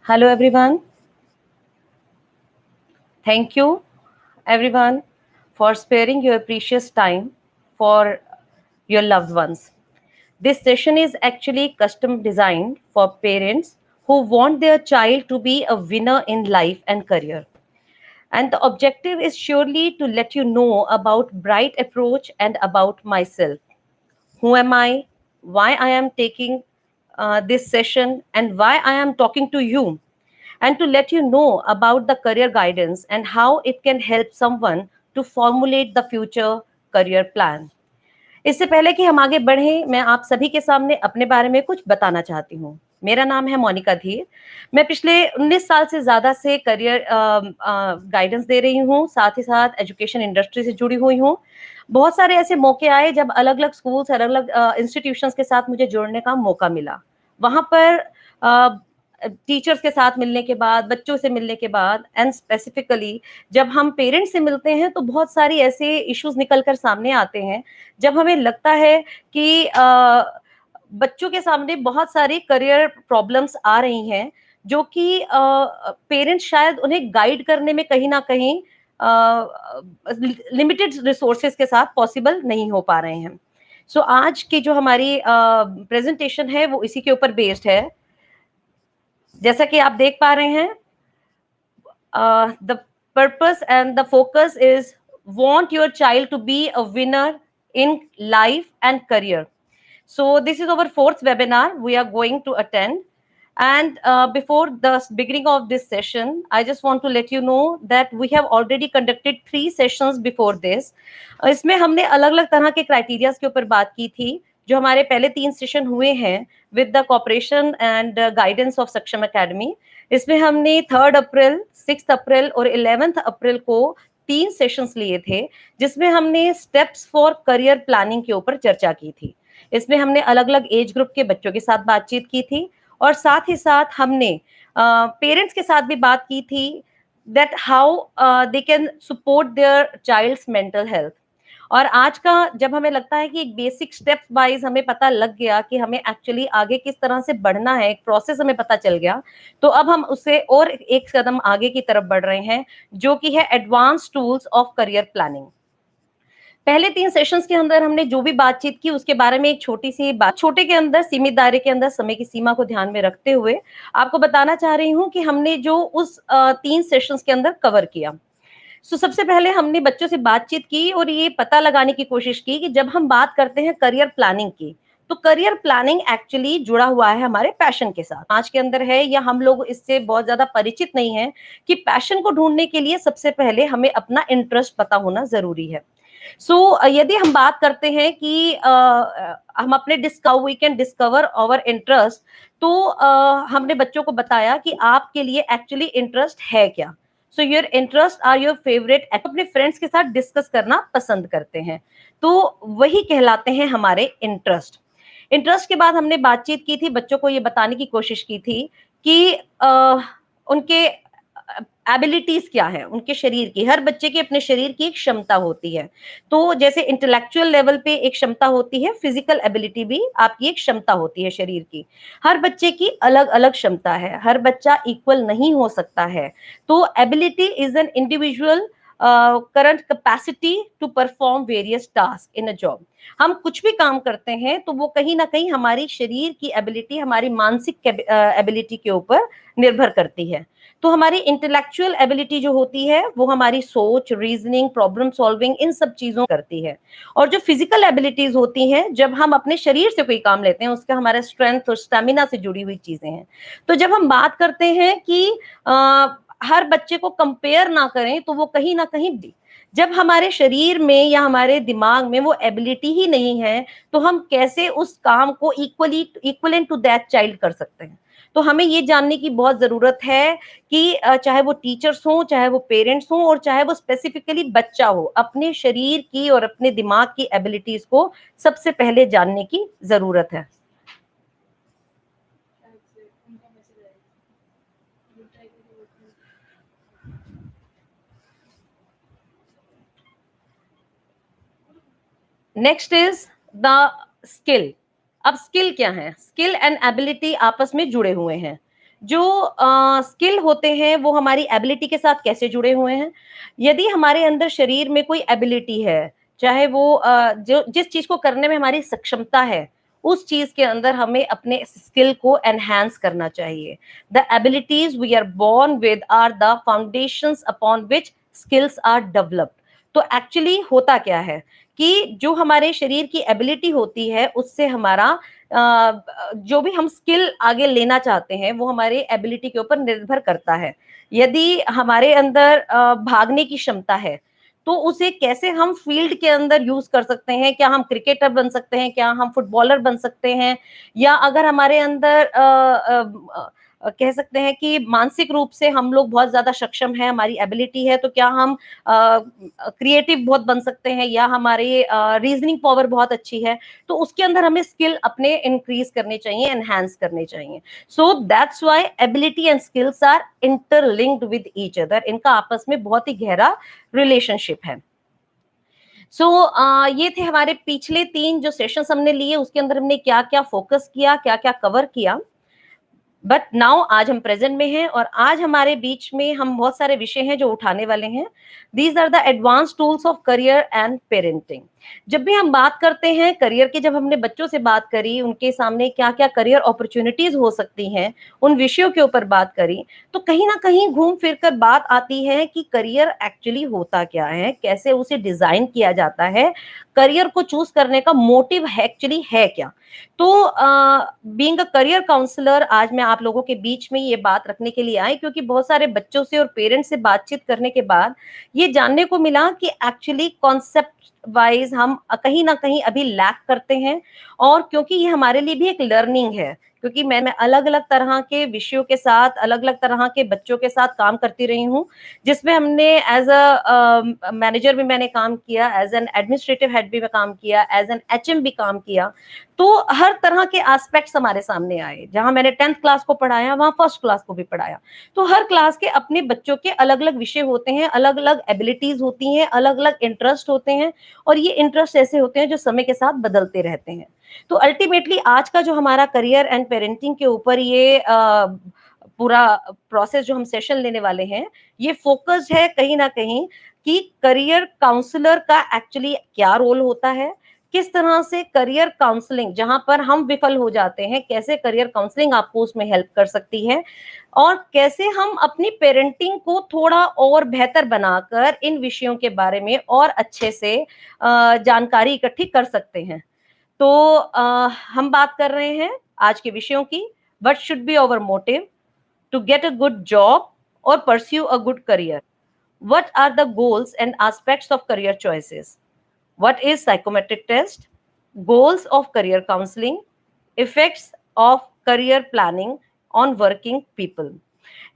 Hello, everyone. Thank you, everyone, for sparing your precious time for your loved ones. This session is actually custom designed for parents who want their child to be a winner in life and career. And the objective is surely to let you know about Bright Approach and about myself. Who am I? Why I am taking this session and why I am talking to you, and to let you know about the career guidance and how it can help someone to formulate the future career plan. इससे पहले कि हम आगे बढ़ें, मैं आप सभी के सामने अपने बारे में कुछ बताना चाहती हूँ। मेरा नाम है मोनिका धीर। मैं पिछले 19 साल से ज़्यादा से करियर गाइडेंस दे रही हूँ, साथ ही साथ एजुकेशन इंडस्ट्री से जुड़ी हुई हूँ। बहुत सारे ऐसे मौके आए जब अलग-अलग स्कूल्स, अलग-अलग इंस्टीट्यूशंस के साथ मुझे जुड़ने का मौका मिला। वहाँ पर टीचर्स के साथ मिलने के बाद, बच्चों से मिलने के बाद एंड स्पेसिफिकली जब हम पेरेंट्स से मिलते हैं तो बहुत सारी ऐसे इश्यूज निकल कर सामने आते हैं जब हमें लगता है कि बच्चों के सामने बहुत सारी करियर प्रॉब्लम्स आ रही हैं जो कि पेरेंट्स शायद उन्हें गाइड करने में कहीं ना कहीं लिमिटेड रिसोर्सेज के साथ पॉसिबल नहीं हो पा रहे हैं। सो आज की जो हमारी प्रेजेंटेशन है वो इसी के ऊपर बेस्ड है। जैसा कि आप देख पा रहे हैं, the purpose and the focus is want your child to be a winner in life and career. So this is our fourth webinar we are going to attend. And before the beginning of this session, I just want to let you know that we have already conducted 3 sessions before this. इसमें हमने अलग-अलग तरह के criterias के ऊपर बात की थी, जो हमारे पहले 3 सेशन हुए हैं with the cooperation and guidance of सक्षम एकेडमी। इसमें हमने 3 अप्रैल, 6 अप्रैल और 11 अप्रैल को 3 सेशंस लिए थे, जिसमें हमने स्टेप्स फॉर करियर प्लानिंग के ऊपर चर्चा की थी। इसमें हमने अलग-अलग एज ग्रुप के बच्चों के साथ बातचीत की थी और साथ ही साथ हमने पेरेंट्स के साथ भी बात की थी that how they can support their child's mental health. और आज का जब हमें लगता है कि एक बेसिक स्टेप वाइज हमें पता लग गया कि हमें एक्चुअली आगे किस तरह से बढ़ना है, एक प्रोसेस हमें पता चल गया, तो अब हम उससे और एक कदम आगे की तरफ बढ़ रहे हैं, जो कि है advance tools of career planning. पहले 3 सेशंस के अंदर हमने जो भी बातचीत की उसके बारे में एक छोटी सी बात, छोटे के अंदर सीमित दायरे के अंदर समय की सीमा को ध्यान में रखते हुए आपको बताना चाह रही हूँ कि हमने जो उस 3 सेशंस के अंदर कवर किया। सबसे पहले हमने बच्चों से बातचीत की और ये पता लगाने की कोशिश की कि जब हम बात करते हैं करियर प्लानिंग की, तो करियर प्लानिंग एक्चुअली जुड़ा हुआ है हमारे पैशन के साथ। आज के अंदर है या हम लोग इससे बहुत ज़्यादा परिचित नहीं हैं कि पैशन को ढूँढने के लिए सबसे पहले हमें अपना इंटरेस्ट पता होना ज़रूरी है। यदि हम बात करते हैं कि हम अपने we can discover our interest, तो हमने बच्चों को बताया कि आपके लिए एक्चुअली इंटरेस्ट है क्या। So your interest are your favourite, अपने फ्रेंड्स के साथ डिस्कस करना पसंद करते हैं, तो वही कहलाते हैं हमारे इंटरेस्ट। इंटरेस्ट के बाद हमने बातचीत की थी, बच्चों को ये बताने की कोशिश की थी कि उनके एबिलिटीज क्या है उनके शरीर की। हर बच्चे के अपने शरीर की एक क्षमता होती है, तो जैसे इंटेलेक्चुअल लेवल पे एक क्षमता होती है, फिजिकल एबिलिटी भी आपकी एक क्षमता होती है शरीर की। हर बच्चे की अलग अलग क्षमता है, हर बच्चा इक्वल नहीं हो सकता है। तो ability is an individual current capacity to perform various task in a job. हम कुछ भी काम करते हैं तो वो कहीं ना कहीं हमारी शरीर की एबिलिटी, हमारी मानसिक एबिलिटी के ऊपर निर्भर करती है। तो हमारी इंटेलेक्चुअल एबिलिटी जो होती है वो हमारी सोच, रीजनिंग, प्रॉब्लम सॉल्विंग, इन सब चीजों करती है। और जो फिजिकल एबिलिटीज होती हैं, जब हम अपने शरीर से कोई काम लेते हैं, उसका हमारा स्ट्रेंथ और स्टेमिना से जुड़ी हुई चीजें हैं। तो जब हम बात करते हैं कि हर बच्चे को कंपेयर ना करें, तो वो कहीं ना कहीं जब हमारे शरीर में या हमारे दिमाग में वो एबिलिटी ही नहीं है, तो हम कैसे उस काम को इक्वलेंट टू दैट चाइल्ड कर सकते हैं। तो हमें ये जानने की बहुत जरूरत है कि चाहे वो टीचर्स हों, चाहे वो पेरेंट्स हों और चाहे वो स्पेसिफिकली बच्चा हो, अपने शरीर की और अपने दिमाग की एबिलिटीज को सबसे पहले जानने की जरूरत है। Next is the skill. अब स्किल क्या है? स्किल एंड एबिलिटी आपस में जुड़े हुए हैं। जो स्किल होते हैं वो हमारी एबिलिटी के साथ कैसे जुड़े हुए हैं। यदि हमारे अंदर शरीर में कोई एबिलिटी है, चाहे वो जो जिस चीज को करने में हमारी सक्षमता है, उस चीज के अंदर हमें अपने स्किल को एनहांस करना चाहिए। The abilities we are born with are the foundations upon which skills are developed. तो एक्चुअली होता क्या है कि जो हमारे शरीर की एबिलिटी होती है उससे हमारा जो भी हम स्किल आगे लेना चाहते हैं वो हमारे एबिलिटी के ऊपर निर्भर करता है। यदि हमारे अंदर भागने की क्षमता है, तो उसे कैसे हम फील्ड के अंदर यूज कर सकते हैं। क्या हम क्रिकेटर बन सकते हैं, क्या हम फुटबॉलर बन सकते हैं, या अगर हमारे अंदर कह सकते हैं कि मानसिक रूप से हम लोग बहुत ज्यादा सक्षम है, हमारी एबिलिटी है, तो क्या हम क्रिएटिव बहुत बन सकते हैं, या हमारी रीजनिंग पावर बहुत अच्छी है, तो उसके अंदर हमें स्किल अपने इंक्रीज करने चाहिए, एनहांस करने चाहिए। So that's why ability and skills are interlinked with each other. इनका आपस में बहुत ही गहरा रिलेशनशिप है। ये थे हमारे पिछले 3 जो सेशंस हमने लिए, उसके अंदर हमने क्या क्या फोकस किया, क्या क्या कवर किया। बट नाउ आज हम प्रेजेंट में हैं और आज हमारे बीच में हम बहुत सारे विषय हैं जो उठाने वाले हैं। These are the advance tools of career and parenting. जब भी हम बात करते हैं करियर की, जब हमने बच्चों से बात करी, उनके सामने क्या क्या करियर अपॉर्चुनिटीज हो सकती हैं, उन विषयों के ऊपर बात करी, तो कहीं ना कहीं घूम फिर कर बात आती है कि करियर एक्चुअली होता क्या है, कैसे उसे डिजाइन किया जाता है, करियर को चूज करने का मोटिव एक्चुअली है क्या। तो बीइंग अ करियर काउंसलर, आज मैं आप लोगों के बीच में ये बात रखने के लिए आई, क्योंकि बहुत सारे बच्चों से और पेरेंट्स से बातचीत करने के बाद ये जानने को मिला कि एक्चुअली कॉन्सेप्ट वाइज हम कहीं ना कहीं अभी लैक करते हैं। और क्योंकि ये हमारे लिए भी एक लर्निंग है, क्योंकि मैं अलग अलग तरह के विषयों के साथ, अलग अलग तरह के बच्चों के साथ काम करती रही हूँ, जिसमें हमने एज अ मैनेजर भी मैंने काम किया, एज एन एडमिनिस्ट्रेटिव हेड भी मैं काम किया, एज एन एचएम भी काम किया। तो हर तरह के एस्पेक्ट्स हमारे सामने आए। जहां मैंने 10th क्लास को पढ़ाया, वहां फर्स्ट क्लास को भी पढ़ाया। तो हर क्लास के अपने बच्चों के अलग अलग विषय होते हैं, अलग अलग एबिलिटीज होती हैं, अलग अलग इंटरेस्ट होते हैं, और ये इंटरेस्ट ऐसे होते हैं जो समय के साथ बदलते रहते हैं। तो अल्टीमेटली आज का जो हमारा करियर एंड पेरेंटिंग के ऊपर ये पूरा प्रोसेस जो हम सेशन लेने वाले हैं, ये फोकस है कहीं ना कहीं कि करियर काउंसलर का एक्चुअली क्या रोल होता है, किस तरह से करियर काउंसलिंग जहां पर हम विफल हो जाते हैं, कैसे करियर काउंसलिंग आपको उसमें हेल्प कर सकती है, और कैसे हम अपनी पेरेंटिंग को थोड़ा और बेहतर बनाकर इन विषयों के बारे में और अच्छे से जानकारी इकट्ठी कर सकते हैं। तो हम बात कर रहे हैं आज के विषयों की। What should be our motive to get a good job और pursue a good career? What are the goals and aspects of career choices? What is psychometric test? Goals of career counseling, effects of career planning on working people.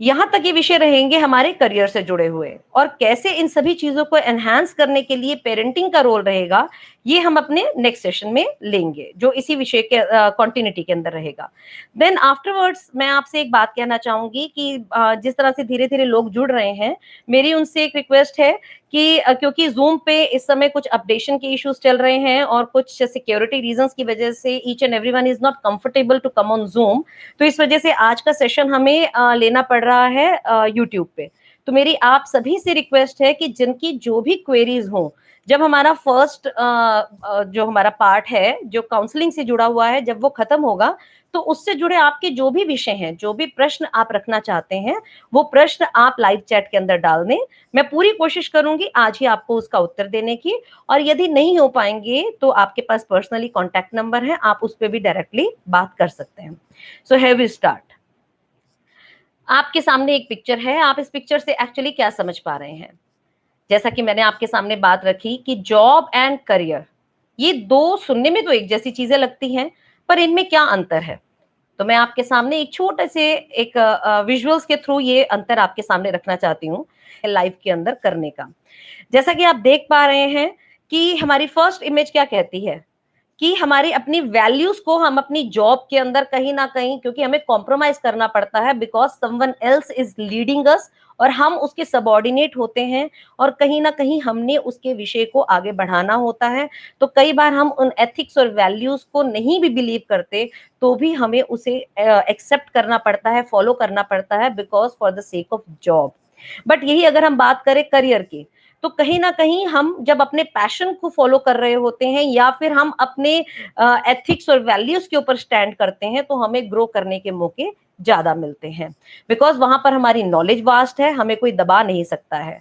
यहाँ तक ये विषय रहेंगे हमारे career से जुड़े हुए, और कैसे इन सभी चीजों को एनहांस करने के लिए पेरेंटिंग का रोल रहेगा, ये हम अपने नेक्स्ट सेशन में लेंगे, जो इसी विषय के कंटिन्यूटी के अंदर रहेगा। देन आफ्टरवर्ड्स मैं आपसे एक बात कहना चाहूंगी कि जिस तरह से धीरे धीरे लोग जुड़ रहे हैं, मेरी उनसे एक रिक्वेस्ट है कि क्योंकि जूम पे इस समय कुछ अपडेशन के इश्यूज चल रहे हैं और कुछ सिक्योरिटी रीजंस की वजह से each and everyone is not comfortable to come on Zoom. तो इस वजह से आज का सेशन हमें लेना पड़ रहा है यूट्यूब पे। तो मेरी आप सभी से रिक्वेस्ट है कि जिनकी जो भी क्वेरीज हो, जब हमारा फर्स्ट जो हमारा पार्ट है जो काउंसलिंग से जुड़ा हुआ है, जब वो खत्म होगा, तो उससे जुड़े आपके जो भी विषय हैं, जो भी प्रश्न आप रखना चाहते हैं, वो प्रश्न आप लाइव चैट के अंदर डाल दें। मैं पूरी कोशिश करूंगी आज ही आपको उसका उत्तर देने की, और यदि नहीं हो पाएंगे तो आपके पास पर्सनली कॉन्टैक्ट नंबर है, आप उस पर भी डायरेक्टली बात कर सकते हैं। So have we start. आपके सामने एक पिक्चर है, आप इस पिक्चर से एक्चुअली क्या समझ पा रहे हैं? जैसा कि मैंने आपके सामने बात रखी कि जॉब एंड करियर, ये दो सुनने में तो एक जैसी चीजें लगती हैं, पर इनमें क्या अंतर है? तो मैं आपके सामने एक छोटे से एक विजुअल्स के थ्रू ये अंतर आपके सामने रखना चाहती हूँ लाइफ के अंदर करने का। जैसा कि आप देख पा रहे हैं कि हमारी फर्स्ट इमेज क्या कहती है कि हमारी अपनी वैल्यूज को हम अपनी जॉब के अंदर कहीं ना कहीं, क्योंकि हमें कॉम्प्रोमाइज करना पड़ता है because someone else is leading us, और हम उसके सबॉर्डिनेट होते हैं, और कहीं ना कहीं हमने उसके विषय को आगे बढ़ाना होता है। तो कई बार हम उन एथिक्स और वैल्यूज को नहीं भी बिलीव करते, तो भी हमें उसे एक्सेप्ट करना पड़ता है, फॉलो करना पड़ता है, because for the sake of job. But यही अगर हम बात करें करियर की, तो कहीं ना कहीं हम जब अपने पैशन को फॉलो कर रहे होते हैं, या फिर हम अपने एथिक्स और वैल्यूज के ऊपर स्टैंड करते हैं, तो हमें ग्रो करने के मौके ज्यादा मिलते हैं, बिकॉज वहां पर हमारी नॉलेज वास्ट है, हमें कोई दबा नहीं सकता है।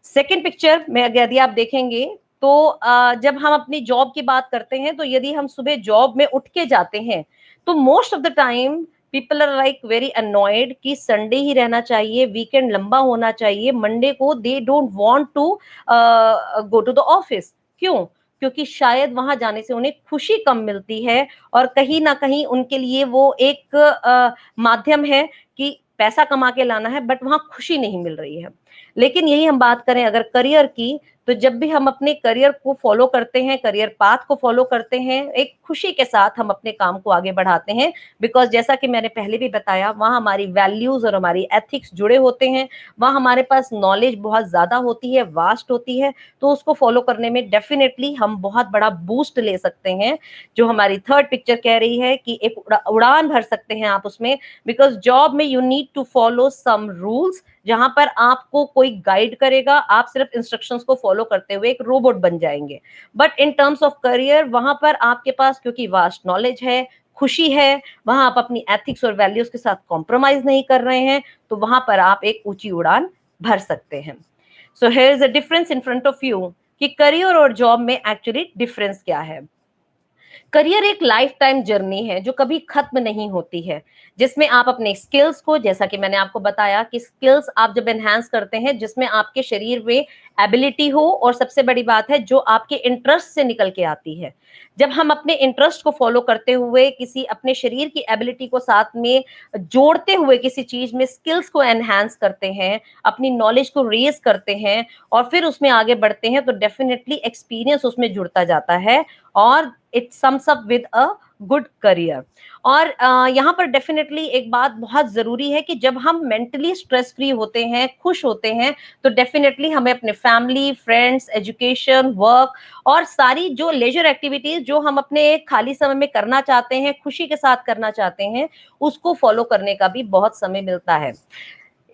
सेकेंड पिक्चर में यदि आप देखेंगे, तो जब हम अपनी जॉब की बात करते हैं, तो यदि हम सुबह जॉब में उठ के जाते हैं, तो most of the time people are like very annoyed कि संडे ही रहना चाहिए, वीकेंड लंबा होना चाहिए, मंडे को they don't want to go to the office. क्यों? क्योंकि शायद वहां जाने से उन्हें खुशी कम मिलती है, और कहीं ना कहीं उनके लिए वो एक माध्यम है कि पैसा कमा के लाना है, बट वहां खुशी नहीं मिल रही है। लेकिन यही हम बात करें अगर करियर की, तो जब भी हम अपने करियर को फॉलो करते हैं, करियर पाथ को फॉलो करते हैं, एक खुशी के साथ हम अपने काम को आगे बढ़ाते हैं, बिकॉज जैसा कि मैंने पहले भी बताया, वहां हमारी वैल्यूज और हमारी एथिक्स जुड़े होते हैं, वहां हमारे पास नॉलेज बहुत ज्यादा होती है, वास्ट होती है, तो उसको फॉलो करने में डेफिनेटली हम बहुत बड़ा बूस्ट ले सकते हैं। जो हमारी थर्ड पिक्चर कह रही है कि एक उड़ान भर सकते हैं आप उसमें, बिकॉज जॉब में you need to follow some rules, जहां पर आपको कोई गाइड करेगा, आप सिर्फ इंस्ट्रक्शंस को फॉलो करते हुए एक रोबोट बन जाएंगे। But in terms of career, वहां पर आपके पास क्योंकि वास्ट नॉलेज है, खुशी है, वहां आप अपनी एथिक्स और वैल्यूज के साथ कॉम्प्रोमाइज नहीं कर रहे हैं, तो वहां पर आप एक ऊंची उड़ान भर सकते हैं। So here is a difference in front of you कि करियर और जॉब में एक्चुअली डिफरेंस क्या है। करियर एक लाइफ टाइम जर्नी है जो कभी खत्म नहीं होती है, जिसमें आप अपने स्किल्स को, जैसा कि मैंने आपको बताया कि स्किल्स आप जब एनहांस करते हैं, जिसमें आपके शरीर में एबिलिटी हो, और सबसे बड़ी बात है जो आपके इंटरेस्ट से निकल के आती है। जब हम अपने इंटरेस्ट को फॉलो करते हुए किसी अपने शरीर की एबिलिटी को साथ में जोड़ते हुए किसी चीज में स्किल्स को एनहांस करते हैं, अपनी नॉलेज को रेज करते हैं, और फिर उसमें आगे बढ़ते हैं, तो डेफिनेटली एक्सपीरियंस उसमें जुड़ता जाता है, और it sums up with a good career. और यहाँ पर डेफिनेटली एक बात बहुत जरूरी है कि जब हम मेंटली स्ट्रेस फ्री होते हैं, खुश होते हैं, तो डेफिनेटली हमें अपने फैमिली, फ्रेंड्स, एजुकेशन, वर्क और सारी जो लेजर एक्टिविटीज जो हम अपने खाली समय में करना चाहते हैं, खुशी के साथ करना चाहते हैं, उसको फॉलो करने का भी बहुत समय मिलता है।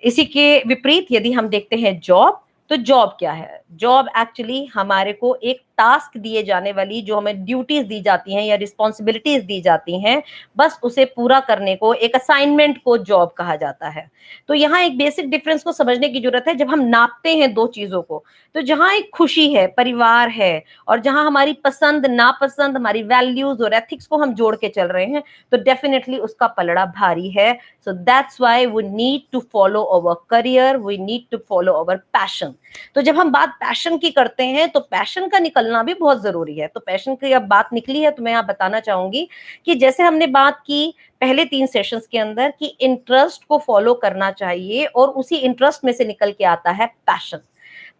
इसी के विपरीत यदि हम देखते हैं जॉब, तो जॉब क्या है? जॉब एक्चुअली हमारे को एक टास्क दिए जाने वाली, जो हमें ड्यूटीज दी जाती हैं या रिस्पॉन्सिबिलिटीज दी जाती हैं, बस उसे पूरा करने को, एक असाइनमेंट को जॉब कहा जाता है। तो यहाँ एक बेसिक डिफरेंस को समझने की जरूरत है। जब हम नापते हैं दो चीजों को, तो जहाँ एक खुशी है, परिवार है, और जहाँ हमारी पसंद नापसंद, हमारी वैल्यूज और एथिक्स को हम जोड़ के चल रहे हैं, तो डेफिनेटली उसका पलड़ा भारी है। So that's why we need to follow our career, we need to follow our passion. तो जब हम बात पैशन की करते हैं, तो पैशन का निकलना भी बहुत जरूरी है। तो पैशन की अब बात निकली है, तो मैं यहाँ बताना चाहूंगी कि जैसे हमने बात की पहले 3 सेशंस के अंदर कि इंटरेस्ट को फॉलो करना चाहिए, और उसी इंटरेस्ट में से निकल के आता है पैशन।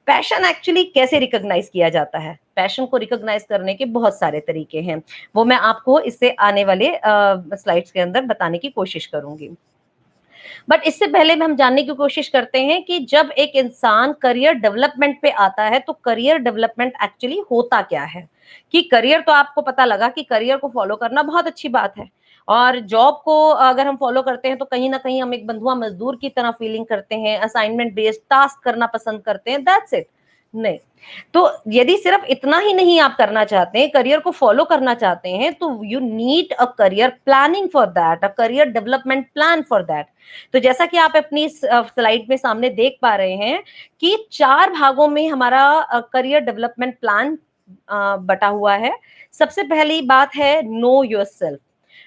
पैशन एक्चुअली कैसे रिकॉग्नाइज किया जाता है? पैशन को रिकॉग्नाइज करने के बहुत सारे तरीके हैं, वो मैं आपको इससे आने वाले स्लाइड्स के अंदर बताने की कोशिश करूंगी। बट इससे पहले हम जानने की कोशिश करते हैं कि जब एक इंसान करियर डेवलपमेंट पे आता है, तो करियर डेवलपमेंट एक्चुअली होता क्या है। कि करियर, तो आपको पता लगा कि करियर को फॉलो करना बहुत अच्छी बात है, और जॉब को अगर हम फॉलो करते हैं, तो कहीं ना कहीं हम एक बंधुआ मजदूर की तरह फीलिंग करते हैं, असाइनमेंट बेस्ड टास्क करना पसंद करते हैं, दैट्स इट। नहीं, तो यदि सिर्फ इतना ही नहीं आप करना चाहते हैं, करियर को फॉलो करना चाहते हैं, तो you need a career planning for that, a career development plan for that. तो जैसा कि आप अपनी स्लाइड में सामने देख पा रहे हैं कि 4 भागों में हमारा करियर डेवलपमेंट प्लान बटा हुआ है। सबसे पहली बात है नो योरसेल्फ।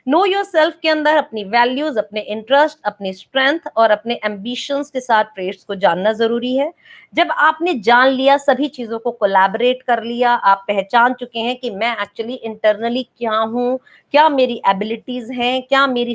नो योरसेल्फ के अंदर अपनी वैल्यूज, अपने इंटरेस्ट, अपनी स्ट्रेंथ और अपने एम्बिशंस के साथ ट्रेड्स को जानना जरूरी है। जब आपने जान लिया, सभी चीजों को कोलैबोरेट कर लिया, आप पहचान चुके हैं कि मैं एक्चुअली इंटरनली क्या हूँ, क्या मेरी एबिलिटीज हैं, क्या मेरी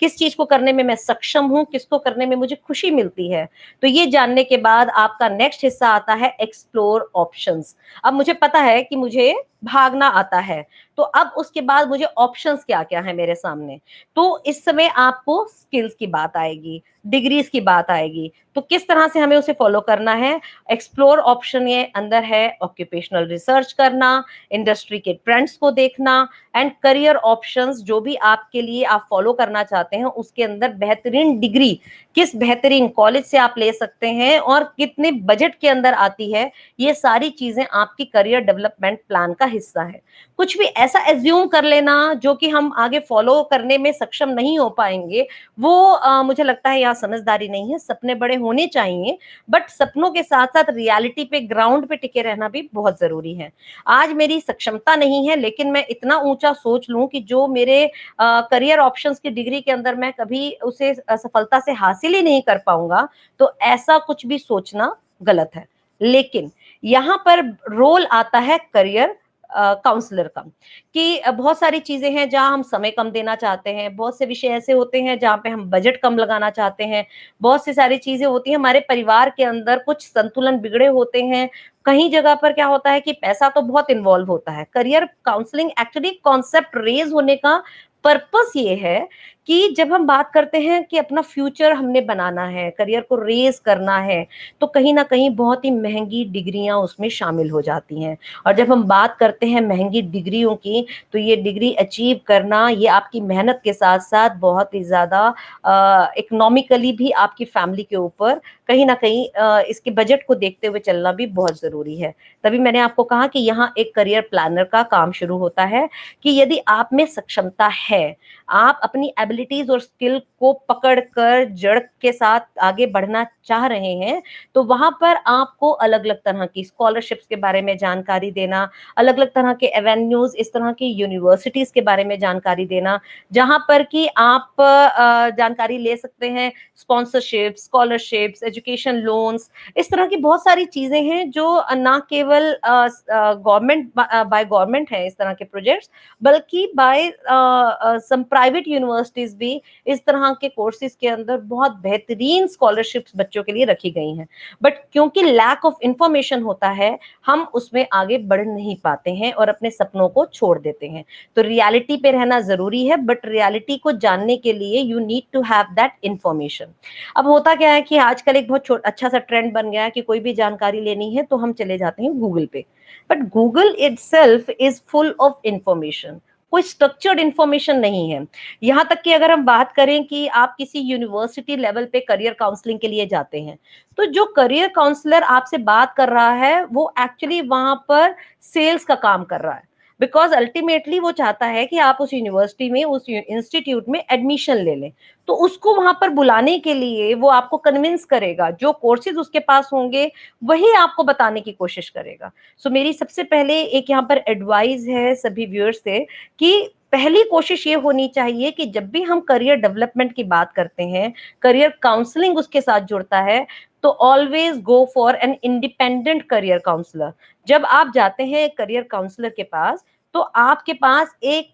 किस चीज को करने में मैं सक्षम हूँ, किसको करने में मुझे खुशी मिलती है। तो ये जानने के बाद आपका नेक्स्ट हिस्सा आता है एक्सप्लोर ऑप्शंस। अब मुझे पता है कि मुझे भागना आता है, तो अब उसके बाद मुझे ऑप्शंस क्या क्या है मेरे सामने। तो इस समय आपको स्किल्स की बात आएगी, डिग्रीज की बात आएगी, तो किस तरह से हमें उसे फॉलो करना है। एक्सप्लोर ऑप्शन ये अंदर है ऑक्यूपेशनल रिसर्च करना, इंडस्ट्री के ट्रेंड्स को देखना, एंड करियर ऑप्शंस जो भी आपके लिए आप फॉलो करना चाहते हैं उसके अंदर बेहतरीन डिग्री किस बेहतरीन कॉलेज से आप ले सकते हैं और कितने बजट के अंदर आती है, ये सारी चीजें आपकी करियर डेवलपमेंट प्लान का हिस्सा है। कुछ भी ऐसा एज्यूम कर लेना जो कि हम आगे फॉलो करने में सक्षम नहीं हो पाएंगे, वो मुझे लगता है यहाँ समझदारी नहीं है। सपने बड़े होने चाहिए, बट सपनों के साथ साथ रियलिटी पे, ग्राउंड पे टिके रहना भी बहुत जरूरी है। आज मेरी सक्षमता नहीं है, लेकिन मैं इतना ऊंचा सोच लूं कि जो मेरे करियर ऑप्शंस की डिग्री के अंदर मैं कभी उसे सफलता से हासिल ही नहीं कर पाऊंगा, तो ऐसा कुछ भी सोचना गलत है। लेकिन यहाँ पर रोल आता है करियर काउंसलर का, कि बहुत सारी चीजें हैं जहां हम समय कम देना चाहते हैं, बहुत से विषय ऐसे होते हैं जहां पे हम बजट कम लगाना चाहते हैं, बहुत सी सारी चीजें होती हैं हमारे परिवार के अंदर, कुछ संतुलन बिगड़े होते हैं, कहीं जगह पर क्या होता है कि पैसा तो बहुत इन्वॉल्व होता है। Career counselling actually concept raise होने का पर्पस ये है कि जब हम बात करते हैं कि अपना फ्यूचर हमने बनाना है, करियर को रेज करना है, तो कहीं ना कहीं बहुत ही महंगी डिग्रियां उसमें शामिल हो जाती हैं। और जब हम बात करते हैं महंगी डिग्रियों की, तो ये डिग्री अचीव करना, ये आपकी मेहनत के साथ साथ बहुत ही ज्यादा इकोनॉमिकली भी आपकी फैमिली के ऊपर कहीं ना कहीं इसके बजट को देखते हुए चलना भी बहुत जरूरी है। तभी मैंने आपको कहा कि यहाँ एक करियर प्लानर का काम शुरू होता है, कि यदि आप में सक्षमता है, आप अपनी एबिलिटीज और स्किल को पकड़कर जड़ के साथ आगे बढ़ना चाह रहे हैं, तो वहां पर आपको अलग अलग तरह की स्कॉलरशिप्स के बारे में जानकारी देना, अलग अलग तरह के एवेन्यूज, इस तरह की यूनिवर्सिटीज के बारे में जानकारी देना, जहां पर कि आप जानकारी ले सकते हैं, स्पॉन्सरशिप, स्कॉलरशिप्स, एजुकेशन लोन्स, इस तरह की बहुत सारी चीजें हैं जो ना केवल गवर्नमेंट बाय गवर्नमेंट है इस तरह के प्रोजेक्ट्स, बल्कि बाय सम प्राइवेट यूनिवर्सिटीज भी इस तरह के कोर्सेज के अंदर बहुत बेहतरीन स्कॉलरशिप्स बच्चों के लिए रखी गई हैं। बट क्योंकि लैक ऑफ इंफॉर्मेशन होता है, हम उसमें आगे बढ़ नहीं पाते हैं और अपने सपनों को छोड़ देते हैं। तो रियलिटी पे रहना जरूरी है, बट रियलिटी को जानने के लिए you need to have that information. अब होता क्या है कि आजकल एक बहुत अच्छा सा ट्रेंड बन गया है कि कोई भी जानकारी लेनी है तो हम चले जाते हैं गूगल पे, but Google itself is full of information, कोई स्ट्रक्चर्ड इंफॉर्मेशन नहीं है। यहां तक कि अगर हम बात करें कि आप किसी यूनिवर्सिटी लेवल पे करियर काउंसलिंग के लिए जाते हैं, तो जो करियर काउंसलर आपसे बात कर रहा है वो एक्चुअली वहां पर सेल्स का काम कर रहा है, बिकॉज अल्टीमेटली वो चाहता है कि आप उस यूनिवर्सिटी में, उस इंस्टीट्यूट में एडमिशन ले लें। तो उसको वहां पर बुलाने के लिए वो आपको कन्विंस करेगा, जो कोर्सेज उसके पास होंगे वही आपको बताने की कोशिश करेगा। सो मेरी सबसे पहले एक यहाँ पर एडवाइस है सभी व्यूअर्स से, कि पहली कोशिश ये होनी चाहिए कि जब भी हम करियर डेवलपमेंट की बात करते हैं, करियर काउंसलिंग उसके साथ जुड़ता है, तो always go for an independent career counsellor. जब आप जाते हैं करियर काउंसलर के पास, तो आपके पास एक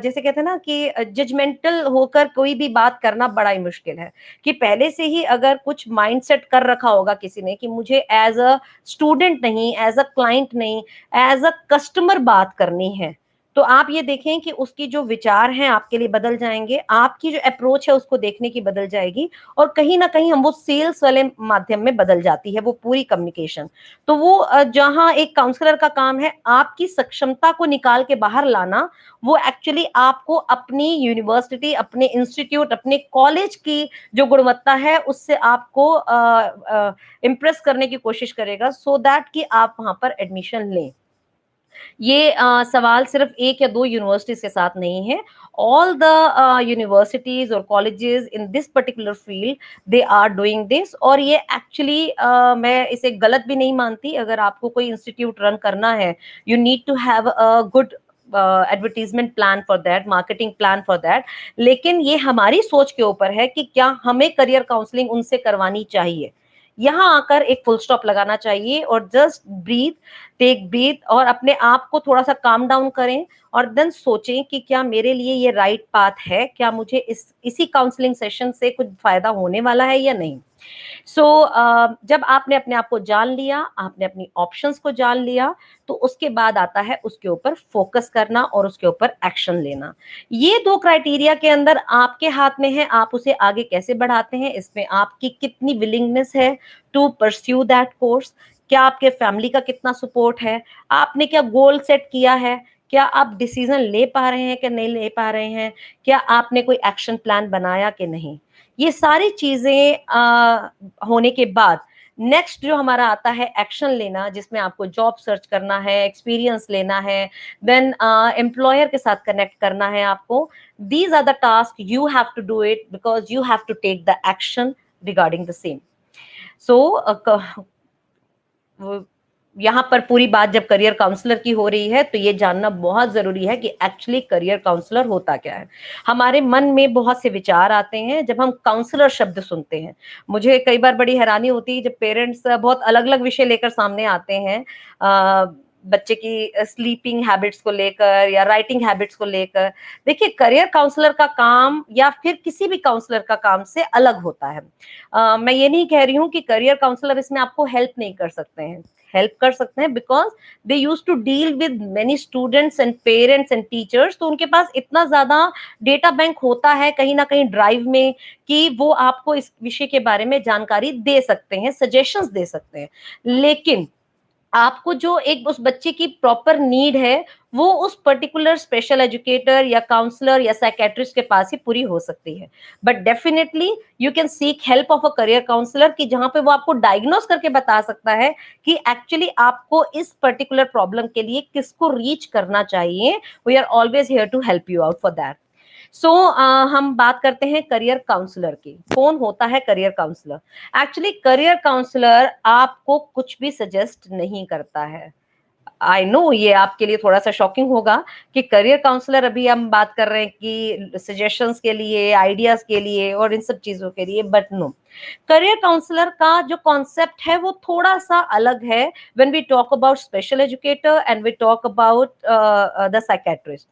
जैसे कहते हैं ना कि जजमेंटल होकर कोई भी बात करना बड़ा ही मुश्किल है, कि पहले से ही अगर कुछ माइंडसेट कर रखा होगा किसी ने कि मुझे एज अ स्टूडेंट नहीं, एज अ क्लाइंट नहीं, एज अ कस्टमर बात करनी है, तो आप ये देखें कि उसकी जो विचार हैं आपके लिए बदल जाएंगे, आपकी जो अप्रोच है उसको देखने की बदल जाएगी, और कहीं ना कहीं हम वो सेल्स वाले माध्यम में बदल जाती है वो पूरी कम्युनिकेशन। तो वो जहां एक काउंसलर का काम है आपकी सक्षमता को निकाल के बाहर लाना, वो एक्चुअली आपको अपनी यूनिवर्सिटी, अपने इंस्टीट्यूट, अपने कॉलेज की जो गुणवत्ता है उससे आपको इम्प्रेस करने की कोशिश करेगा, सो दैट कि आप वहां पर एडमिशन लें। ये सवाल सिर्फ एक या दो यूनिवर्सिटीज के साथ नहीं है, ऑल द यूनिवर्सिटीज और colleges in this particular field they are doing this. और ये एक्चुअली मैं इसे गलत भी नहीं मानती। अगर आपको कोई इंस्टीट्यूट रन करना है, you need to have a good advertisement plan for that, marketing plan for that. लेकिन ये हमारी सोच के ऊपर है कि क्या हमें करियर काउंसलिंग उनसे करवानी चाहिए। यहाँ आकर एक फुल स्टॉप लगाना चाहिए और जस्ट ब्रीथ, टेक ब्रीथ और अपने आप को थोड़ा सा काम डाउन करें और देन सोचें कि क्या मेरे लिए ये राइट पाथ है, क्या मुझे इसी काउंसलिंग सेशन से कुछ फायदा होने वाला है या नहीं। सो जब आपने अपने आप को जान लिया, आपने अपनी ऑप्शंस को जान लिया, तो उसके बाद आता है उसके ऊपर फोकस करना और उसके ऊपर एक्शन लेना। ये दो क्राइटेरिया के अंदर आपके हाथ में है, आप उसे आगे कैसे बढ़ाते हैं, इसमें आपकी कितनी विलिंगनेस है टू परस्यू दैट कोर्स, क्या आपके फैमिली का कितना सपोर्ट है, आपने क्या गोल सेट किया है, क्या आप डिसीजन ले पा रहे हैं कि नहीं ले पा रहे हैं, क्या आपने कोई एक्शन प्लान बनाया कि नहीं। ये सारी चीजें होने के बाद नेक्स्ट जो हमारा आता है एक्शन लेना, जिसमें आपको जॉब सर्च करना है, एक्सपीरियंस लेना है, देन एम्प्लॉयर के साथ कनेक्ट करना है आपको। These are the task you have to do it because you have to take the action regarding the same. So यहाँ पर पूरी बात जब करियर काउंसलर की हो रही है तो ये जानना बहुत जरूरी है कि एक्चुअली करियर काउंसलर होता क्या है। हमारे मन में बहुत से विचार आते हैं जब हम काउंसलर शब्द सुनते हैं। मुझे कई बार बड़ी हैरानी होती है जब पेरेंट्स बहुत अलग अलग विषय लेकर सामने आते हैं, बच्चे की स्लीपिंग हैबिट्स को लेकर या राइटिंग हैबिट्स को लेकर। देखिए, करियर काउंसलर का काम या फिर किसी भी काउंसलर का काम से अलग होता है। मैं ये नहीं कह रही हूँ कि करियर काउंसलर इसमें आपको हेल्प नहीं कर सकते हैं, हेल्प कर सकते हैं because they use to deal with many students and parents and teachers. तो उनके पास इतना ज्यादा डेटा बैंक होता है कहीं ना कहीं ड्राइव में कि वो आपको इस विषय के बारे में जानकारी दे सकते हैं, सजेशंस दे सकते हैं। लेकिन आपको जो एक उस बच्चे की प्रॉपर नीड है वो उस पर्टिकुलर स्पेशल एजुकेटर या काउंसलर या साइकेट्रिस्ट के पास ही पूरी हो सकती है। But definitely you can seek help of a career counsellor कि जहां पे वो आपको डायग्नोस करके बता सकता है कि एक्चुअली आपको इस पर्टिकुलर प्रॉब्लम के लिए किसको रीच करना चाहिए। We are always here to help you out for that. So हम बात करते हैं करियर काउंसलर की। कौन होता है career counsellor? Actually career counsellor आपको कुछ भी सजेस्ट नहीं करता है। आई नो ये आपके लिए थोड़ा सा शॉकिंग होगा कि करियर काउंसलर, अभी हम बात कर रहे हैं कि सजेशंस के लिए, आइडियाज के लिए और इन सब चीजों के लिए, बट नो, करियर काउंसलर का जो कॉन्सेप्ट है वो थोड़ा सा अलग है when we talk about special educator and we talk about the psychiatrist.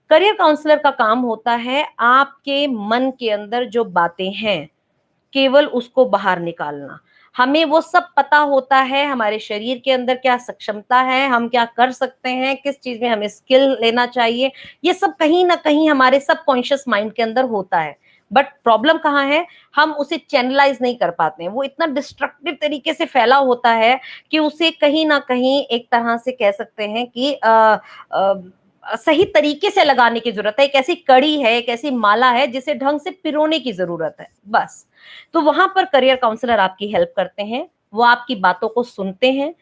Career counsellor का काम होता है आपके मन के अंदर जो बातें हैं केवल उसको बाहर निकालना। हमें वो सब पता होता है, हमारे शरीर के अंदर क्या सक्षमता है, हम क्या कर सकते हैं, किस चीज में हमें स्किल लेना चाहिए, ये सब कहीं ना कहीं हमारे सबकॉन्शियस माइंड के अंदर होता है। बट प्रॉब्लम कहाँ है, हम उसे चैनलाइज नहीं कर पाते हैं। वो इतना डिस्ट्रक्टिव तरीके से फैला होता है कि उसे कहीं ना कहीं एक तरह से कह सकते हैं कि सही तरीके से लगाने की जरूरत है। एक ऐसी कड़ी है, एक ऐसी माला है जिसे ढंग से पिरोने की जरूरत है, बस। तो वहां पर करियर काउंसलर आपकी हेल्प करते हैं, वो आपकी बातों को सुनते हैं।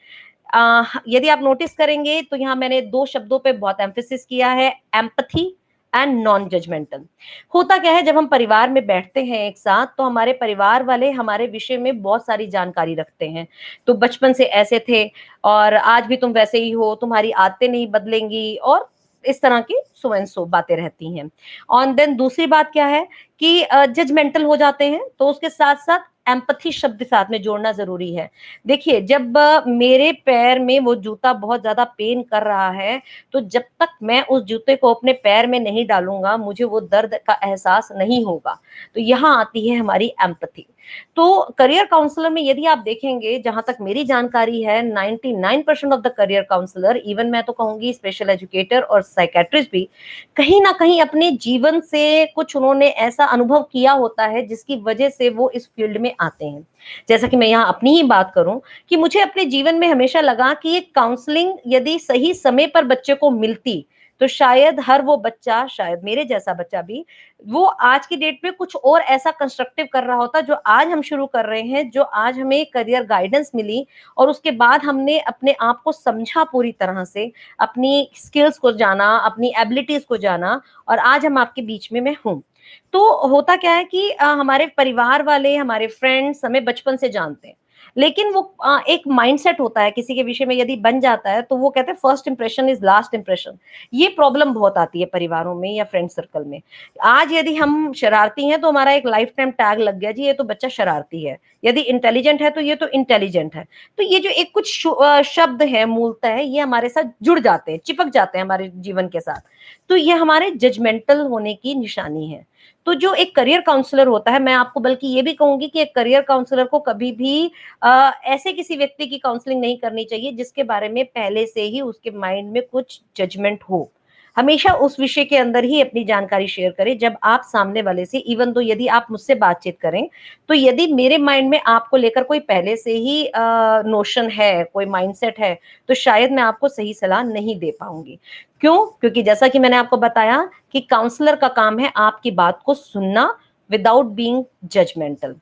यदि आप नोटिस करेंगे तो यहाँ मैंने दो शब्दों पे बहुत एम्फेसिस किया है, एम्पथी एंड नॉन जजमेंटल। होता क्या है, जब हम परिवार में बैठते हैं एक साथ तो हमारे परिवार वाले हमारे विषय में बहुत सारी जानकारी रखते हैं। तो बचपन से ऐसे थे और आज भी तुम वैसे ही हो, तुम्हारी आदतें नहीं बदलेंगी और इस तरह की सो एंड सो बातें रहती हैं। और देन दूसरी बात क्या है कि जजमेंटल हो जाते हैं, तो उसके साथ साथ एम्पथी शब्द साथ में जोड़ना जरूरी है। देखिए, जब मेरे पैर में वो जूता बहुत ज्यादा पेन कर रहा है तो जब तक मैं उस जूते को अपने पैर में नहीं डालूंगा मुझे वो दर्द का एहसास नहीं होगा। तो यहाँ आती है हमारी एम्पथी। तो करियर काउंसलर में यदि आप देखेंगे, जहां तक मेरी जानकारी है, 99% of the career counsellor, even मैं तो कहूंगी स्पेशल एजुकेटर और साइकेट्रिस्ट भी, कहीं ना कहीं अपने जीवन से कुछ उन्होंने ऐसा अनुभव किया होता है जिसकी वजह से वो इस फील्ड में आते हैं। जैसा कि मैं यहाँ अपनी ही बात करूं कि मुझे अपने जीवन में हमेशा लगा कि ये काउंसलिंग यदि सही समय पर बच्चे को मिलती तो शायद हर वो बच्चा, शायद मेरे जैसा बच्चा भी, वो आज की डेट में कुछ और ऐसा कंस्ट्रक्टिव कर रहा होता जो आज हम शुरू कर रहे हैं, जो आज हमें करियर गाइडेंस मिली और उसके बाद हमने अपने आप को समझा पूरी तरह से, अपनी स्किल्स को जाना, अपनी एबिलिटीज को जाना, और आज हम आपके बीच में मैं हूँ। तो होता क्या है कि हमारे परिवार वाले, हमारे फ्रेंड्स हमें बचपन से जानते हैं। लेकिन वो एक माइंडसेट होता है किसी के विषय में यदि बन जाता है, तो वो कहते हैं first impression is last impression. ये प्रॉब्लम बहुत आती है परिवारों में या फ्रेंड सर्कल में। आज यदि हम शरारती हैं तो हमारा एक लाइफ टाइम टैग लग गया, जी ये तो बच्चा शरारती है। यदि इंटेलिजेंट है तो ये तो इंटेलिजेंट है। तो ये जो एक कुछ शब्द है मूलतः, ये हमारे साथ जुड़ जाते हैं, चिपक जाते हैं हमारे जीवन के साथ। तो ये हमारे जजमेंटल होने की निशानी है। तो जो एक करियर काउंसलर होता है, मैं आपको बल्कि ये भी कहूंगी कि एक करियर काउंसलर को कभी भी ऐसे किसी व्यक्ति की काउंसलिंग नहीं करनी चाहिए जिसके बारे में पहले से ही उसके माइंड में कुछ जजमेंट हो। हमेशा उस विषय के अंदर ही अपनी जानकारी शेयर करें जब आप सामने वाले से, इवन तो यदि आप मुझसे बातचीत करें, तो यदि मेरे माइंड में आपको लेकर कोई पहले से ही नोशन है, कोई माइंडसेट है, तो शायद मैं आपको सही सलाह नहीं दे पाऊंगी। क्यों? क्योंकि जैसा कि मैंने आपको बताया कि काउंसलर का काम है आपकी बात को सुनना विदाउट बीइंग जजमेंटल।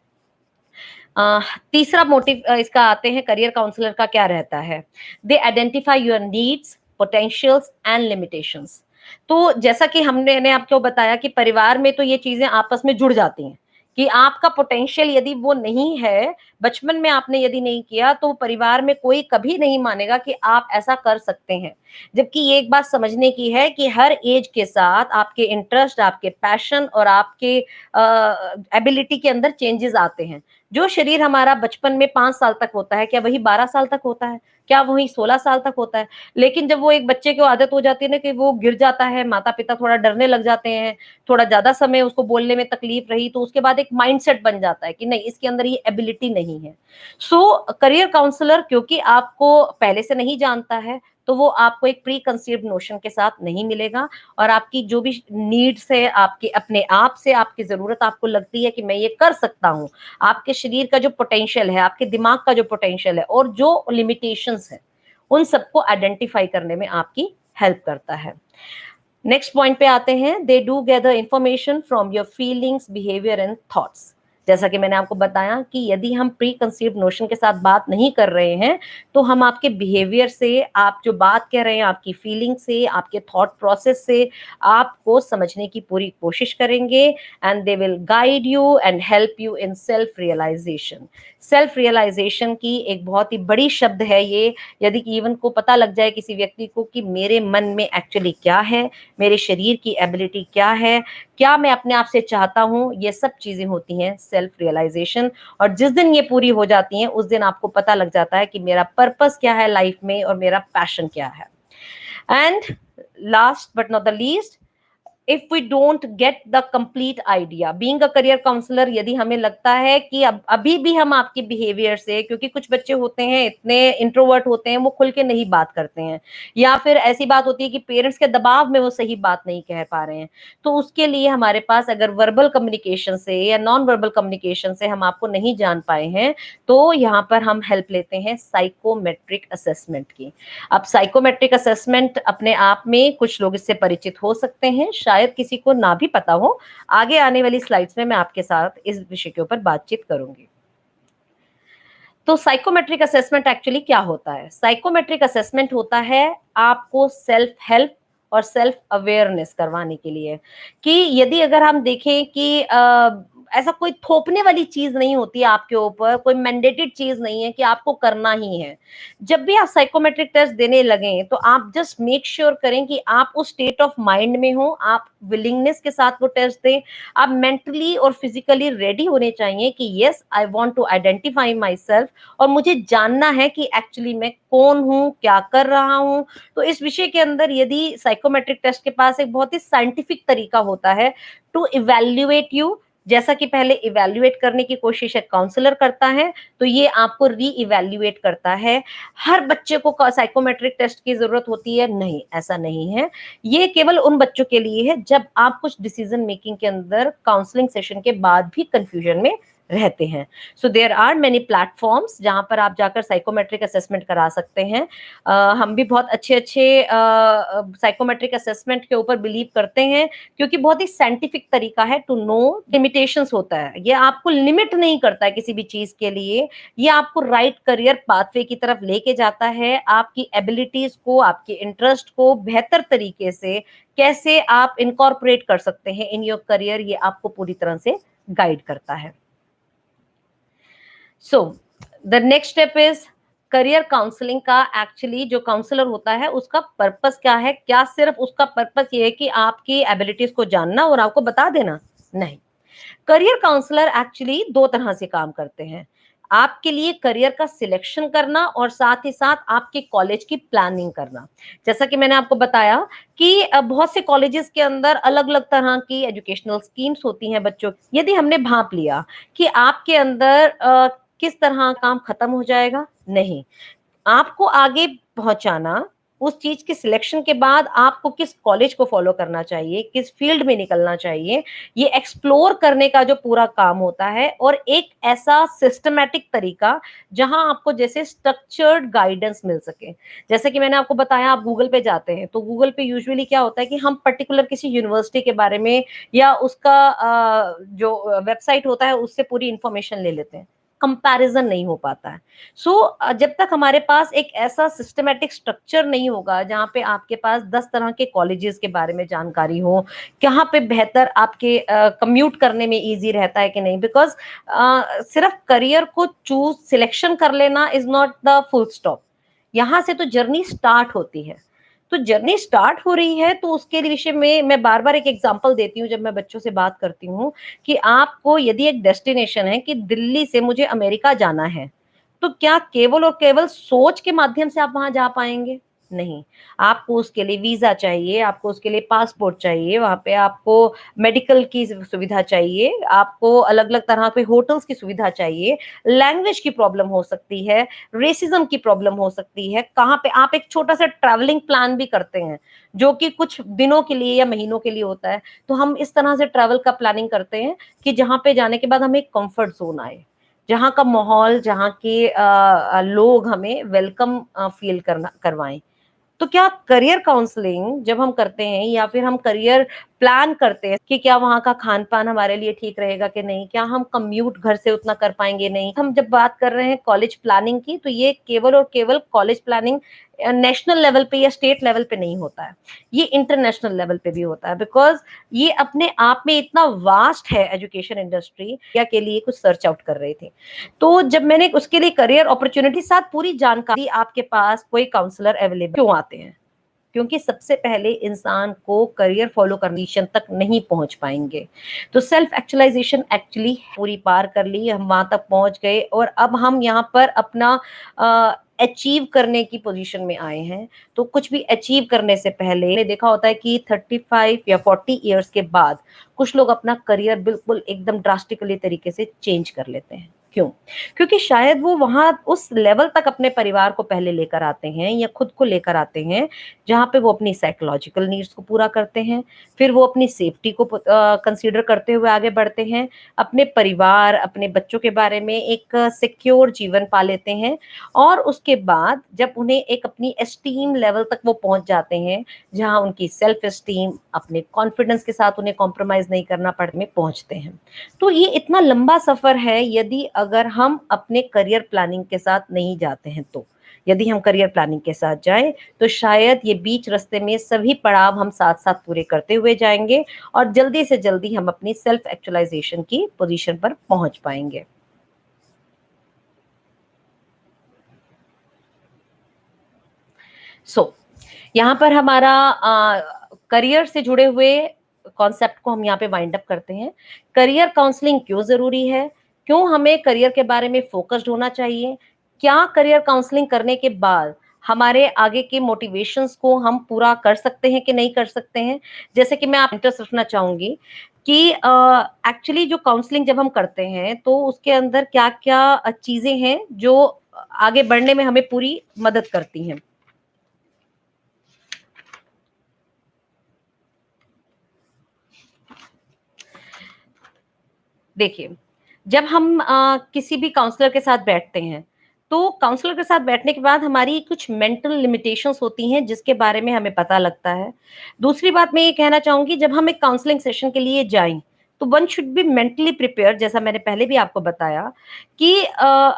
तीसरा मोटिव इसका आते हैं, करियर काउंसलर का क्या रहता है? They identify your needs, potentials and limitations. तो जैसा कि हमने आपको बताया कि परिवार में तो ये चीजें आपस में जुड़ जाती हैं कि आपका पोटेंशियल यदि वो नहीं है, बचपन में आपने यदि नहीं किया, तो परिवार में कोई कभी नहीं मानेगा कि आप ऐसा कर सकते हैं। जबकि ये एक बात समझने की है कि हर एज के साथ आपके इंटरेस्ट, आपके पैशन और आपके एबिलिटी के अंदर चेंजेस आते हैं। जो शरीर हमारा बचपन में 5 साल तक होता है, क्या वही 12 साल तक होता है? क्या वही 16 साल तक होता है? लेकिन जब वो एक बच्चे को आदत हो जाती है ना कि वो गिर जाता है, माता-पिता थोड़ा डरने लग जाते हैं, थोड़ा ज़्यादा समय उसको बोलने में तकलीफ रही, तो उसके बाद एक माइंडसेट बन जाता है कि नहीं, इसके अंदर ये एबिलिटी नहीं है। करियर काउंसलर क्योंकि आपको पहले से नहीं जानता है, तो वो आपको एक प्री कंसीव्ड नोशन के साथ नहीं मिलेगा और आपकी जो भी नीड्स है, आपके अपने आप से आपकी ज़रूरत आपको लगती है कि मैं ये कर सकता हूँ, आपके शरीर का जो पोटेंशियल है, आपके दिमाग का जो पोटेंशियल है और जो लिमिटेशंस है, उन सबको आइडेंटिफाई करने में आपकी हेल्प करता है। नेक्स्ट पॉइंट पे आते हैं, they do gather information from your feelings, behaviour and thoughts. जैसा कि मैंने आपको बताया कि यदि हम प्री कंसीव्ड नोशन के साथ बात नहीं कर रहे हैं, तो हम आपके बिहेवियर से, आप जो बात कह रहे हैं, आपकी फीलिंग से, आपके थॉट प्रोसेस से आपको समझने की पूरी कोशिश करेंगे and they will guide you and help you in self realisation. Self realisation की एक बहुत ही बड़ी शब्द है ये। यदि इवन को पता लग जाए किसी व्यक्ति को कि मेरे मन में एक्चुअली क्या है, मेरे शरीर की एबिलिटी क्या है, क्या मैं अपने आप से चाहता हूँ, ये सब चीजें होती हैं सेल्फ रियलाइजेशन। और जिस दिन ये पूरी हो जाती हैं, उस दिन आपको पता लग जाता है कि मेरा पर्पस क्या है लाइफ में और मेरा पैशन क्या है। And last but not the least, if we don't get the complete idea, being a career counsellor, यदि हमें लगता है कि अब अभी भी हम आपके बिहेवियर से, क्योंकि कुछ बच्चे होते हैं इतने इंट्रोवर्ट होते हैं, वो खुल के नहीं बात करते हैं, या फिर ऐसी बात होती है कि पेरेंट्स के दबाव में वो सही बात नहीं कह पा रहे हैं, तो उसके लिए हमारे पास अगर वर्बल कम्युनिकेशन से या नॉन वर्बल कम्युनिकेशन से हम आपको नहीं जान पाए हैं, तो यहाँ पर हम हेल्प लेते हैं साइकोमेट्रिक असेसमेंट की। अब साइकोमेट्रिक असेसमेंट अपने आप में कुछ लोग इससे परिचित हो सकते हैं, शायद किसी को ना भी पता हो। आगे आने वाली स्लाइड्स में मैं आपके साथ इस विषय के ऊपर बातचीत करूंगी। तो साइकोमेट्रिक असेसमेंट एक्चुअली क्या होता है? साइकोमेट्रिक असेसमेंट होता है आपको सेल्फ हेल्प और सेल्फ अवेयरनेस करवाने के लिए, कि यदि अगर हम देखें कि ऐसा कोई थोपने वाली चीज नहीं होती है आपके ऊपर, कोई मैंडेटेड चीज नहीं है कि आपको करना ही है। जब भी आप साइकोमेट्रिक टेस्ट देने लगें, तो आप जस्ट मेक श्योर करें कि आप उस स्टेट ऑफ माइंड में हो, आप विलिंगनेस के साथ वो टेस्ट दें, आप मेंटली और फिजिकली रेडी होने चाहिए कि yes I want to identify myself, और मुझे जानना है कि एक्चुअली मैं कौन हूँ, क्या कर रहा हूँ। तो इस विषय के अंदर यदि साइकोमेट्रिक टेस्ट के पास एक बहुत ही साइंटिफिक तरीका होता है टू इवैल्यूएट यू, जैसा कि पहले इवैल्यूएट करने की कोशिश एक काउंसलर करता है, तो ये आपको री इवैल्यूएट करता है। हर बच्चे को साइकोमेट्रिक टेस्ट की जरूरत होती है? नहीं, ऐसा नहीं है। ये केवल उन बच्चों के लिए है जब आप कुछ डिसीजन मेकिंग के अंदर काउंसलिंग सेशन के बाद भी कंफ्यूजन में रहते हैं। So there are many platforms जहां पर आप जाकर साइकोमेट्रिक असेसमेंट करा सकते हैं। हम भी बहुत अच्छे अच्छे साइकोमेट्रिक असेसमेंट के ऊपर बिलीव करते हैं, क्योंकि बहुत ही साइंटिफिक तरीका है टू नो। लिमिटेशंस होता है, ये आपको लिमिट नहीं करता है किसी भी चीज के लिए, ये आपको राइट करियर पाथवे की तरफ लेके जाता है। आपकी एबिलिटीज को, आपके इंटरेस्ट को बेहतर तरीके से कैसे आप इनकॉर्पोरेट कर सकते हैं इन योर करियर, ये आपको पूरी तरह से गाइड करता है। So the next step is career counselling का एक्चुअली जो काउंसलर होता है उसका पर्पस क्या है? क्या सिर्फ उसका पर्पस ये है कि आपकी एबिलिटीज को जानना और आपको बता देना? नहीं। करियर काउंसलर एक्चुअली दो तरह से काम करते हैं। आपके लिए करियर का सिलेक्शन करना और साथ ही साथ आपके कॉलेज की प्लानिंग करना। जैसा कि मैंने आपको बताया कि बहुत से कॉलेजेस के अंदर अलग-अलग तरह की एजुकेशनल स्कीम्स होती हैं बच्चों की। यदि हमने भांप लिया कि आपके अंदर किस तरह काम खत्म हो जाएगा? नहीं। आपको आगे पहुंचाना, उस चीज के सिलेक्शन के बाद आपको किस कॉलेज को फॉलो करना चाहिए, किस फील्ड में निकलना चाहिए, ये एक्सप्लोर करने का जो पूरा काम होता है और एक ऐसा सिस्टमैटिक तरीका जहां आपको जैसे स्ट्रक्चर्ड गाइडेंस मिल सके। जैसे कि मैंने आपको बताया, आप गूगल पे जाते हैं तो गूगल पे यूजुअली क्या होता है कि हम पर्टिकुलर किसी यूनिवर्सिटी के बारे में या उसका जो वेबसाइट होता है उससे पूरी इंफॉर्मेशन ले लेते हैं, कंपैरिजन नहीं हो पाता है। जब तक हमारे पास एक ऐसा सिस्टमैटिक स्ट्रक्चर नहीं होगा जहाँ पे आपके पास 10 तरह के कॉलेजेस के बारे में जानकारी हो, कहाँ पे बेहतर आपके कम्यूट करने में ईज़ी रहता है कि नहीं, बिकॉज़ सिर्फ करियर को सिलेक्शन कर लेना is not the full stop. यहाँ से तो जर्नी स्टार्ट होती है। तो जर्नी स्टार्ट हो रही है तो उसके विषय में मैं बार-बार एक एग्ज़ाम्पल देती हूँ जब मैं बच्चों से बात करती हूँ कि आपको यदि एक डेस्टिनेशन है कि दिल्ली से मुझे अमेरिका जाना है, तो क्या केवल और केवल सोच के माध्यम से आप वहाँ जा पाएँगे? नहीं, आपको उसके लिए वीज़ा चाहिए, आपको उसके लिए पासपोर्ट चाहिए, वहाँ पे आपको मेडिकल की सुविधा चाहिए, आपको अलग-अलग तरह के होटल्स की सुविधा चाहिए, लैंग्वेज की प्रॉब्लम हो सकती है, रेसिज़्म की प्रॉब्लम हो सकती है, कहाँ पे आप एक छोटा-सा ट्रैवलिंग प्लान भी करते हैं, जो कि कुछ दिनों के लिए या महीनों के लिए होता है। तो हम इस तरह से ट्रैवल का प्लानिंग करते हैं कि जहाँ पे जाने के बाद हमें एक कम्फर्ट ज़ोन आए। जहाँ का माहौल, जहाँ के लोग हमें वेलकम फ़ील करना करवाएँ। तो क्या करियर काउंसलिंग जब हम करते हैं या फिर हम करियर प्लान करते हैं कि क्या वहाँ का खान-पान हमारे लिए ठीक रहेगा कि नहीं? क्या हम कम्यूट घर से उतना कर पाएँगे नहीं? हम जब बात कर रहे हैं कॉलेज प्लानिंग की तो ये केवल और केवल कॉलेज प्लानिंग नेशनल लेवल पे या स्टेट लेवल पे नहीं होता है। ये इंटरनेशनल लेवल पे भी होता है, बिकॉज़ ये अपने आप में इतना वास्ट है एजुकेशन इंडस्ट्री या के लिए कुछ सर्च आउट कर रही थी। तो जब मैंने उसके लिए करियर अपॉर्च्युनिटी साथ पूरी जानकारी आपके पास कोई काउंसलर अवेलेबल क्यों आते हैं? क्योंकि सबसे पहले इंसान को करियर फॉलो कंडीशन तक नहीं पहुंच पाएंगे। तो सेल्फ एक्चुअलाइजेशन एक्चुअली पूरी पार कर ली, हम वहां तक पहुंच गए और अब हम यहाँ पर अपना अचीव करने की पोजीशन में आए हैं। तो कुछ भी अचीव करने से पहले मैंने देखा होता है कि 35 या 40 इयर्स के बाद कुछ लोग अपना करियर बिल्कुल एकदम ड्रास्टिकली तरीके से चेंज कर लेते हैं। क्यों? क्योंकि शायद वो वहां उस लेवल तक अपने परिवार को पहले लेकर आते हैं या खुद को लेकर आते हैं जहाँ पे वो अपनी साइकोलॉजिकल नीड्स को पूरा करते हैं, फिर वो अपनी सेफ्टी को कंसीडर करते हुए आगे बढ़ते हैं, अपने परिवार, अपने बच्चों के बारे में एक सिक्योर जीवन पा लेते हैं और उसके बाद जब उन्हें एक एस्टीम लेवल तक वो पहुँच जाते हैं, जहाँ उनकी सेल्फ एस्टीम, अपने कॉन्फिडेंस के साथ उन्हें कॉम्प्रोमाइज़ नहीं करना में पहुँचते हैं। तो ये इतना लंबा सफ़र है यदि अगर हम अपने करियर प्लानिंग के साथ नहीं जाते हैं तो। यदि हम करियर प्लानिंग के साथ जाएँ, तो शायद ये बीच रास्ते में सभी पड़ाव हम साथ-साथ पूरे करते हुए जाएँगे और जल्दी से जल्दी हम अपनी सेल्फ एक्चुअलाइज़ेशन की पोज़ीशन पर पहुँच पाएँगे। सो यहाँ पर हमारा करियर से जुड़े हुए कॉन्सेप्ट को हम यहाँ पे वाइंड अप करते हैं। करियर काउंसलिंग क्यों ज़रूरी है? क्यों हमें करियर के बारे में फ़ोकस्ड होना चाहिए? क्या करियर काउंसलिंग करने के बाद हमारे आगे के मोटिवेशंस को हम पूरा कर सकते हैं कि नहीं कर सकते हैं? जैसे कि मैं आप इंटरेस्ट रखना चाहूँगी कि एक्चुअली जो काउंसलिंग जब हम करते हैं, तो उसके अंदर क्या-क्या चीज़ें हैं जो आगे बढ़ने में हमें पूरी मदद करती हैं। देखिए, जब हम किसी भी काउंसलर के साथ बैठते हैं, तो काउंसलर के साथ बैठने के बाद हमारी कुछ मेंटल लिमिटेशंस होती हैं, जिसके बारे में हमें पता लगता है। दूसरी बात मैं ये कहना चाहूँगी, जब हम एक काउंसलिंग सेशन के लिए जाएँ, तो one should be mentally prepared, जैसा मैंने पहले भी आपको बताया कि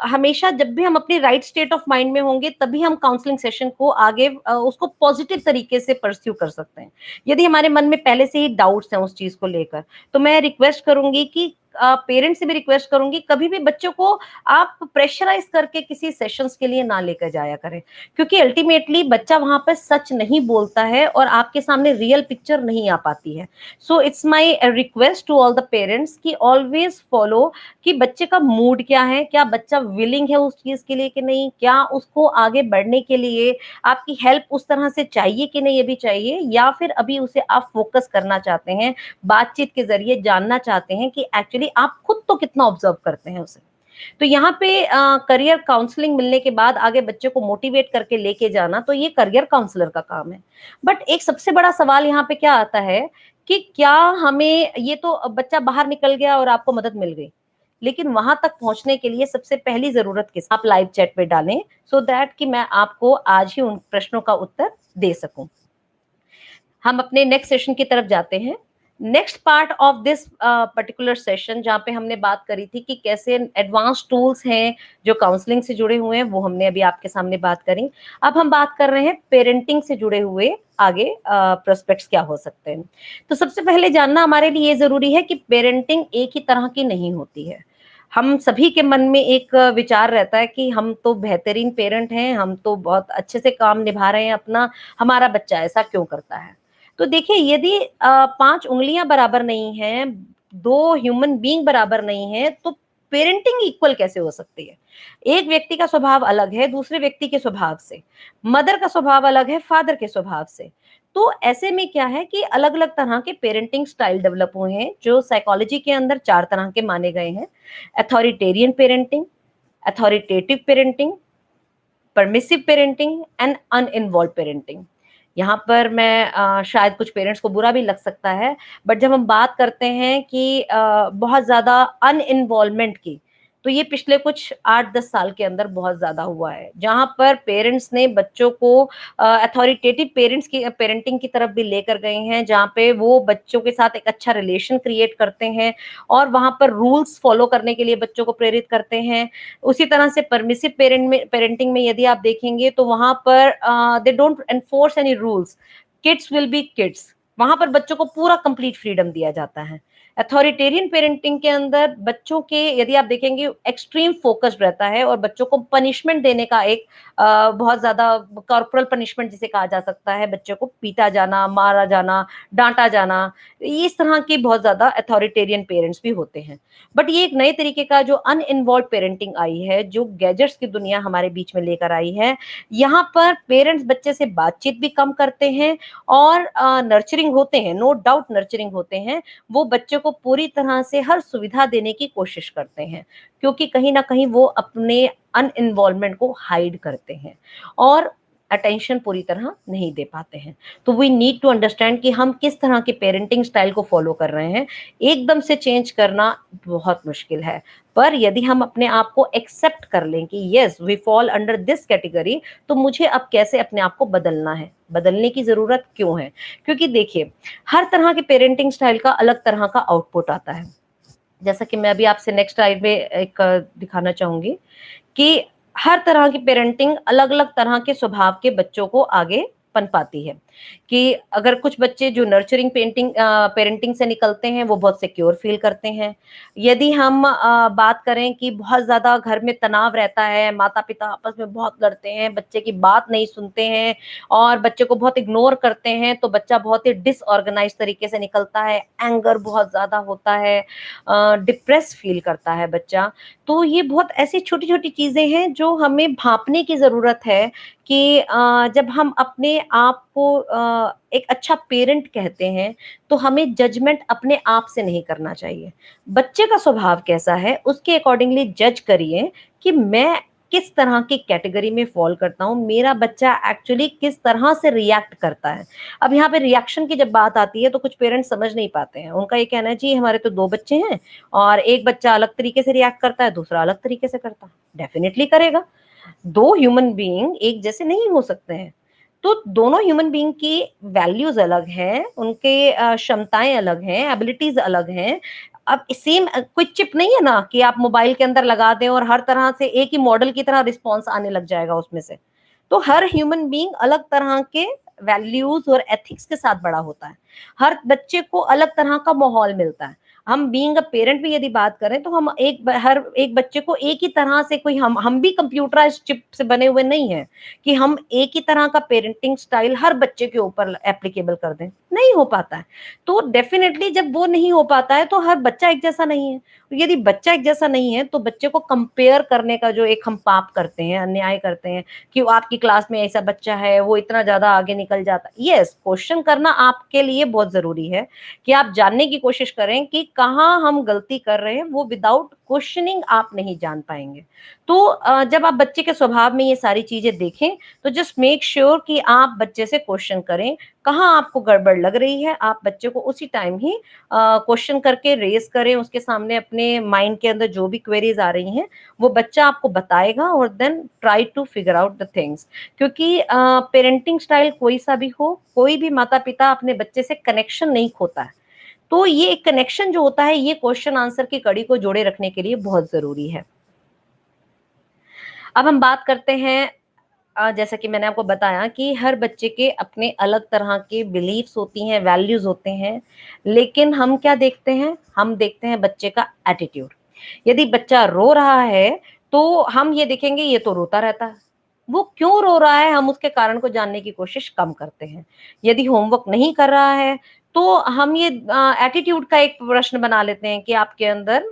हमेशा जब भी हम अपनी राइट स्टेट ऑफ माइंड में होंगे, तभी हम काउंसलिंग सेशन को आगे उसको पॉजिटिव तरीके से परस्यू कर सकते हैं। यदि हमारे मन में पहले से ही डाउट्स हैं उस चीज़ को लेकर, तो मैं रिक्वेस्ट करूँगी कि पेरेंट्स से भी रिक्वेस्ट करूंगी, कभी भी बच्चों को आप प्रेशराइज करके किसी सेशंस के लिए ना लेकर जाया करें, क्योंकि अल्टीमेटली बच्चा वहां पर सच नहीं बोलता है और आपके सामने रियल पिक्चर नहीं आ पाती है। So it's my request to all the parents कि ऑलवेज फॉलो कि बच्चे का मूड क्या है, क्या बच्चा विलिंग है उस चीज के लिए कि नहीं, क्या उसको आगे बढ़ने के लिए आपकी हेल्प उस तरह से चाहिए कि नहीं, ये भी चाहिए, या फिर अभी उसे आप फोकस करना चाहते हैं, बातचीत के जरिए जानना चाहते हैं कि एक्चुअली आप खुद तो कितना ऑब्जर्व करते हैं उसे। तो यहाँ पे करियर काउंसलिंग मिलने के बाद आगे बच्चे को मोटिवेट करके लेके जाना, तो ये करियर काउंसलर का काम है। बट एक सबसे बड़ा सवाल यहाँ पे क्या आता है कि क्या हमें, ये तो बच्चा बाहर निकल गया और आपको मदद मिल गई, लेकिन वहां तक पहुंचने के लिए सबसे पहली जरूरत किस, आप लाइव चैट पे डालें सो दैट कि मैं आपको आज ही उन प्रश्नों का उत्तर दे सकूं। हम अपने नेक्स्ट सेशन की तरफ जाते हैं। Next part of this particular session, जहाँ पे हमने बात करी थी कि कैसे एडवांस टूल्स हैं जो काउंसलिंग से जुड़े हुए हैं, वो हमने अभी आपके सामने बात करी। अब हम बात कर रहे हैं पेरेंटिंग से जुड़े हुए आगे प्रोस्पेक्ट्स क्या हो सकते हैं। तो सबसे पहले जानना हमारे लिए ये जरूरी है कि पेरेंटिंग एक ही तरह की नहीं होती है। हम सभी के मन में एक विचार रहता है कि हम तो बेहतरीन पेरेंट हैं, हम तो बहुत अच्छे से काम निभा रहे हैं अपना, हमारा बच्चा ऐसा क्यों करता है। तो देखिए, यदि 5 उँगलियाँ बराबर नहीं हैं, 2 ह्यूमन बीइंग बराबर नहीं हैं, तो पेरेंटिंग इक्वल कैसे हो सकती है? एक व्यक्ति का स्वभाव अलग है दूसरे व्यक्ति के स्वभाव से, मदर का स्वभाव अलग है फादर के स्वभाव से। तो ऐसे में क्या है कि अलग-अलग तरह के पेरेंटिंग स्टाइल डेवलप हुए हैं, जो साइकोलॉजी के अंदर 4 तरह के माने गए हैं। Authoritarian parenting, authoritative parenting, permissive parenting and uninvolved parenting. यहाँ पर मैं शायद कुछ पेरेंट्स को बुरा भी लग सकता है, बट जब हम बात करते हैं कि बहुत ज़्यादा अनइन्वॉल्वमेंट की, तो ये पिछले कुछ 8-10 साल के अंदर बहुत ज़्यादा हुआ है, जहाँ पर पेरेंट्स ने बच्चों को अथॉरिटेटिव पेरेंट्स की पेरेंटिंग की तरफ भी लेकर गए हैं, जहाँ पे वो बच्चों के साथ एक अच्छा रिलेशन क्रिएट करते हैं और वहाँ पर रूल्स फॉलो करने के लिए बच्चों को प्रेरित करते हैं। उसी तरह से परमिसिव पेरेंटिंग में यदि आप देखेंगे तो वहां पर they don't enforce any rules, kids will be kids, वहां पर बच्चों को पूरा कंप्लीट फ्रीडम दिया जाता है। अथॉरिटेरियन पेरेंटिंग के अंदर बच्चों के, यदि आप देखेंगे, एक्सट्रीम फोकस्ड रहता है और बच्चों को पनिशमेंट देने का एक बहुत ज्यादा कॉर्पोरल पनिशमेंट जिसे कहा जा सकता है, बच्चों को पीटा जाना, मारा जाना, डांटा जाना, इस तरह की बहुत ज्यादा अथॉरिटेरियन पेरेंट्स भी होते हैं। बट ये एक नए तरीके का जो अनइन्वॉल्व पेरेंटिंग आई है, जो गैजेट्स की दुनिया हमारे बीच में लेकर आई है, यहाँ पर पेरेंट्स बच्चे से बातचीत भी कम करते हैं और नर्चरिंग होते हैं, नो डाउट नर्चरिंग होते हैं। वो बच्चे को पूरी तरह से हर सुविधा देने की कोशिश करते हैं, क्योंकि कहीं ना कहीं वो अपने अनइन्वॉल्वमेंट को हाइड करते हैं और अटेंशन पूरी तरह नहीं दे पाते हैं। तो वी नीड टू अंडरस्टैंड कि हम किस तरह के पेरेंटिंग स्टाइल को फॉलो कर रहे हैं। एकदम से चेंज करना बहुत मुश्किल है, पर यदि हम अपने आप को एक्सेप्ट कर लें कि yes we fall under this category, तो मुझे अब कैसे अपने आप को बदलना है, बदलने की जरूरत क्यों है। क्योंकि देखिए, हर तरह के पेरेंटिंग स्टाइल का अलग तरह का आउटपुट आता है। जैसा कि मैं अभी आपसे नेक्स्ट स्लाइड में एक दिखाना चाहूंगी कि हर तरह की पेरेंटिंग अलग अलग तरह के स्वभाव के बच्चों को आगे पनपाती है। कि अगर कुछ बच्चे जो नर्चरिंग पेरेंटिंग से निकलते हैं, वो बहुत सिक्योर फील करते हैं। यदि हम बात करें कि बहुत ज्यादा घर में तनाव रहता है, माता पिता आपस में बहुत लड़ते हैं, बच्चे की बात नहीं सुनते हैं और बच्चे को बहुत इग्नोर करते हैं, तो बच्चा बहुत ही डिसऑर्गेनाइज तरीके से निकलता है, एंगर बहुत ज्यादा होता है, डिप्रेस फील करता है बच्चा। तो ये बहुत ऐसी छोटी छोटी चीजें हैं जो हमें भांपने की जरूरत है कि जब हम अपने आप को एक अच्छा पेरेंट कहते हैं, तो हमें जजमेंट अपने आप से नहीं करना चाहिए। बच्चे का स्वभाव कैसा है उसके अकॉर्डिंगली जज करिए कि मैं किस तरह की कैटेगरी में फॉल करता हूँ, मेरा बच्चा एक्चुअली किस तरह से रिएक्ट करता है। अब यहाँ पे रिएक्शन की जब बात आती है तो कुछ पेरेंट्स समझ नहीं पाते हैं, उनका ये कहना है जी हमारे तो 2 बच्चे हैं और एक बच्चा अलग तरीके से रिएक्ट करता है, दूसरा अलग तरीके से करता है। डेफिनेटली करेगा, 2 ह्यूमन बीइंग एक जैसे नहीं हो सकते हैं। तो दोनों ह्यूमन बीइंग की वैल्यूज अलग हैं, उनके क्षमताएं अलग हैं, एबिलिटीज अलग हैं। अब सेम कोई चिप नहीं है ना कि आप मोबाइल के अंदर लगा दें और हर तरह से एक ही मॉडल की तरह रिस्पॉन्स आने लग जाएगा उसमें से। तो हर ह्यूमन बीइंग अलग तरह के वैल्यूज और एथिक्स के साथ बड़ा होता है। हर बच्चे को अलग तरह का माहौल मिलता है। हम बीइंग अ पेरेंट भी यदि बात करें तो हम हर एक बच्चे को एक ही तरह से कोई हम भी कंप्यूटराइज्ड चिप से बने हुए नहीं हैं कि हम एक ही तरह का पेरेंटिंग स्टाइल हर बच्चे के ऊपर एप्लीकेबल कर दें, नहीं हो पाता है। तो डेफिनेटली जब वो नहीं हो पाता है तो हर बच्चा एक जैसा नहीं है। यदि बच्चा एक जैसा नहीं है तो बच्चे को कंपेयर करने का जो एक हम पाप करते हैं, अन्याय करते हैं कि वो आपकी क्लास में ऐसा बच्चा है, वो इतना ज़्यादा आगे निकल जाता है। येस, क्वेश्चन करना आपके लिए बहुत ज़रूरी है कि आप जानने की कोशिश करें कि कहाँ हम गलती कर रहे हैं, वो विदाउट क्वेश्चनिंग आप नहीं जान पाएँगे। तो जब आप बच्चे के स्वभाव में ये सारी चीज़ें देखें, तो जस्ट मेक श्योर कि आप बच्चे से क्वेश्चन करें, कहाँ आपको गड़बड़ लग रही है, आप बच्चे को उसी टाइम ही क्वेश्चन करके रेज़ करें, उसके सामने अपने माइंड के अंदर जो भी क्वेरीज़ आ रही हैं, वो बच्चा आपको बताएगा और then try to figure out the things. क्योंकि पेरेंटिंग स्टाइल कोई-सा भी हो, कोई भी माता-पिता अपने बच्चे से कनेक्शन नहीं खोता है। तो ये एक कनेक्शन जो होता है, ये क्वेश्चन आंसर की कड़ी को जोड़े रखने के लिए बहुत ज़रूरी है। अब हम बात करते हैं जैसा कि मैंने आपको बताया कि हर बच्चे के अपने अलग तरह के बिलीफ्स होती हैं, वैल्यूज़ होते हैं, लेकिन हम क्या देखते हैं? हम देखते हैं बच्चे का एटीट्यूड। यदि बच्चा रो रहा है, तो हम ये देखेंगे ये तो रोता रहता है। वो क्यों रो रहा है? हम उसके कारण को जानने की कोशिश कम करते हैं। यदि होमवर्क नहीं कर रहा है, तो हम ये एटीट्यूड का एक प्रश्न बना लेते हैं कि आपके अंदर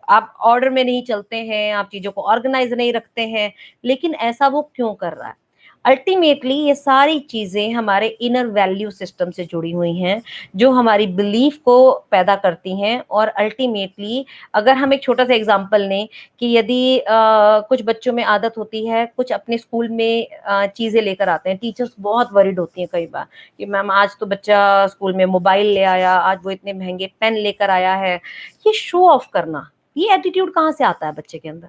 आप ऑर्डर में नहीं चलते हैं, आप चीज़ों को ऑर्गनाइज़ नहीं रखते हैं, लेकिन ऐसा वो क्यों कर रहा है? अल्टीमेटली ये सारी चीज़ें हमारे इनर वैल्यू सिस्टम से जुड़ी हुई हैं, जो हमारी बिलीफ को पैदा करती हैं और अल्टीमेटली अगर हम एक छोटा-सा एग्ज़ाम्पल लें कि यदि कुछ बच्चों में आदत होती है, कुछ अपने स्कूल में चीज़ें लेकर आते हैं, टीचर्स बहुत वरीड होती हैं कई बार कि मैम आज तो बच्चा स्कूल में मोबाइल ले आया, आज वो इतने महँगे पेन लेकर आया है। ये शो ऑफ करना, ये एटीट्यूड कहाँ से आता है बच्चे के अंदर?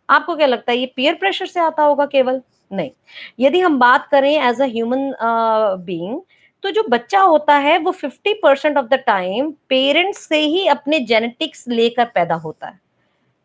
आपको क्या लगता है ये पीयर प्रेशर से आता होगा केवल? नहीं। यदि हम बात करें एज़ अ ह्यूमन बीइंग तो जो बच्चा होता है वो 50% ऑफ द टाइम पेरेंट्स से ही अपने जेनेटिक्स लेकर पैदा होता है।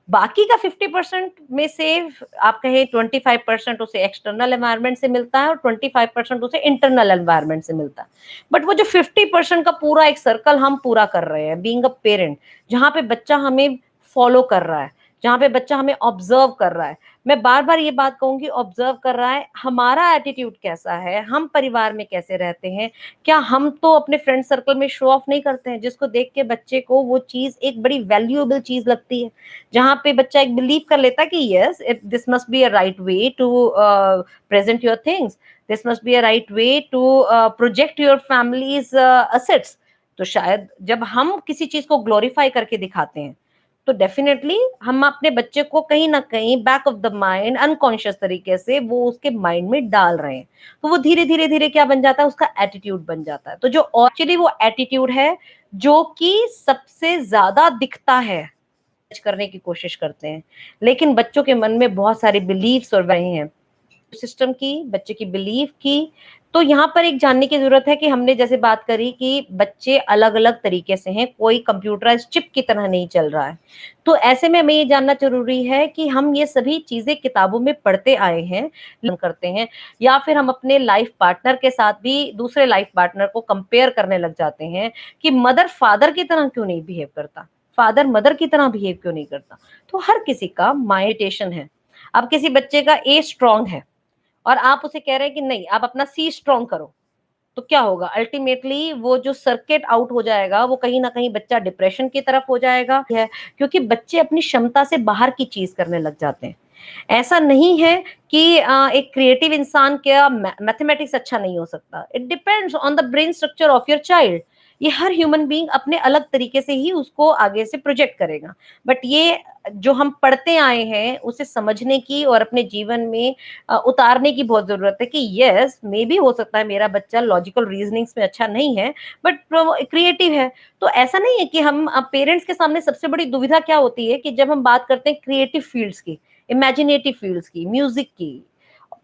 बाकी का 50% में से आप कहें 25% उसे एक्सटर्नल एनवायरनमेंट से मिलता है और 25% उसे इंटरनल एनवायरनमेंट से मिलता है। बट वो जो 50% का पूरा एक सर्कल हम पूरा कर रहे हैं बीइंग अ पेरेंट, जहाँ पे बच्चा हमें फॉलो कर रहा है, जहाँ पे बच्चा हमें ऑब्जर्व कर रहा है। मैं बार-बार ये बात कहूँगी ऑब्जर्व कर रहा है, हमारा एटीट्यूड कैसा है, हम परिवार में कैसे रहते हैं, क्या हम तो अपने फ्रेंड सर्कल में शो ऑफ नहीं करते हैं, जिसको देख के बच्चे को वो चीज़ एक बड़ी वैल्यूएबल चीज़ लगती है। जहाँ पे बच्चा एक बिलीव कर लेता है कि yes this must be a right way to present your things, this must be a right way to project your family's assets. तो शायद जब हम किसी चीज को ग्लोरीफाई करके दिखाते हैं तो डेफिनेटली हम अपने बच्चे को कहीं ना कहीं back of the mind unconscious तरीके से वो उसके माइंड में डाल रहे हैं। तो वो धीरे धीरे धीरे क्या बन जाता है, उसका एटीट्यूड बन जाता है। तो जो एक्चुअली वो एटीट्यूड है जो कि सबसे ज्यादा दिखता है करने की कोशिश करते हैं। लेकिन बच्चों के मन में बहुत सारे बिलीफ्स और वही हैं। सिस्टम की, बच्चे की बिलीफ की, तो यहाँ पर एक जानने की ज़रूरत है कि हमने जैसे बात करी कि बच्चे अलग-अलग तरीके से हैं, कोई कंप्यूटराइज़्ड चिप की तरह नहीं चल रहा है। तो ऐसे में हमें ये जानना ज़रूरी है कि हम ये सभी चीज़ें किताबों में पढ़ते आए हैं, लर्न करते हैं या फिर हम अपने लाइफ पार्टनर के साथ भी दूसरे लाइफ पार्टनर को कंपेयर करने लग जाते हैं कि मदर फादर की तरह क्यों नहीं बिहेव करता? फादर मदर की तरह बिहेव क्यों नहीं करता? तो हर किसी का माइंड है। अब किसी बच्चे का ए स्ट्रॉन्ग है और आप उसे कह रहे हैं कि नहीं आप अपना सी स्ट्रॉन्ग करो, तो क्या होगा अल्टीमेटली वो जो सर्किट आउट हो जाएगा वो कहीं ना कहीं बच्चा डिप्रेशन की तरफ हो जाएगा है, क्योंकि बच्चे अपनी क्षमता से बाहर की चीज करने लग जाते हैं। ऐसा नहीं है कि एक क्रिएटिव इंसान का मैथमेटिक्स अच्छा नहीं हो सकता, it depends on the brain structure of your child. ये हर ह्यूमन बीइंग अपने अलग तरीके से ही उसको आगे से प्रोजेक्ट करेगा। बट ये जो हम पढ़ते आए हैं उसे समझने की और अपने जीवन में उतारने की बहुत जरूरत है कि यस मे बी हो सकता है मेरा बच्चा लॉजिकल रीजनिंग्स में अच्छा नहीं है बट क्रिएटिव है। तो ऐसा नहीं है कि हम पेरेंट्स के सामने सबसे बड़ी दुविधा क्या होती है कि जब हम बात करते हैं क्रिएटिव फील्ड्स की, इमेजिनेटिव फील्ड्स की, म्यूजिक की,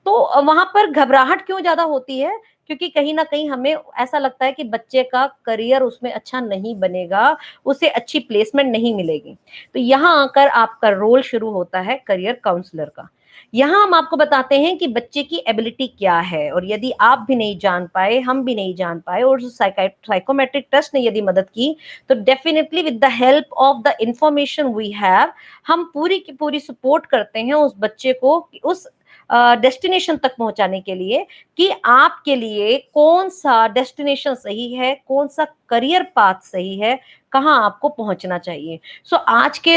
तो वहां पर घबराहट क्यों ज्यादा होती है? क्योंकि कहीं ना कहीं हमें ऐसा लगता है कि बच्चे का करियर उसमें अच्छा नहीं बनेगा, उसे अच्छी प्लेसमेंट नहीं मिलेगी। तो यहाँ आकर आपका रोल शुरू होता है करियर काउंसलर का। यहाँ हम आपको बताते हैं कि बच्चे की एबिलिटी क्या है, और यदि आप भी नहीं जान पाए, हम भी नहीं जान पाए, और साइकोमेट्रिक टेस्ट ने यदि मदद की, तो definitely with the help of the information we have, हम पूरी की पूरी सपोर्ट करते हैं उस बच्चे को उस डेस्टिनेशन तक पहुंचाने के लिए, कि आपके लिए कौन सा डेस्टिनेशन सही है, कौन सा करियर पाथ सही है, कहाँ आपको पहुंचना चाहिए। सो आज के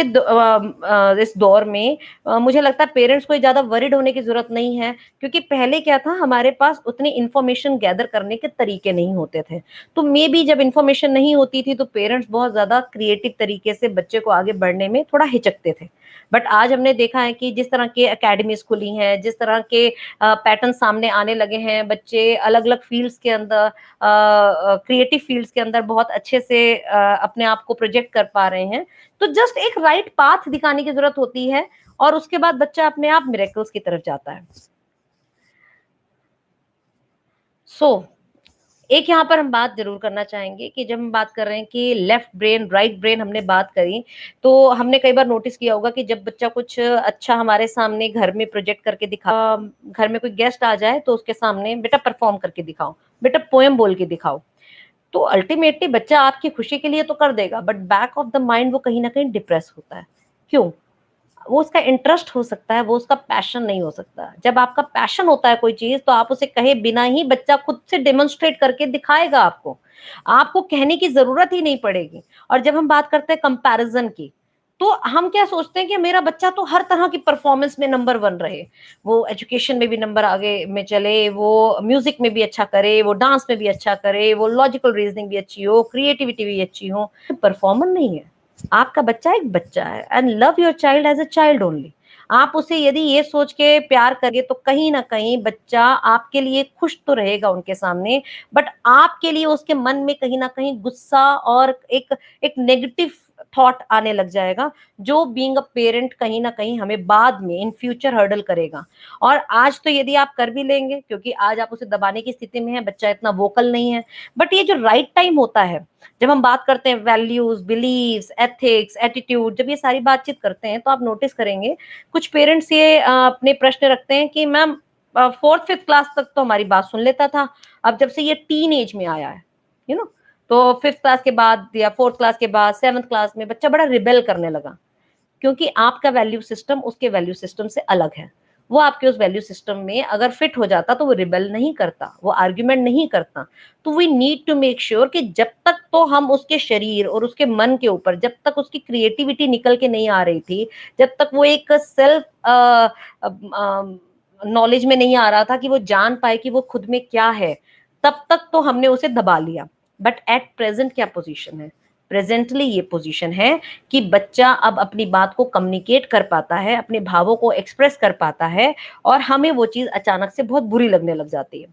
इस दौर में मुझे लगता है पेरेंट्स को ज्यादा वरिड होने की जरूरत नहीं है, क्योंकि पहले क्या था, हमारे पास उतनी इंफॉर्मेशन गैदर करने के तरीके नहीं होते थे। तो मे बी जब इंफॉर्मेशन नहीं होती थी, तो पेरेंट्स बहुत ज्यादा क्रिएटिव तरीके से बच्चे को आगे बढ़ने में थोड़ा हिचकते थे। बट आज हमने देखा है कि जिस तरह के एकेडमीज खुली हैं, जिस तरह के पैटर्न सामने आने लगे हैं, बच्चे अलग अलग फील्ड्स के अंदर, क्रिएटिव फील्ड्स के अंदर बहुत अच्छे से अपने आप को प्रोजेक्ट कर पा रहे हैं। तो जस्ट एक राइट पाथ दिखाने की जरूरत होती है, और उसके बाद बच्चा अपने आप मिरेकल्स की तरफ जाता है। सो एक यहाँ पर हम बात जरूर करना चाहेंगे कि जब हम बात कर रहे हैं कि लेफ्ट ब्रेन राइट ब्रेन, हमने बात करी, तो हमने कई बार नोटिस किया होगा कि जब बच्चा कुछ अच्छा हमारे सामने घर में प्रोजेक्ट करके दिखा, घर में कोई गेस्ट आ जाए तो उसके सामने बेटा परफॉर्म करके दिखाओ, बेटा पोएम बोल के दिखाओ, तो अल्टीमेटली बच्चा आपकी खुशी के लिए तो कर देगा, but back of the mind वो कहीं ना कहीं डिप्रेस होता है। क्यों? वो उसका इंटरेस्ट हो सकता है, वो उसका पैशन नहीं हो सकता। जब आपका पैशन होता है कोई चीज, तो आप उसे कहे बिना ही बच्चा खुद से डेमोन्स्ट्रेट करके दिखाएगा आपको, आपको कहने की जरूरत ही नहीं पड़ेगी। और जब हम बात करते हैं कंपैरिजन की, तो हम क्या सोचते हैं कि मेरा बच्चा तो हर तरह की परफॉर्मेंस में नंबर वन रहे, वो एजुकेशन में भी नंबर आगे में चले, वो म्यूजिक में भी अच्छा करे, वो डांस में भी अच्छा करे, वो लॉजिकल रीजनिंग भी अच्छी हो, क्रिएटिविटी भी अच्छी हो। परफॉर्मर नहीं है, आपका बच्चा एक बच्चा है, and love your child as a child only. आप उसे यदि ये सोच के प्यार करेंगे, तो कहीं ना कहीं बच्चा आपके लिए खुश तो रहेगा उनके सामने, बट आपके लिए उसके मन में कहीं ना कहीं गुस्सा और एक नेगेटिव थॉट आने लग जाएगा, जो बीइंग अ पेरेंट कहीं ना कहीं हमें बाद में इन फ्यूचर हर्डल करेगा। और आज तो यदि आप कर भी लेंगे, क्योंकि आज आप उसे दबाने की स्थिति में है, बच्चा इतना वोकल नहीं है, बट ये जो राइट टाइम होता है, जब हम बात करते हैं वैल्यूज, बिलीव्स, एथिक्स, एटीट्यूड, जब ये सारी बातचीत करते हैं, तो आप नोटिस करेंगे कुछ पेरेंट्स ये अपने प्रश्न रखते हैं कि मैम फोर्थ फिफ्थ क्लास तक तो हमारी बात सुन लेता था, अब जब से ये टीन एज में आया है, यू नो, तो फिफ्थ क्लास के बाद या फोर्थ क्लास के बाद सेवन्थ क्लास में बच्चा बड़ा रिबेल करने लगा, क्योंकि आपका वैल्यू सिस्टम उसके वैल्यू सिस्टम से अलग है। वो आपके उस वैल्यू सिस्टम में अगर फिट हो जाता, तो वो रिबेल नहीं करता, वो आर्ग्यूमेंट नहीं करता। तो we need to make sure कि जब तक तो हम उसके शरीर और उसके मन के ऊपर, जब तक उसकी क्रिएटिविटी निकल के नहीं आ रही थी, जब तक वो एक सेल्फ नॉलेज में नहीं आ रहा था कि वो जान पाए कि वो खुद में क्या है, तब तक तो हमने उसे दबा लिया। बट एट प्रेजेंट क्या पोजीशन है? प्रेजेंटली ये पोजीशन है कि बच्चा अब अपनी बात को कम्युनिकेट कर पाता है, अपने भावों को एक्सप्रेस कर पाता है, और हमें वो चीज अचानक से बहुत बुरी लगने लग जाती है।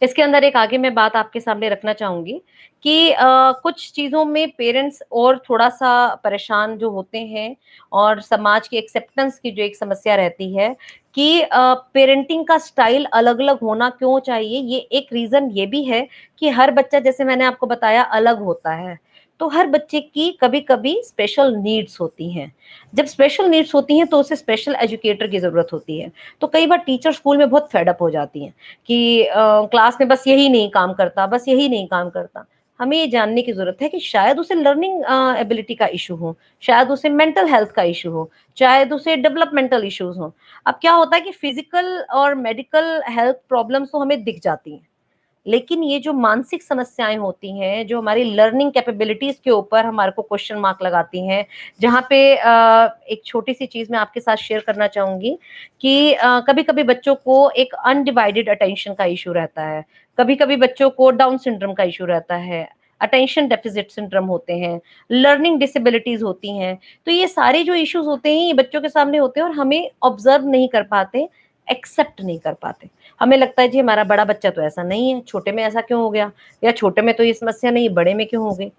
इसके अंदर एक आगे मैं बात आपके सामने रखना चाहूंगी कि कुछ चीजों में पेरेंट्स और थोड़ा सा परेशान जो होते हैं, और समाज की एक्सेप्टेंस की जो एक समस्या रहती है कि पेरेंटिंग का स्टाइल अलग अलग होना क्यों चाहिए। ये एक रीजन ये भी है कि हर बच्चा, जैसे मैंने आपको बताया, अलग होता है। तो हर बच्चे की कभी कभी स्पेशल नीड्स होती हैं। जब स्पेशल नीड्स होती हैं, तो उसे स्पेशल एजुकेटर की जरूरत होती है। तो कई बार टीचर स्कूल में बहुत फेड अप हो जाती हैं कि क्लास में बस यही नहीं काम करता, बस यही नहीं काम करता। हमें ये जानने की ज़रूरत है कि शायद उसे लर्निंग एबिलिटी का इश्यू हो, शायद उसे मेंटल हेल्थ का इश्यू हो, शायद उसे डेवलपमेंटल इश्यूज़ हों। अब क्या होता है कि फिज़िकल और मेडिकल हेल्थ प्रॉब्लम्स तो हमें दिख जाती हैं, लेकिन ये जो मानसिक समस्याएं होती हैं, जो हमारी लर्निंग कैपेबिलिटीज के ऊपर हमारे को क्वेश्चन मार्क लगाती हैं, जहाँ पे एक छोटी सी चीज मैं आपके साथ शेयर करना चाहूंगी कि कभी कभी बच्चों को एक अनडिवाइडेड अटेंशन का इशू रहता है, कभी कभी बच्चों को डाउन सिंड्रोम का इशू रहता है, अटेंशन डेफिसिट सिंड्रोम होते हैं, लर्निंग डिसेबिलिटीज होती हैं। तो ये सारे जो इश्यूज होते हैं, ये बच्चों के सामने होते हैं, और हमें ऑब्जर्व नहीं कर पाते, एक्सेप्ट नहीं कर पाते। हमें लगता है जी हमारा बड़ा बच्चा तो ऐसा नहीं है, छोटे में ऐसा क्यों हो गया, या छोटे में तो ये समस्या नहीं, बड़े में क्यों हो गई।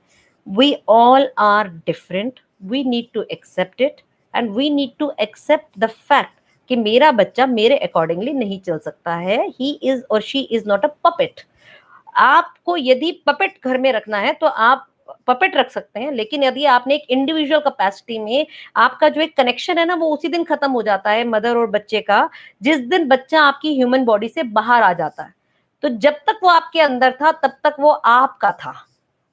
We all are different, we need to accept it, and we need to accept the fact कि मेरा बच्चा मेरे अकॉर्डिंगली नहीं चल सकता है। ही इज और she is not a puppet. आपको यदि पपेट घर में रखना है, तो आप पपेट रख सकते हैं, लेकिन यदि आपने एक इंडिविजुअल कैपेसिटी में आपका जो एक कनेक्शन है ना, वो उसी दिन खत्म हो जाता है मदर और बच्चे का, जिस दिन बच्चा आपकी ह्यूमन बॉडी से बाहर आ जाता है। तो जब तक वो आपके अंदर था तब तक वो आपका था।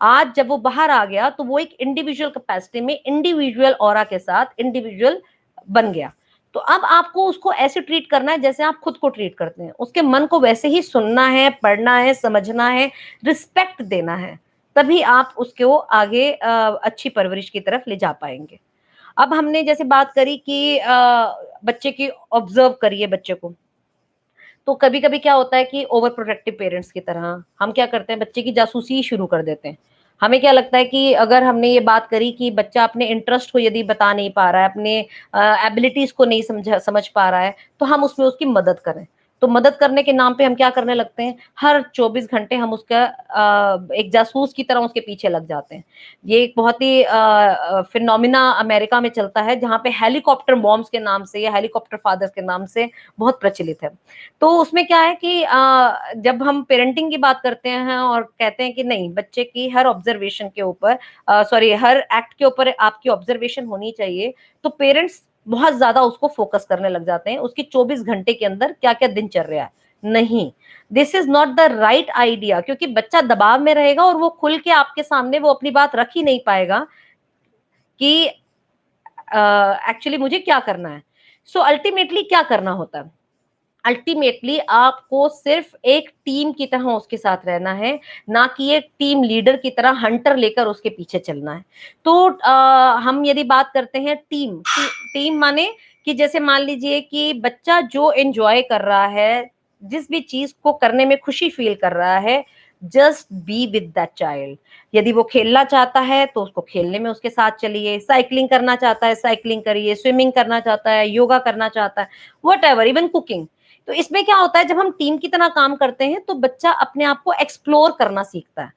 आज जब वो बाहर आ गया तो वो एक इंडिविजुअल कैपेसिटी में इंडिविजुअल ऑरा के साथ इंडिविजुअल बन गया। तो अब आपको उसको ऐसे ट्रीट करना है जैसे आप खुद को ट्रीट करते हैं। उसके मन को वैसे ही सुनना है, पढ़ना है, समझना है, रिस्पेक्ट देना है, तभी आप उसको आगे अच्छी परवरिश की तरफ ले जा पाएंगे। अब हमने जैसे बात करी कि बच्चे की ऑब्जर्व करिए बच्चे को। तो कभी कभी क्या होता है कि ओवर प्रोटेक्टिव पेरेंट्स की तरह हम क्या करते हैं, बच्चे की जासूसी शुरू कर देते हैं। हमें क्या लगता है कि अगर हमने ये बात करी कि बच्चा अपने इंटरेस्ट को यदि बता नहीं पा रहा है, अपने एबिलिटीज को नहीं समझ पा रहा है, तो हम उसमें उसकी मदद करें। तो मदद करने के नाम पे हम क्या करने लगते हैं, हर 24 घंटे हम उसका एक जासूस की तरह उसके पीछे लग जाते हैं। ये एक बहुत ही फिनोमिना अमेरिका में चलता है, जहाँ पे हेलीकॉप्टर मॉम्स के नाम से या हेलीकॉप्टर फादर्स के नाम से बहुत प्रचलित है। तो उसमें क्या है कि जब हम पेरेंटिंग की बात करते हैं और कहते हैं कि नहीं, बच्चे की हर ऑब्जर्वेशन के ऊपर सॉरी हर एक्ट के ऊपर आपकी ऑब्जर्वेशन होनी चाहिए, तो पेरेंट्स बहुत ज्यादा उसको फोकस करने लग जाते हैं, उसकी 24 घंटे के अंदर क्या क्या दिन चल रहा है। नहीं, this is not the right idea, क्योंकि बच्चा दबाव में रहेगा और वो खुल के आपके सामने वो अपनी बात रख ही नहीं पाएगा कि एक्चुअली मुझे क्या करना है। सो अल्टीमेटली क्या करना होता है, अल्टीमेटली आपको सिर्फ एक टीम की तरह उसके साथ रहना है, ना कि एक टीम लीडर की तरह हंटर लेकर उसके पीछे चलना है। तो हम यदि बात करते हैं टीम माने कि जैसे मान लीजिए कि बच्चा जो एंजॉय कर रहा है, जिस भी चीज को करने में खुशी फील कर रहा है, just be with that child. यदि वो खेलना चाहता है तो उसको खेलने में उसके साथ चलिए, साइकिलिंग करना चाहता है साइकिलिंग करिए, स्विमिंग करना चाहता है, योगा करना चाहता है, वट एवर, इवन कुकिंग। तो इसमें क्या होता है, जब हम टीम की तरह काम करते हैं तो बच्चा अपने आप को एक्सप्लोर करना सीखता है।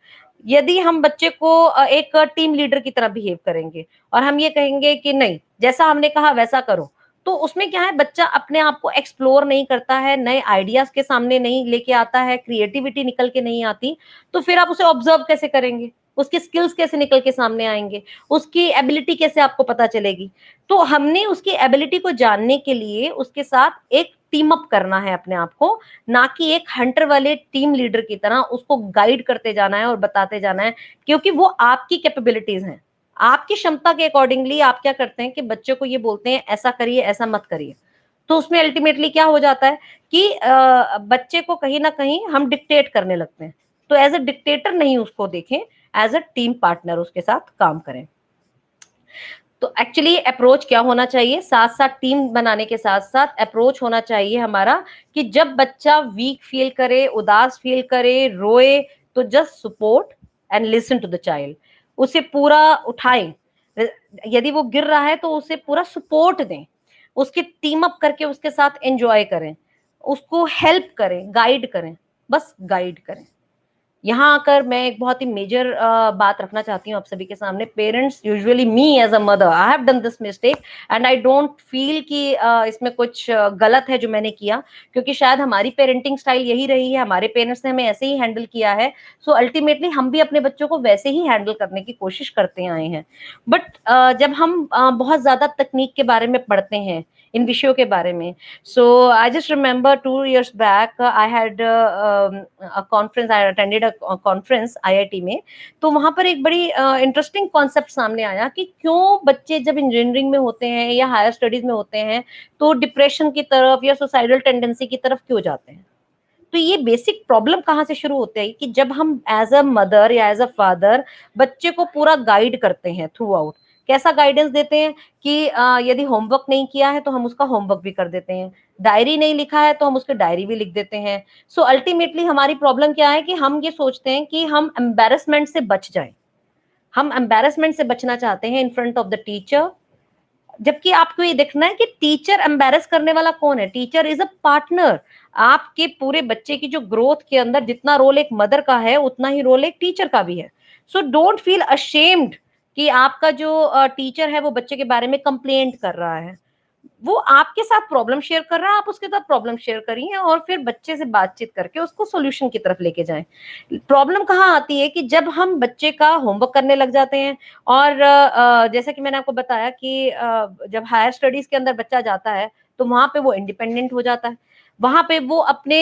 यदि हम बच्चे को एक टीम लीडर की तरह बिहेव करेंगे और हम ये कहेंगे कि नहीं, जैसा हमने कहा वैसा करो, तो उसमें क्या है, बच्चा अपने आप को एक्सप्लोर नहीं करता है, नए आइडियाज के सामने नहीं लेके आता है, क्रिएटिविटी निकल के नहीं आती। तो फिर आप उसे ऑब्जर्व कैसे करेंगे, उसकी स्किल्स कैसे निकल के सामने आएंगे, उसकी एबिलिटी कैसे आपको पता चलेगी। तो हमने उसकी एबिलिटी को जानने के लिए उसके साथ एक टीम अप करना है अपने आप को, ना कि एक हंटर वाले टीम लीडर की तरह उसको गाइड करते जाना है और बताते जाना है, क्योंकि वो आपकी कैपेबिलिटीज हैं। आपकी क्षमता के अकॉर्डिंगली आप क्या करते हैं कि बच्चे को ये बोलते हैं ऐसा करिए ऐसा मत करिए। तो उसमें अल्टीमेटली क्या हो जाता है कि बच्चे को कहीं ना कहीं हम डिक्टेट करने लगते हैं। तो एज अ डिक्टेटर नहीं उसको देखें, एज अ टीम पार्टनर उसके साथ काम करें। तो एक्चुअली अप्रोच क्या होना चाहिए, साथ साथ टीम बनाने के साथ साथ अप्रोच होना चाहिए हमारा कि जब बच्चा वीक फील करे, उदास फील करे, रोए, तो just support and listen to the child. उसे पूरा उठाएं, यदि वो गिर रहा है तो उसे पूरा सपोर्ट दें, उसकी टीम अप करके उसके साथ एंजॉय करें, उसको हेल्प करें, गाइड करें, बस गाइड करें। यहाँ आकर मैं एक बहुत ही मेजर बात रखना चाहती हूँ आप सभी के सामने। Parents usually, me as a mother, I have done this mistake and I don't feel कि इसमें कुछ गलत है जो मैंने किया, क्योंकि शायद हमारी पेरेंटिंग स्टाइल यही रही है, हमारे पेरेंट्स ने हमें ऐसे ही हैंडल किया है। सो अल्टीमेटली हम भी अपने बच्चों को वैसे ही हैंडल करने की कोशिश करते आए हैं। बट जब हम बहुत ज्यादा तकनीक के बारे में पढ़ते हैं, इन विषयों के बारे में, so I just remember 2 years back I had a conference, I attended a conference IIT में। तो वहां पर एक बड़ी इंटरेस्टिंग कॉन्सेप्ट सामने आया कि क्यों बच्चे जब इंजीनियरिंग में होते हैं या हायर स्टडीज में होते हैं तो डिप्रेशन की तरफ या सुसाइडल टेंडेंसी की तरफ क्यों जाते हैं। तो ये बेसिक प्रॉब्लम कहाँ से शुरू होते हैं कि जब हम एज अ मदर या एज अ फादर बच्चे को पूरा गाइड करते हैं थ्रू आउट। कैसा गाइडेंस देते हैं कि यदि होमवर्क नहीं किया है तो हम उसका होमवर्क भी कर देते हैं, डायरी नहीं लिखा है तो हम उसकी डायरी भी लिख देते हैं। सो अल्टीमेटली हमारी प्रॉब्लम क्या है कि हम ये सोचते हैं कि हम एम्बेरसमेंट से बच जाएं, हम एम्बेरसमेंट से बचना चाहते हैं in front of the teacher. जबकि आपको ये देखना है कि टीचर एम्बेरस करने वाला कौन है, टीचर इज अ पार्टनर। आपके पूरे बच्चे की जो ग्रोथ के अंदर जितना रोल एक मदर का है उतना ही रोल एक टीचर का भी है। सो डोंट फील अशेम्ड कि आपका जो टीचर है वो बच्चे के बारे में कंप्लेंट कर रहा है। वो आपके साथ प्रॉब्लम शेयर कर रहा है, आप उसके साथ प्रॉब्लम शेयर करिए और फिर बच्चे से बातचीत करके उसको सॉल्यूशन की तरफ लेके जाएं। प्रॉब्लम कहाँ आती है कि जब हम बच्चे का होमवर्क करने लग जाते हैं और जैसा कि मैंने आपको बताया कि जब हायर स्टडीज के अंदर बच्चा जाता है तो वहां पे वो इंडिपेंडेंट हो जाता है, वहां पे वो अपने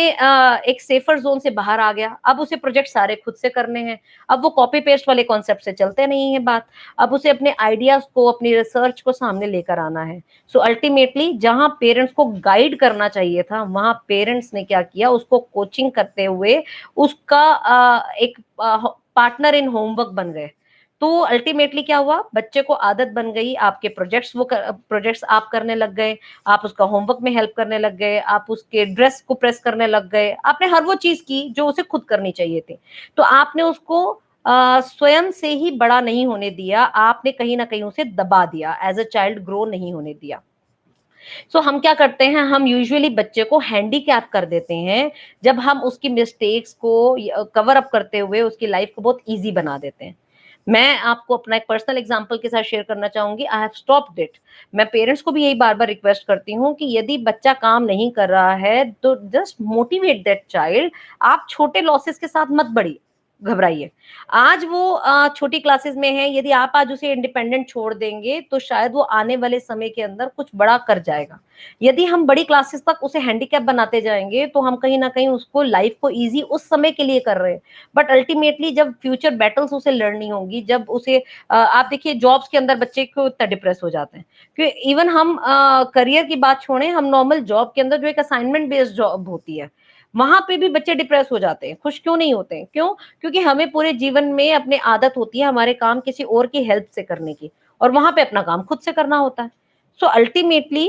एक सेफर जोन से बाहर आ गया, अब उसे प्रोजेक्ट सारे खुद से करने हैं, अब वो कॉपी पेस्ट वाले कॉन्सेप्ट से चलते नहीं है बात, अब उसे अपने आइडियाज को, अपनी रिसर्च को सामने लेकर आना है। सो अल्टीमेटली जहां पेरेंट्स को गाइड करना चाहिए था, वहां पेरेंट्स ने क्या किया, उसको कोचिंग करते हुए उसका एक पार्टनर इन होमवर्क बन गए। तो अल्टीमेटली क्या हुआ, बच्चे को आदत बन गई, आपके प्रोजेक्ट्स आप करने लग गए, आप उसका होमवर्क में हेल्प करने लग गए, आप उसके ड्रेस को प्रेस करने लग गए, आपने हर वो चीज की जो उसे खुद करनी चाहिए थी। तो आपने उसको स्वयं से ही बड़ा नहीं होने दिया, आपने कहीं ना कहीं उसे दबा दिया, एज अ चाइल्ड ग्रो नहीं होने दिया। सो हम क्या करते हैं, हम यूजुअली बच्चे को हैंडीकैप कर देते हैं जब हम उसकी मिस्टेक्स को कवर अप करते हुए उसकी लाइफ को बहुत इजी बना देते हैं। मैं आपको अपना एक पर्सनल एग्जांपल के साथ शेयर करना चाहूंगी, आई हैव स्टॉप्ड इट। मैं पेरेंट्स को भी यही बार बार रिक्वेस्ट करती हूँ कि यदि बच्चा काम नहीं कर रहा है तो जस्ट मोटिवेट दैट चाइल्ड, आप छोटे लॉसेस के साथ मत बढ़िए, घबराइए। आज वो छोटी क्लासेस में है, यदि आप आज उसे इंडिपेंडेंट छोड़ देंगे तो शायद वो आने वाले समय के अंदर कुछ बड़ा कर जाएगा। यदि हम बड़ी क्लासेस तक उसे हैंडीकैप बनाते जाएंगे तो हम कहीं ना कहीं उसको लाइफ को इजी उस समय के लिए कर रहे हैं, बट अल्टीमेटली जब फ्यूचर बैटल्स उसे लड़नी होंगी, जब उसे आप देखिए जॉब्स के अंदर बच्चे क्यों इतना डिप्रेस हो जाते हैं, क्योंकि इवन हम करियर की बात छोड़ें, हम नॉर्मल जॉब के अंदर जो एक असाइनमेंट बेस्ड जॉब होती है वहां पे भी बच्चे डिप्रेस हो जाते हैं, खुश क्यों नहीं होते हैं, क्यों? क्योंकि हमें पूरे जीवन में अपने आदत होती है हमारे काम किसी और की हेल्प से करने की, और वहां पे अपना काम खुद से करना होता है। सो अल्टीमेटली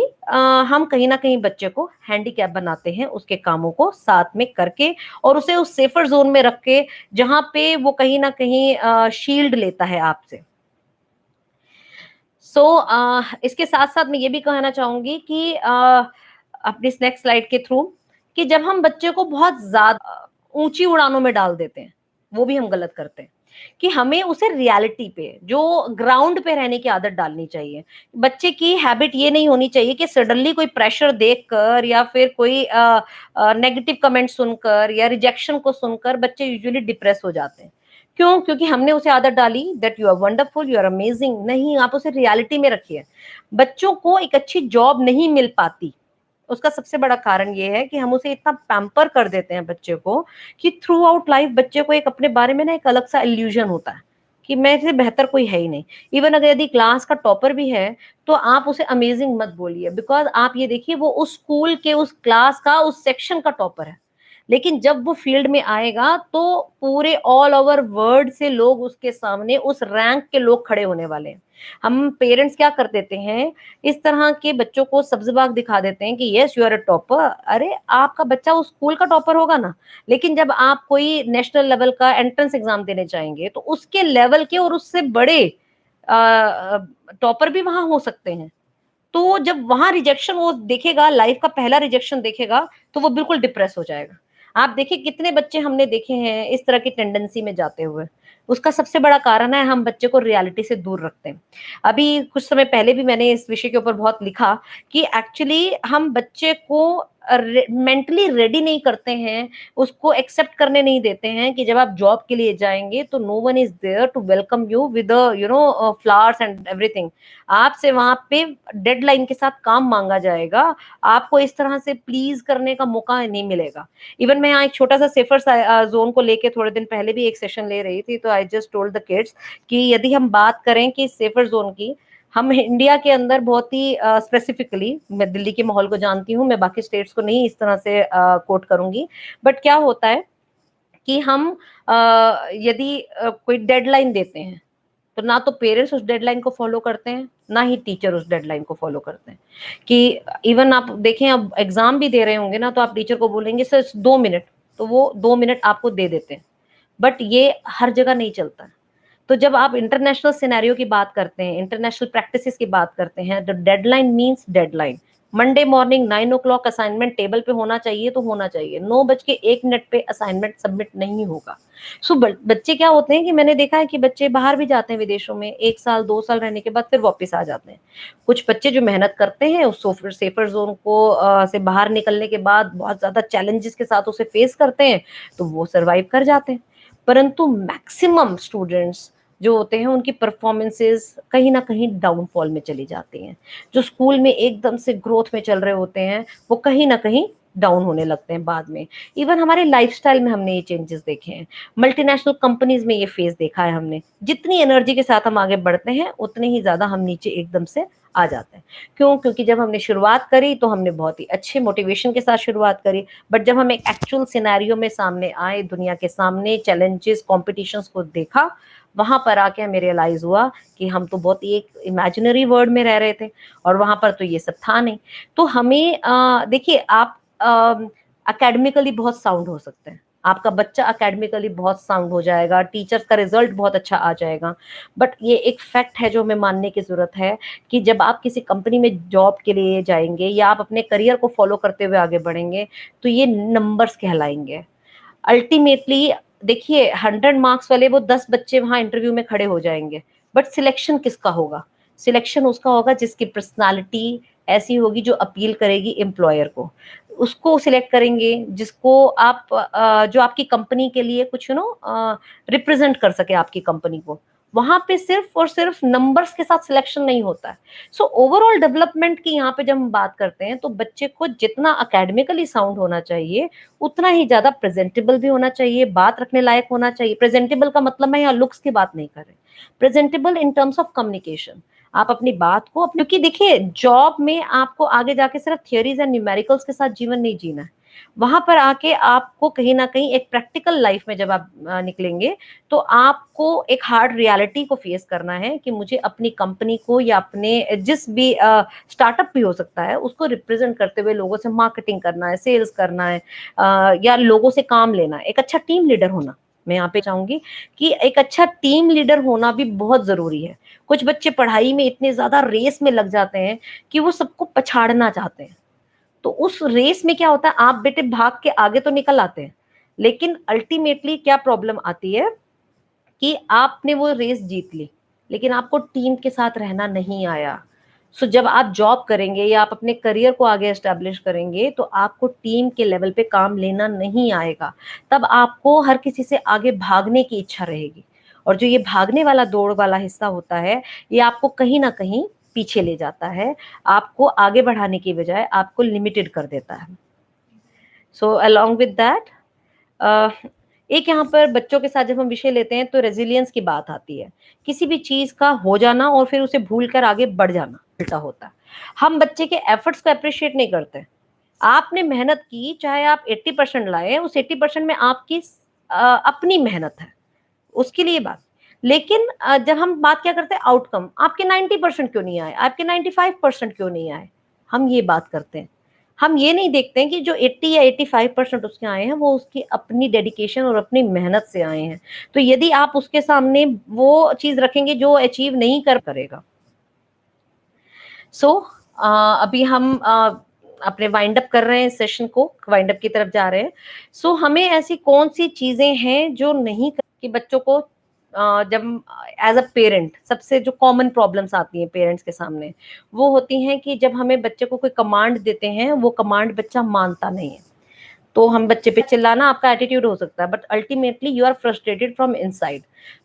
हम कहीं ना कहीं बच्चे को हैंडीकैप बनाते हैं उसके कामों को साथ में करके, और उसे उस सेफर जोन में रख के जहां पे वो कहीं ना कहीं शील्ड लेता है आपसे। सो इसके साथ साथ मैं ये भी कहना चाहूंगी कि अपनी नेक्स्ट स्लाइड के थ्रू, कि जब हम बच्चे को बहुत ज्यादा ऊंची उड़ानों में डाल देते हैं, वो भी हम गलत करते हैं, कि हमें उसे रियलिटी पे, जो ग्राउंड पे रहने की आदत डालनी चाहिए। बच्चे की हैबिट ये नहीं होनी चाहिए कि सडनली कोई प्रेशर देखकर या फिर कोई नेगेटिव कमेंट सुनकर या रिजेक्शन को सुनकर बच्चे यूजुअली डिप्रेस हो जाते हैं। क्यों? क्योंकि हमने उसे आदत डाली that you are wonderful, you are amazing. नहीं, आप उसे रियलिटी में रखिए। बच्चों को एक अच्छी जॉब नहीं मिल पाती, उसका सबसे बड़ा कारण ये है कि हम उसे इतना पैम्पर कर देते हैं बच्चे को, कि थ्रू आउट लाइफ बच्चे को एक अपने बारे में ना एक अलग सा इल्यूजन होता है कि मेरे से बेहतर कोई है ही नहीं। इवन अगर यदि क्लास का टॉपर भी है तो आप उसे अमेजिंग मत बोलिए, बिकॉज आप ये देखिए वो उस स्कूल के, उस क्लास का, उस सेक्शन का टॉपर है, लेकिन जब वो फील्ड में आएगा तो पूरे ऑल ओवर वर्ल्ड से लोग उसके सामने, उस रैंक के लोग खड़े होने वाले हैं। हम पेरेंट्स क्या कर देते हैं, इस तरह के बच्चों को सब्ज-बाग दिखा देते हैं कि yes you are a topper. अरे आपका बच्चा उस स्कूल का टॉपर होगा ना, लेकिन जब आप कोई नेशनल लेवल का एंट्रेंस एग्जाम देने जाएंगे तो उसके लेवल के और उससे बड़े टॉपर भी वहां हो सकते हैं। तो जब वहां रिजेक्शन वो देखेगा, लाइफ का पहला रिजेक्शन देखेगा, तो वो बिल्कुल डिप्रेस हो जाएगा। आप देखिए कितने बच्चे हमने देखे हैं इस तरह की टेंडेंसी में जाते हुए। उसका सबसे बड़ा कारण है हम बच्चे को रियलिटी से दूर रखते हैं। अभी कुछ समय पहले भी मैंने इस विषय के ऊपर बहुत लिखा कि एक्चुअली हम बच्चे को मेंटली रेडी नहीं करते हैं, उसको एक्सेप्ट करने नहीं देते हैं कि जब आप जॉब के लिए जाएंगे तो no one is there to welcome you with flowers and everything. आपसे वहां पे डेडलाइन के साथ काम मांगा जाएगा, आपको इस तरह से प्लीज करने का मौका नहीं मिलेगा। इवन मैं यहाँ एक छोटा सा सेफर जोन को लेके थोड़े दिन पहले भी एक सेशन ले रही थी, तो I just told the kids कि यदि हम बात करें कि सेफर जोन की, हम इंडिया के अंदर बहुत ही स्पेसिफिकली, मैं दिल्ली के माहौल को जानती हूँ, मैं बाकी स्टेट्स को नहीं इस तरह से कोट करूंगी, बट क्या होता है कि हम यदि कोई डेडलाइन देते हैं तो ना तो पेरेंट्स उस डेडलाइन को फॉलो करते हैं, ना ही टीचर उस डेडलाइन को फॉलो करते हैं। कि इवन आप देखें, अब एग्जाम भी दे रहे होंगे ना, तो आप टीचर को बोलेंगे सर 2 मिनट, तो वो 2 मिनट आपको दे देते हैं, बट ये हर जगह नहीं चलता है। तो जब आप इंटरनेशनल सिनेरियो की बात करते हैं, इंटरनेशनल प्रैक्टिसेस की बात करते हैं, तो deadline means deadline, Monday morning 9 o'clock assignment table पे होना चाहिए तो होना चाहिए, 9:01 पे असाइनमेंट सबमिट नहीं होगा। सो बच्चे क्या होते हैं कि मैंने देखा है कि बच्चे बाहर भी जाते हैं विदेशों में, 1 साल 2 साल रहने के बाद फिर वापस आ जाते हैं। कुछ बच्चे जो मेहनत करते हैं उस सेफर जोन को से बाहर निकलने के बाद बहुत ज्यादा चैलेंजेस के साथ उसे फेस करते हैं, तो वो सर्वाइव कर जाते हैं। परंतु मैक्सिमम स्टूडेंट्स जो होते हैं उनकी परफॉर्मेंसेस कहीं ना कहीं डाउनफॉल में चली जाती हैं। जो स्कूल में एकदम से ग्रोथ में चल रहे होते हैं वो कहीं ना कहीं डाउन होने लगते हैं बाद में। इवन हमारे लाइफस्टाइल में हमने ये चेंजेस देखे हैं, मल्टीनेशनल कंपनीज में ये फेज देखा है हमने। जितनी एनर्जी के साथ हम आगे बढ़ते हैं उतने ही ज्यादा हम नीचे एकदम से आ जाते हैं। क्यों? क्योंकि जब हमने शुरुआत करी तो हमने बहुत ही अच्छे मोटिवेशन के साथ शुरुआत करी, बट जब हम एक एक्चुअल सिनेरियो में सामने आए, दुनिया के सामने चैलेंजेस कॉम्पिटिशन्स को देखा, वहां पर आके हमें रियलाइज हुआ कि हम तो बहुत ही एक इमेजिनरी वर्ल्ड में रह रहे थे और वहां पर तो ये सब था नहीं। तो हमें देखिए, आप अकेडमिकली बहुत साउंड हो सकते हैं, आपका बच्चा अकेडमिकली बहुत साउंड हो जाएगा, टीचर्स का रिजल्ट बहुत अच्छा आ जाएगा, बट ये एक फैक्ट है जो हमें मानने की जरूरत है कि जब आप किसी कंपनी में जॉब के लिए जाएंगे या आप अपने करियर को फॉलो करते हुए आगे बढ़ेंगे तो ये नंबर्स कहलाएंगे अल्टीमेटली। देखिए, 100 मार्क्स वाले वो 10 बच्चे वहां इंटरव्यू में खड़े हो जाएंगे, बट सिलेक्शन किसका होगा? सिलेक्शन उसका होगा जिसकी पर्सनालिटी ऐसी होगी जो अपील करेगी एम्प्लॉयर को। उसको सिलेक्ट करेंगे जिसको आप जो आपकी कंपनी के लिए कुछ रिप्रेजेंट कर सके आपकी कंपनी को। वहां पे सिर्फ और सिर्फ नंबर्स के साथ सिलेक्शन नहीं होता है। सो ओवरऑल डेवलपमेंट की यहाँ पे जब हम बात करते हैं तो बच्चे को जितना अकेडमिकली साउंड होना चाहिए उतना ही ज्यादा प्रेजेंटेबल भी होना चाहिए, बात रखने लायक होना चाहिए। प्रेजेंटेबल का मतलब मैं यहाँ लुक्स की बात नहीं कर रही, presentable in terms of communication. आप अपनी बात को क्योंकि देखिए, जॉब में आपको आगे जाके सिर्फ थियोरीज एंड न्यूमेरिकल्स के साथ जीवन नहीं जीना है। वहां पर आके आपको कहीं ना कहीं एक प्रैक्टिकल लाइफ में जब आप निकलेंगे तो आपको एक हार्ड रियलिटी को फेस करना है कि मुझे अपनी कंपनी को या अपने जिस भी स्टार्टअप भी हो सकता है उसको रिप्रेजेंट करते हुए लोगों से मार्केटिंग करना है, सेल्स करना है, या लोगों से काम लेना है, एक अच्छा टीम लीडर होना। मैं यहाँ पे चाहूंगी कि एक अच्छा टीम लीडर होना भी बहुत जरूरी है। कुछ बच्चे पढ़ाई में इतने ज्यादा रेस में लग जाते हैं कि वो सबको पछाड़ना चाहते हैं। तो उस रेस में क्या होता है, आप बेटे भाग के आगे तो निकल आते हैं, लेकिन अल्टीमेटली क्या प्रॉब्लम आती है कि आपने वो रेस जीत ली लेकिन आपको टीम के साथ रहना नहीं आया। सो जब आप जॉब करेंगे या आप अपने करियर को आगे एस्टेब्लिश करेंगे तो आपको टीम के लेवल पे काम लेना नहीं आएगा। तब आपको हर किसी से आगे भागने की इच्छा रहेगी, और जो ये भागने वाला दौड़ वाला हिस्सा होता है ये आपको कहीं ना कहीं पीछे ले जाता है, आपको आगे बढ़ाने की बजाय आपको लिमिटेड कर देता है। सो अलोंग विद दैट, एक यहाँ पर बच्चों के साथ जब हम विषय लेते हैं तो रेजिलियंस की बात आती है। किसी भी चीज का हो जाना और फिर उसे भूल कर आगे बढ़ जाना उल्टा होता है। हम बच्चे के एफर्ट्स को अप्रिशिएट नहीं करते। आपने मेहनत की, चाहे आप 80% लाए, उस 80% में आपकी अपनी मेहनत है, उसके लिए बात। लेकिन जब हम बात क्या करते हैं आउटकम, आपके 90% क्यों नहीं आए, आपके 95% क्यों नहीं आए, हम ये बात करते हैं। हम ये नहीं देखते हैं कि जो 80 या 85% उसके आए हैं वो उसकी अपनी डेडिकेशन और अपनी मेहनत से आए हैं। तो यदि आप उसके सामने वो चीज रखेंगे जो अचीव नहीं कर करेगा। सो अभी हम अपने वाइंड अप कर रहे हैं, सेशन को वाइंड अप की तरफ जा रहे हैं। सो हमें ऐसी कौन सी चीजें हैं जो नहीं कि बच्चों को जब एज अ पेरेंट सबसे जो कॉमन प्रॉब्लम्स आती हैं पेरेंट्स के सामने वो होती हैं कि जब हमें बच्चे को कोई कमांड देते हैं वो कमांड बच्चा मानता नहीं है। तो हम बच्चे पे चिल्लाना आपका एटीट्यूड हो सकता है, but ultimately you are frustrated from inside.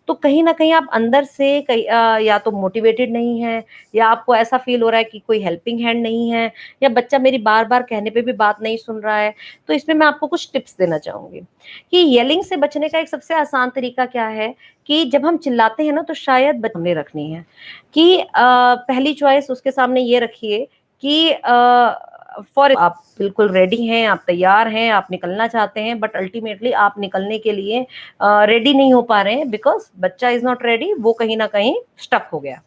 तो कहीं ना कहीं आप अंदर से या तो मोटिवेटेड नहीं है, या आपको ऐसा फील हो रहा है कि कोई हेल्पिंग हैंड नहीं है, या बच्चा मेरी बार बार कहने पे भी बात नहीं सुन रहा है। तो इसमें मैं आपको कुछ टिप्स देना चाहूंगी कि येलिंग से बचने का एक सबसे आसान तरीका क्या है कि जब हम चिल्लाते हैं ना तो शायद बचने रखनी है कि पहली चॉइस उसके सामने ये रखिए कि फॉर आप बिल्कुल रेडी हैं, आप तैयार हैं, आप निकलना चाहते हैं, बट अल्टीमेटली आप निकलने के लिए रेडी नहीं हो पा रहे हैं बिकॉज बच्चा इज नॉट रेडी, वो कहीं ना कहीं स्टक हो गया।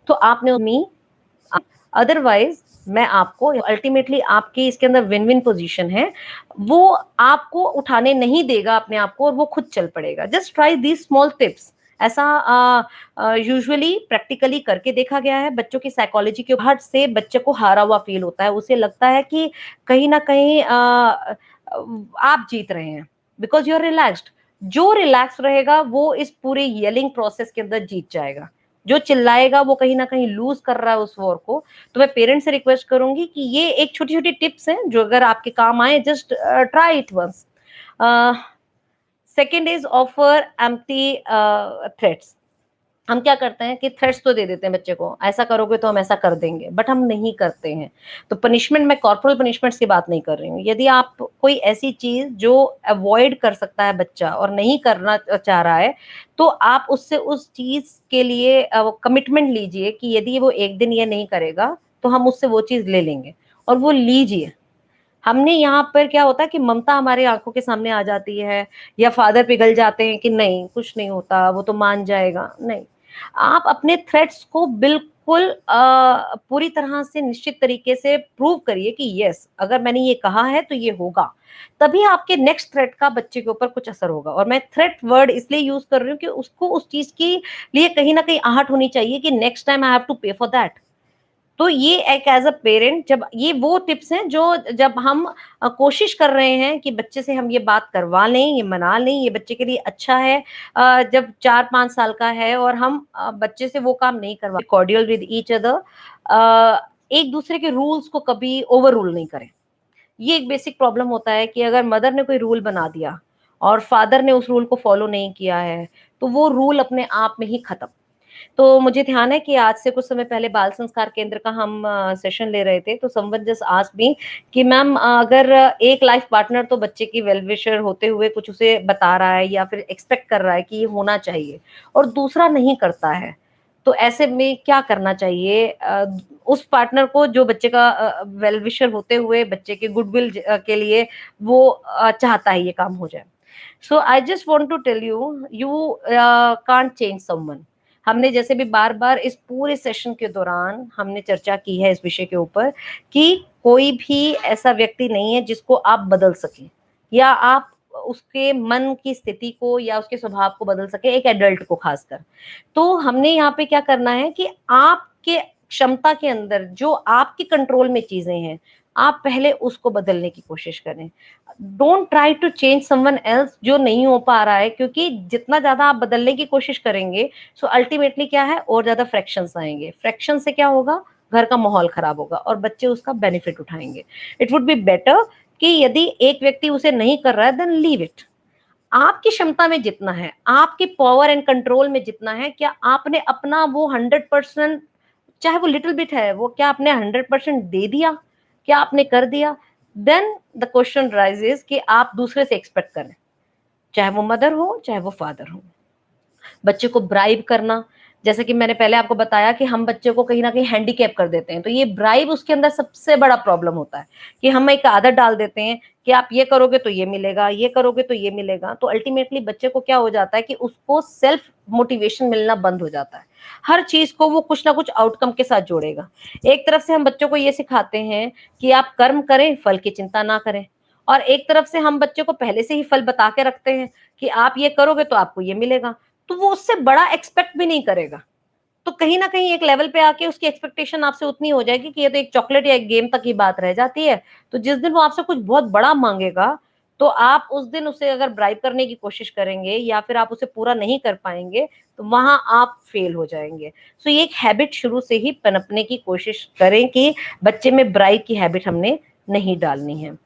तो आपने मी अदरवाइज मैं आपको अल्टीमेटली आपकी इसके अंदर विन विन पोजीशन है, वो आपको उठाने नहीं देगा अपने आप को और वो खुद चल पड़ेगा। Just try these small tips ऐसा यूजुअली प्रैक्टिकली करके देखा गया है। बच्चों की साइकोलॉजी के हट से बच्चे को हारा हुआ फील होता है, उसे लगता है कि कहीं ना कहीं आप जीत रहे हैं, बिकॉज यू आर रिलैक्स्ड। जो रिलैक्स रहेगा वो इस पूरे येलिंग प्रोसेस के अंदर जीत जाएगा। जो चिल्लाएगा वो कहीं ना कहीं लूज कर रहा है उस वॉर को। तो मैं पेरेंट्स से रिक्वेस्ट करूंगी कि ये एक छोटी छोटी टिप्स हैं जो अगर आपके काम आए, just try it once. Second is offer empty threats. हम क्या करते हैं कि थ्रेट्स तो दे देते हैं बच्चे को, ऐसा करोगे तो हम ऐसा कर देंगे, बट हम नहीं करते हैं। तो पनिशमेंट, मैं कॉर्पोरल पनिशमेंट्स की बात नहीं कर रही हूँ। यदि आप कोई ऐसी चीज जो अवॉइड कर सकता है बच्चा और नहीं करना चाह रहा है, तो आप उससे उस चीज के लिए कमिटमेंट लीजिए कि यदि वो एक दिन ये नहीं करेगा तो हम उससे वो चीज ले लेंगे, और वो लीजिए। हमने यहाँ पर क्या होता है कि ममता हमारे आंखों के सामने आ जाती है, या फादर पिघल जाते हैं कि नहीं कुछ नहीं होता, वो तो मान जाएगा। नहीं, आप अपने थ्रेट्स को बिल्कुल पूरी तरह से निश्चित तरीके से प्रूव करिए कि यस, अगर मैंने ये कहा है तो ये होगा, तभी आपके नेक्स्ट थ्रेट का बच्चे के ऊपर कुछ असर होगा। और मैं थ्रेट वर्ड इसलिए यूज कर रही हूँ कि उसको उस चीज के लिए कहीं ना कहीं आहट होनी चाहिए कि next time I have to pay for that. तो ये एक एज अ पेरेंट, जब ये वो टिप्स हैं जो जब हम कोशिश कर रहे हैं कि बच्चे से हम ये बात करवा लें, ये मना लें, ये बच्चे के लिए अच्छा है। जब 4-5 साल का है और हम बच्चे से वो काम नहीं करवा, कॉर्डियल विद ईच अदर, एक दूसरे के रूल्स को कभी ओवर रूल नहीं करें। ये एक बेसिक प्रॉब्लम होता है कि अगर मदर ने कोई रूल बना दिया और फादर ने उस रूल को फॉलो नहीं किया है, तो वो रूल अपने आप में ही खत्म। तो मुझे ध्यान है कि आज से कुछ समय पहले बाल संस्कार केंद्र का हम सेशन ले रहे थे, तो समवन जस्ट आस्क्ड मी कि मैम, अगर एक लाइफ पार्टनर तो बच्चे की वेल विशर होते हुए कुछ उसे बता रहा है या फिर एक्सपेक्ट कर रहा है कि ये होना चाहिए, और दूसरा नहीं करता है, तो ऐसे में क्या करना चाहिए उस पार्टनर को जो बच्चे का वेल विशर होते हुए बच्चे के गुडविल के लिए वो चाहता है ये काम हो जाए। So I just want to tell you, you can't change someone. हमने जैसे भी बार बार इस पूरे सेशन के दौरान हमने चर्चा की है इस विषय के ऊपर कि कोई भी ऐसा व्यक्ति नहीं है जिसको आप बदल सके, या आप उसके मन की स्थिति को या उसके स्वभाव को बदल सके, एक एडल्ट को खासकर। तो हमने यहाँ पे क्या करना है कि आपके क्षमता के अंदर जो आपके कंट्रोल में चीजें हैं, आप पहले उसको बदलने की कोशिश करें। Don't try to change someone else जो नहीं हो पा रहा है, क्योंकि जितना ज्यादा आप बदलने की कोशिश करेंगे, सो अल्टीमेटली क्या है, और ज्यादा फ्रैक्शंस आएंगे। फ्रैक्शन से क्या होगा, घर का माहौल खराब होगा और बच्चे उसका बेनिफिट उठाएंगे। इट वुड बी बेटर कि यदि एक व्यक्ति उसे नहीं कर रहा है, देन लीव इट। आपकी क्षमता में जितना है, आपके पावर एंड कंट्रोल में जितना है, क्या आपने अपना वो 100%, चाहे वो लिटिल बिट है, वो क्या आपने 100% दे दिया, क्या आपने कर दिया? देन द क्वेश्चन राइजेस कि आप दूसरे से एक्सपेक्ट करें, चाहे वो मदर हो चाहे वो फादर हो। बच्चे को ब्राइब करना, जैसे कि मैंने पहले आपको बताया कि हम बच्चे को कहीं ना कहीं हैंडीकैप कर देते हैं, तो ये ब्राइब उसके अंदर सबसे बड़ा प्रॉब्लम होता है कि हम एक आदत डाल देते हैं कि आप ये करोगे तो ये मिलेगा, ये करोगे तो ये मिलेगा। तो अल्टीमेटली बच्चे को क्या हो जाता है कि उसको सेल्फ मोटिवेशन मिलना बंद हो जाता है। हर चीज को वो कुछ ना कुछ आउटकम के साथ जोड़ेगा। एक तरफ से हम बच्चों को ये सिखाते हैं कि आप कर्म करें, फल की चिंता ना करें, और एक तरफ से हम बच्चे को पहले से ही फल बता के रखते हैं कि आप ये करोगे तो आपको ये मिलेगा, तो वो उससे बड़ा एक्सपेक्ट भी नहीं करेगा। तो कहीं न कहीं एक लेवल पे आके उसकी एक्सपेक्टेशन आपसे उतनी हो जाएगी कि ये तो एक चॉकलेट या एक गेम तक की बात रह जाती है। तो जिस दिन वो आपसे कुछ बहुत बड़ा माँगेगा, तो आप उस दिन उसे अगर ब्राइब करने की कोशिश करेंगे या फिर आप उसे पूरा नहीं कर पाएँगे, तो वहाँ आप फेल हो जाएँगे। सो ये एक हैबिट शुरू से ही पनपने की कोशिश करें कि बच्चे में ब्राइब की हैबिट हमने नहीं डालनी है।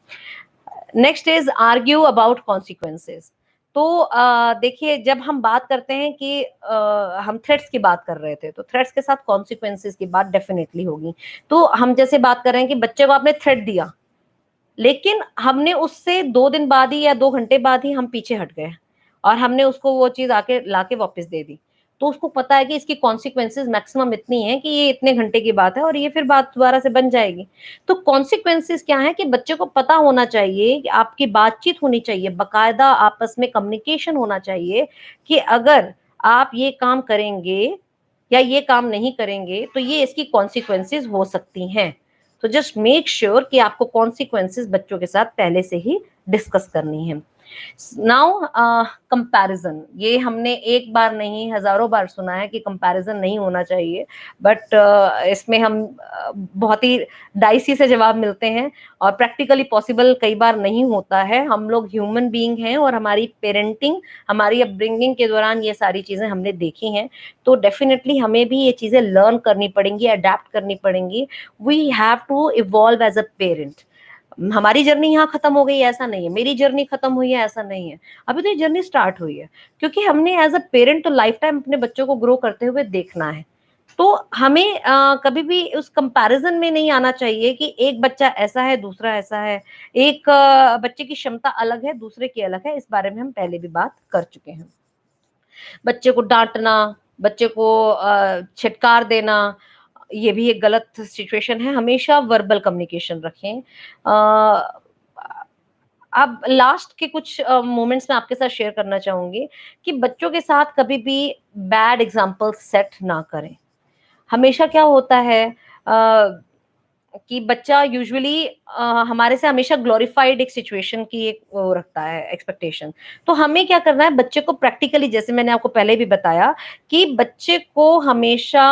Next is argue about consequences. तो देखिए, जब हम बात करते हैं कि हम थ्रेट्स की बात कर रहे थे, तो थ्रेट्स के साथ कॉन्सिक्वेंसेस की बात डेफिनेटली होगी। तो हम जैसे बात कर रहे हैं कि बच्चे को आपने थ्रेट दिया, लेकिन हमने उससे 2 दिन बाद ही या 2 घंटे बाद ही हम पीछे हट गए और हमने उसको वो चीज आके लाके वापस दे दी। तो उसको पता है कि इसकी कॉन्सिक्वेंसेज मैक्सिमम इतनी है कि ये इतने घंटे की बात है और ये फिर बात दोबारा से बन जाएगी। तो कॉन्सिक्वेंसेज क्या है कि बच्चे को पता होना चाहिए कि आपकी बातचीत होनी चाहिए, बकायदा आपस में कम्युनिकेशन होना चाहिए कि अगर आप ये काम करेंगे या ये काम नहीं करेंगे तो ये इसकी कॉन्सिक्वेंसेज हो सकती हैं। तो जस्ट मेक श्योर कि आपको कॉन्सिक्वेंसेस बच्चों के साथ पहले से ही डिस्कस करनी है। नाउ कंपैरिजन, ये हमने एक बार नहीं हजारों बार सुना है कि कंपैरिजन नहीं होना चाहिए, बट इसमें हम बहुत ही डाइसी से जवाब मिलते हैं और प्रैक्टिकली पॉसिबल कई बार नहीं होता है। हम लोग ह्यूमन बीइंग हैं और हमारी पेरेंटिंग, हमारी अपब्रिंगिंग के दौरान ये सारी चीजें हमने देखी हैं, तो डेफिनेटली हमें भी ये चीजें लर्न करनी पड़ेंगी, अडेप्ट करनी पड़ेंगी। We have to evolve as a parent. हमारी जर्नी यहाँ खत्म हो गई ऐसा नहीं है, मेरी जर्नी खत्म हुई है ऐसा नहीं है, अभी तो ये जर्नी स्टार्ट हुई है, क्योंकि हमने एज अ पेरेंट तो लाइफ टाइम अपने बच्चों को ग्रो करते हुए देखना है। तो हमें कभी भी उस कंपैरिजन में नहीं आना चाहिए कि एक बच्चा ऐसा है दूसरा ऐसा है, एक बच्चे की क्षमता अलग है दूसरे की अलग है, इस बारे में हम पहले भी बात कर चुके हैं। बच्चे को डांटना, बच्चे को छिटकार देना, ये भी एक गलत सिचुएशन है। हमेशा वर्बल कम्युनिकेशन रखें। अब लास्ट के कुछ मोमेंट्स में आपके साथ शेयर करना चाहूंगी कि बच्चों के साथ कभी भी बैड एग्जाम्पल सेट ना करें। हमेशा क्या होता है कि बच्चा यूजुअली हमारे से हमेशा ग्लोरीफाइड एक सिचुएशन की एक वो रखता है एक्सपेक्टेशन। तो हमें क्या करना है, बच्चे को प्रैक्टिकली, जैसे मैंने आपको पहले भी बताया कि बच्चे को हमेशा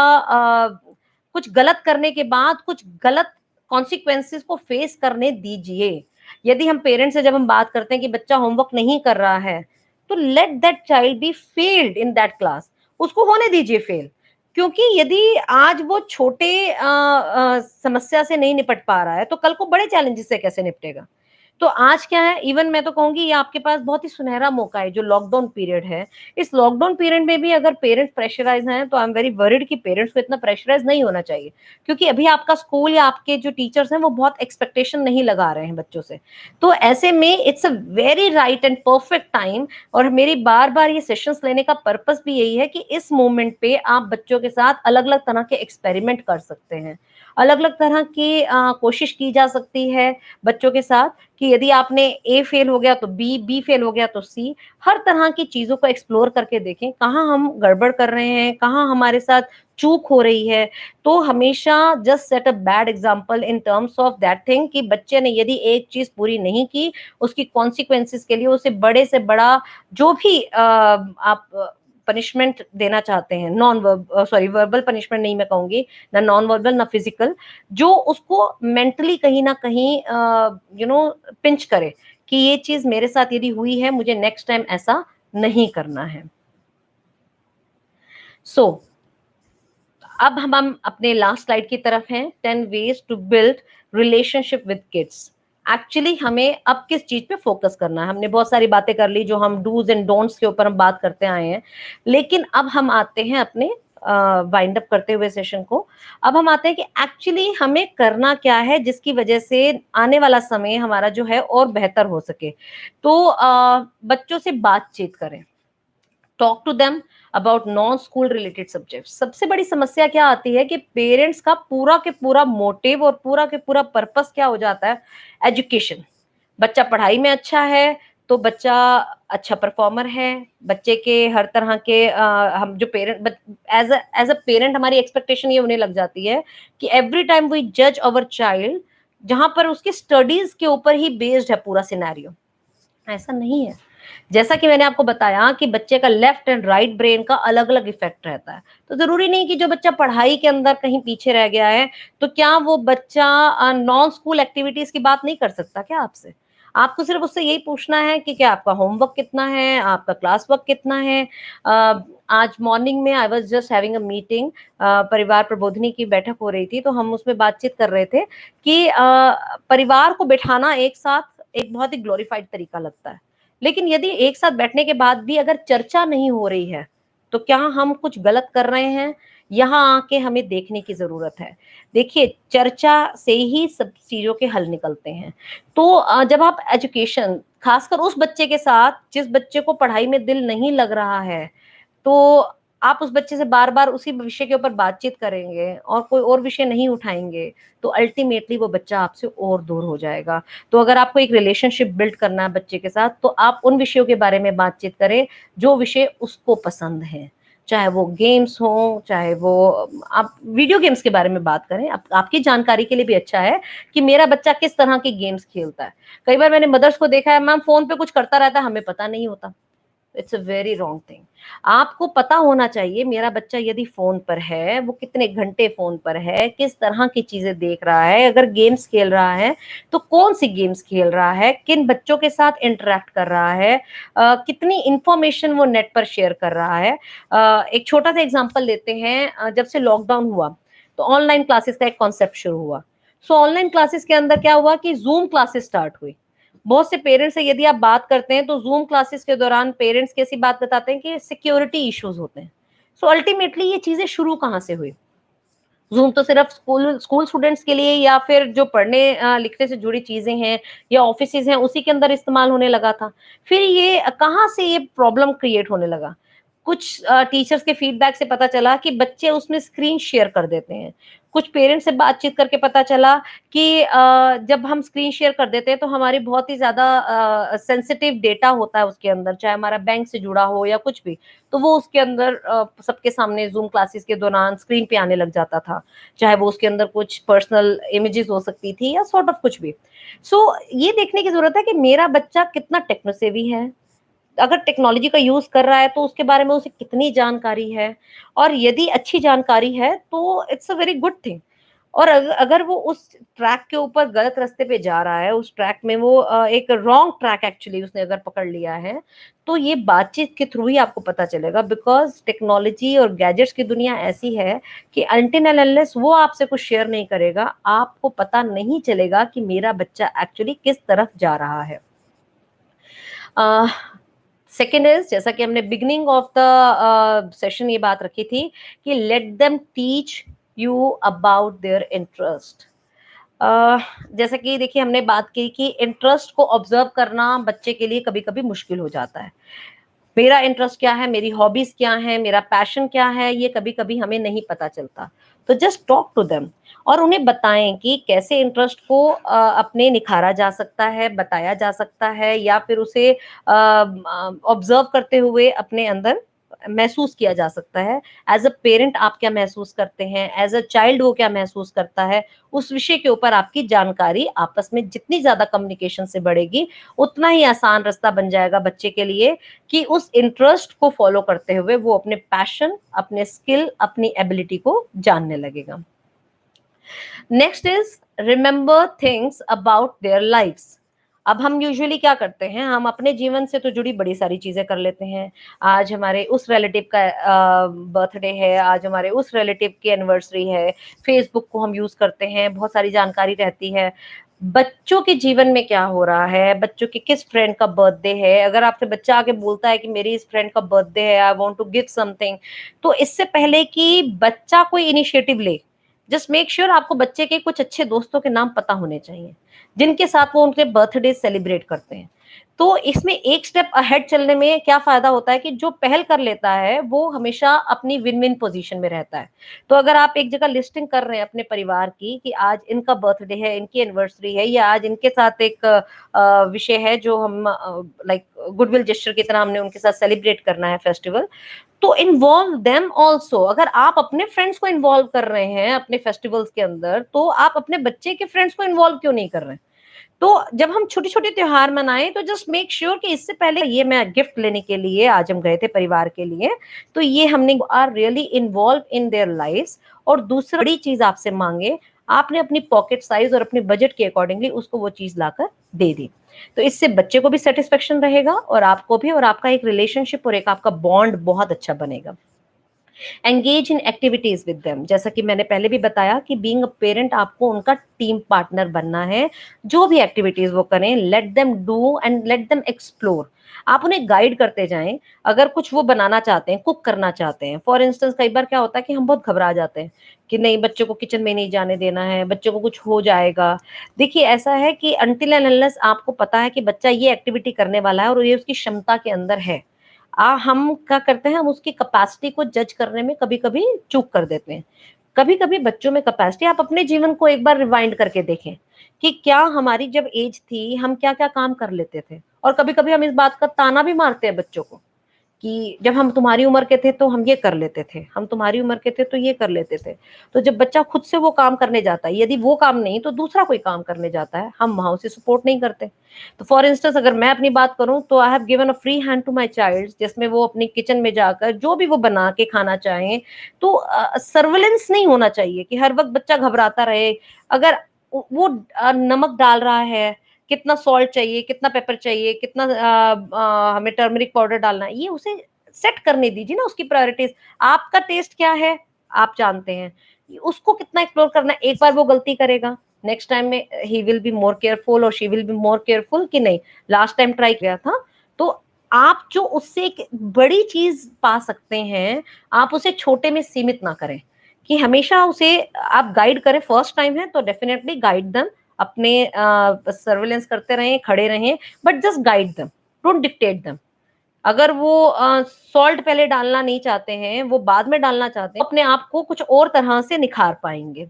कुछ गलत करने के बाद कुछ गलत कॉन्सिक्वेंसेस को फेस करने दीजिए। यदि हम पेरेंट्स से जब हम बात करते हैं कि बच्चा होमवर्क नहीं कर रहा है, तो let that child B failed in that class, उसको होने दीजिए फेल। क्योंकि यदि आज वो छोटे समस्या से नहीं निपट पा रहा है, तो कल को बड़े चैलेंजेस से कैसे निपटेगा। तो आज क्या है, इवन मैं तो कहूंगी ये आपके पास बहुत ही सुनहरा मौका है, जो लॉकडाउन पीरियड है। इस लॉकडाउन पीरियड में भी अगर पेरेंट्स प्रेशराइज हैं, तो आई एम वेरी वरिड कि पेरेंट्स को इतना प्रेशराइज नहीं होना चाहिए, क्योंकि अभी आपका स्कूल या आपके जो टीचर्स हैं वो बहुत एक्सपेक्टेशन नहीं लगा रहे हैं बच्चों से। तो ऐसे में it's a very right and perfect time. और मेरी बार बार ये सेशंस लेने का पर्पस भी यही है कि इस मोमेंट पे आप बच्चों के साथ अलग अलग तरह के एक्सपेरिमेंट कर सकते हैं, अलग अलग तरह की कोशिश की जा सकती है बच्चों के साथ, कि यदि आपने ए फेल हो गया तो बी, बी फेल हो गया तो सी। हर तरह की चीजों को एक्सप्लोर करके देखें, कहाँ हम गड़बड़ कर रहे हैं, कहाँ हमारे साथ चूक हो रही है। तो हमेशा just set a bad example in terms of that thing कि बच्चे ने यदि एक चीज पूरी नहीं की, उसकी कॉन्सिक्वेंसेस के लिए उसे बड़े से बड़ा जो भी आप पनिशमेंट देना चाहते हैं, नॉन सॉरी वर्बल पनिशमेंट नहीं मैं कहूंगी, ना नॉन वर्बल ना फिजिकल, जो उसको मेंटली कहीं ना कहीं पिंच करे कि ये चीज मेरे साथ यदि हुई है, मुझे नेक्स्ट टाइम ऐसा नहीं करना है। सो अब हम अपने लास्ट स्लाइड की तरफ हैं, 10 ways to build relationship with kids. Actually हमें अब किस चीज पे फोकस करना है। हमने बहुत सारी बातें कर ली, जो हम डूज एंड डोंट्स के ऊपर हम बात करते आए हैं, लेकिन अब हम आते हैं अपने वाइंड अप करते हुए सेशन को। अब हम आते हैं कि एक्चुअली हमें करना क्या है जिसकी वजह से आने वाला समय हमारा जो है और बेहतर हो सके। तो बच्चों से बातचीत करें, talk to them about non school related subject. सबसे बड़ी समस्या क्या आती है कि पेरेंट्स का पूरा के पूरा मोटिव और पूरा के पूरा पर्पस क्या हो जाता है, एजुकेशन। बच्चा पढ़ाई में अच्छा है तो बच्चा अच्छा परफॉर्मर है। बच्चे के हर तरह के हम जो पेरेंट एज अ पेरेंट हमारी एक्सपेक्टेशन ये होने लग जाती है कि एवरी टाइम वी जज अवर चाइल्ड, जहां पर उसकी स्टडीज के ऊपर ही बेस्ड है पूरा सिनेरियो। ऐसा नहीं है। जैसा कि मैंने आपको बताया कि बच्चे का लेफ्ट एंड राइट ब्रेन का अलग अलग इफेक्ट रहता है। तो जरूरी नहीं कि जो बच्चा पढ़ाई के अंदर कहीं पीछे रह गया है, तो क्या वो बच्चा नॉन स्कूल एक्टिविटीज की बात नहीं कर सकता क्या आपसे? आपको सिर्फ उससे यही पूछना है कि क्या आपका होमवर्क कितना है, आपका क्लास वर्क कितना है। आज मॉर्निंग में I was just having a meeting, परिवार प्रबोधिनी की बैठक हो रही थी, तो हम उसमें बातचीत कर रहे थे कि परिवार को बिठाना एक साथ एक बहुत ही ग्लोरीफाइड तरीका लगता है, लेकिन यदि एक साथ बैठने के बाद भी अगर चर्चा नहीं हो रही है, तो क्या हम कुछ गलत कर रहे हैं? यहाँ आके हमें देखने की जरूरत है। देखिए, चर्चा से ही सब चीजों के हल निकलते हैं। तो जब आप एजुकेशन, खासकर उस बच्चे के साथ जिस बच्चे को पढ़ाई में दिल नहीं लग रहा है, तो आप उस बच्चे से बार-बार उसी विषय के ऊपर बातचीत करेंगे और कोई और विषय नहीं उठाएँगे, तो अल्टीमेटली वो बच्चा आपसे और दूर हो जाएगा। तो अगर आपको एक रिलेशनशिप बिल्ड करना है बच्चे के साथ, तो आप उन विषयों के बारे में बातचीत करें, जो विषय उसको पसंद हैं। चाहे वो गेम्स हों, चाहे वो आप वीडियो गेम्स के बारे में बात करें, आपकी जानकारी के लिए भी अच्छा है कि मेरा बच्चा किस तरह के गेम्स खेलता है। कई बार मैंने मदर्स को देखा है, मैम फ़ोन पे कुछ करता रहता है, हमें पता नहीं होता। It's a very wrong thing. आपको पता होना चाहिए मेरा बच्चा यदि फ़ोन पर है, वो कितने घंटे फ़ोन पर है, किस तरह की चीज़ें देख रहा है, अगर गेम्स खेल रहा है, तो कौन-सी गेम्स खेल रहा है, किन बच्चों के साथ इंटरैक्ट कर रहा है, कितनी इन्फॉर्मेशन वो नेट पर शेयर कर रहा है। एक छोटा-सा एग्ज़ाम्पल लेते हैं, जब से लॉकडाउन हुआ, तो ऑनलाइन क्लासेस का एक कॉन्सेप्ट शुरू हुआ। सो ऑनलाइन क्लासेस के अंदर क्या हुआ कि ज़ूम क्लासेस स्टार्ट हुई। बहुत से पेरेंट्स से यदि आप बात करते हैं तो ज़ूम क्लासेस के दौरान पेरेंट्स कैसी बात बताते हैं कि सिक्योरिटी इश्यूज होते हैं। सो अल्टीमेटली ये चीज़ें शुरू कहाँ से हुई? ज़ूम तो सिर्फ स्कूल स्कूल स्टूडेंट्स के लिए या फिर जो पढ़ने लिखने से जुड़ी चीज़ें हैं या ऑफ़िसेज़ हैं उसी के अंदर इस्तेमाल होने लगा था। फिर ये कहाँ से ये प्रॉब्लम क्रिएट होने लगा? कुछ टीचर्स के फीडबैक से पता चला कि बच्चे उसमें स्क्रीन शेयर कर देते हैं। कुछ पेरेंट्स से बातचीत करके पता चला कि जब हम स्क्रीन शेयर कर देते हैं तो हमारी बहुत ही ज़्यादा सेंसिटिव डेटा होता है उसके अंदर, चाहे हमारा बैंक से जुड़ा हो या कुछ भी, तो वो उसके अंदर सबके सामने ज़ूम क्लासेस के दौरान स्क्रीन पे आने लग जाता था। चाहे वो उसके अंदर कुछ पर्सनल इमेजेस हो सकती थी या सॉर्ट ऑफ कुछ भी। सो ये देखने की ज़रूरत है कि मेरा बच्चा कितना टेक्नो सेवी है, अगर टेक्नोलॉजी का यूज़ कर रहा है तो उसके बारे में उसे कितनी जानकारी है और यदि अच्छी जानकारी है तो it's a very good thing. और अगर वो उस ट्रैक के ऊपर गलत रास्ते पे जा रहा है, उस ट्रैक में वो एक रॉन्ग ट्रैक एक्चुअली उसने अगर पकड़ लिया है, तो ये बातचीत के थ्रू ही आपको पता चलेगा बिकॉज़ टेक्नोलॉजी और गैजेट्स की दुनिया ऐसी है कि अनटिल एंड अनलेस वो आपसे कुछ शेयर नहीं करेगा, आपको पता नहीं चलेगा कि मेरा बच्चा एक्चुअली किस तरफ जा रहा है। अ, सेकंड इज़ जैसा कि हमने बिगिनिंग ऑफ द सेशन ये बात रखी थी कि let them teach you about their interest. Uh, जैसा कि देखिए हमने बात की कि इंटरेस्ट को ऑब्जर्व करना बच्चे के लिए कभी-कभी मुश्किल हो जाता है। मेरा इंटरेस्ट क्या है, मेरी हॉबीज़ क्या हैं, मेरा पैशन क्या है, ये कभी-कभी हमें नहीं पता चलता। तो जस्ट टॉक टू देम और उन्हें बताएँ कि कैसे इंटरेस्ट को अपने निखारा जा सकता है, बताया जा सकता है या फिर उसे ऑब्ज़र्व करते हुए अपने अंदर महसूस किया जा सकता है। एज़ अ पेरेंट आप क्या महसूस करते हैं, एज़ अ चाइल्ड वो क्या महसूस करता है, उस विषय के ऊपर आपकी जानकारी आपस में जितनी ज़्यादा कम्युनिकेशन से बढ़ेगी, उतना ही आसान रास्ता बन जाएगा बच्चे के लिए कि उस इंटरेस्ट को फॉलो करते हुए वो अपने पैशन, अपने स्किल, अपनी एबिलिटी को जानने लगेगा। Next is remember things about their lives. अब हम यूजुअली क्या करते हैं, हम अपने जीवन से तो जुड़ी बड़ी सारी चीजें कर लेते हैं। आज हमारे उस रिलेटिव का बर्थडे है, आज हमारे उस रिलेटिव की एनिवर्सरी है, फेसबुक को हम यूज करते हैं, बहुत सारी जानकारी रहती है। बच्चों के जीवन में क्या हो रहा है, बच्चों के किस फ्रेंड का बर्थडे है, अगर आपसे बच्चा आके बोलता है कि मेरी इस फ्रेंड का बर्थडे है, I want to give something, तो इससे पहले कि बच्चा कोई इनिशिएटिव ले, जस्ट मेक श्योर आपको बच्चे के कुछ अच्छे दोस्तों के नाम पता होने चाहिए, जिनके साथ वो उनके बर्थडे सेलिब्रेट करते हैं। तो इसमें एक स्टेप अहेड चलने में क्या फ़ायदा होता है कि जो पहल कर लेता है, वो हमेशा अपनी विन-विन पोज़ीशन में रहता है। तो अगर आप एक जगह लिस्टिंग कर रहे हैं अपने परिवार की कि आज इनका बर्थडे है, इनकी एनिवर्सरी है या आज इनके साथ एक विषय है जो हम लाइक गुडविल जेस्चर की तरह हमने उनके साथ सेलिब्रेट करना है फेस्टिवल, तो इन्वॉल्व देम ऑल्सो। अगर आप अपने फ्रेंड्स को इन्वॉल्व कर रहे हैं अपने फेस्टिवल्स के अंदर, तो आप अपने बच्चे के फ्रेंड्स को इन्वॉल्व क्यों नहीं कर रहे हैं? तो जब हम छोटे-छोटे त्योहार मनाएँ तो जस्ट मेक श्योर कि इससे पहले ये मैं गिफ्ट लेने के लिए आज हम गए थे परिवार के लिए, तो ये हमने are really involve in their lives. और दूसरा बड़ी चीज़ आपसे माँगे, आपने अपनी पॉकेट साइज़ और अपने बजट के अकॉर्डिंगली उसको वो चीज़ लाकर दे दी। तो इससे बच्चे को भी सैटिस्फैक्शन रहेगा और आपको भी, और आपका एक रिलेशनशिप और एक आपका बॉन्ड बहुत अच्छा बनेगा। Engage in activities with them, जैसा कि मैंने पहले भी बताया कि बीइंग अ पेरेंट आपको उनका टीम पार्टनर बनना है। जो भी एक्टिविटीज वो करें, let them do and let them explore. आप उन्हें गाइड करते जाएं। अगर कुछ वो बनाना चाहते हैं, कुक करना चाहते हैं, फॉर इंस्टेंस कई बार क्या होता है कि हम बहुत घबरा जाते हैं कि नहीं, बच्चों को किचन में नहीं जाने देना है, बच्चों को कुछ हो जाएगा। देखिए ऐसा है कि अनटिल एंड अनलेस आपको पता है कि बच्चा ये एक्टिविटी करने वाला है और ये उसकी क्षमता के अंदर है, हम क्या करते हैं, हम उसकी कैपेसिटी को जज करने में कभी-कभी चूक कर देते हैं। कभी-कभी बच्चों में कैपेसिटी, आप अपने जीवन को एक बार रिवाइंड करके देखें कि क्या हमारी जब एज थी, हम क्या-क्या काम कर लेते थे, और कभी-कभी हम इस बात का ताना भी मारते हैं बच्चों को कि जब हम तुम्हारी उम्र के थे तो हम ये कर लेते थे, हम तुम्हारी उम्र के थे तो ये कर लेते थे। तो जब बच्चा खुद से वो काम करने जाता है, यदि वो काम नहीं तो दूसरा कोई काम करने जाता है, हम वहां उसे सपोर्ट नहीं करते। तो फॉर इंस्टेंस अगर मैं अपनी बात करूं तो I have given a free hand to my child, जिसमें वो अपनी किचन में जाकर जो भी वो बना के खाना चाहें, तो सर्वेलेंस नहीं होना चाहिए कि हर वक्त बच्चा घबराता रहे। अगर वो नमक डाल रहा है, कितना सॉल्ट चाहिए, कितना पेपर चाहिए, कितना हमें टर्मरिक पाउडर डालना है, ये उसे सेट करने दीजिए ना उसकी प्रायोरिटीज। आपका टेस्ट क्या है आप जानते हैं, उसको कितना एक्सप्लोर करना है। एक बार वो गलती करेगा, नेक्स्ट टाइम में he will be more careful और she will be more careful कि नहीं लास्ट टाइम ट्राई किया था। तो आप जो उससे एक बड़ी चीज पा सकते हैं, आप उसे छोटे में सीमित ना करें, कि हमेशा उसे आप गाइड करें। फर्स्ट टाइम है तो डेफिनेटली गाइड देम, अपने सर्वेलेंस करते रहें, खड़े रहें, but just guide them, don't dictate them. अगर वो सॉल्ट पहले डालना नहीं चाहते हैं, वो बाद में डालना चाहते हैं, अपने आप को कुछ और तरह से निखार पाएंगे।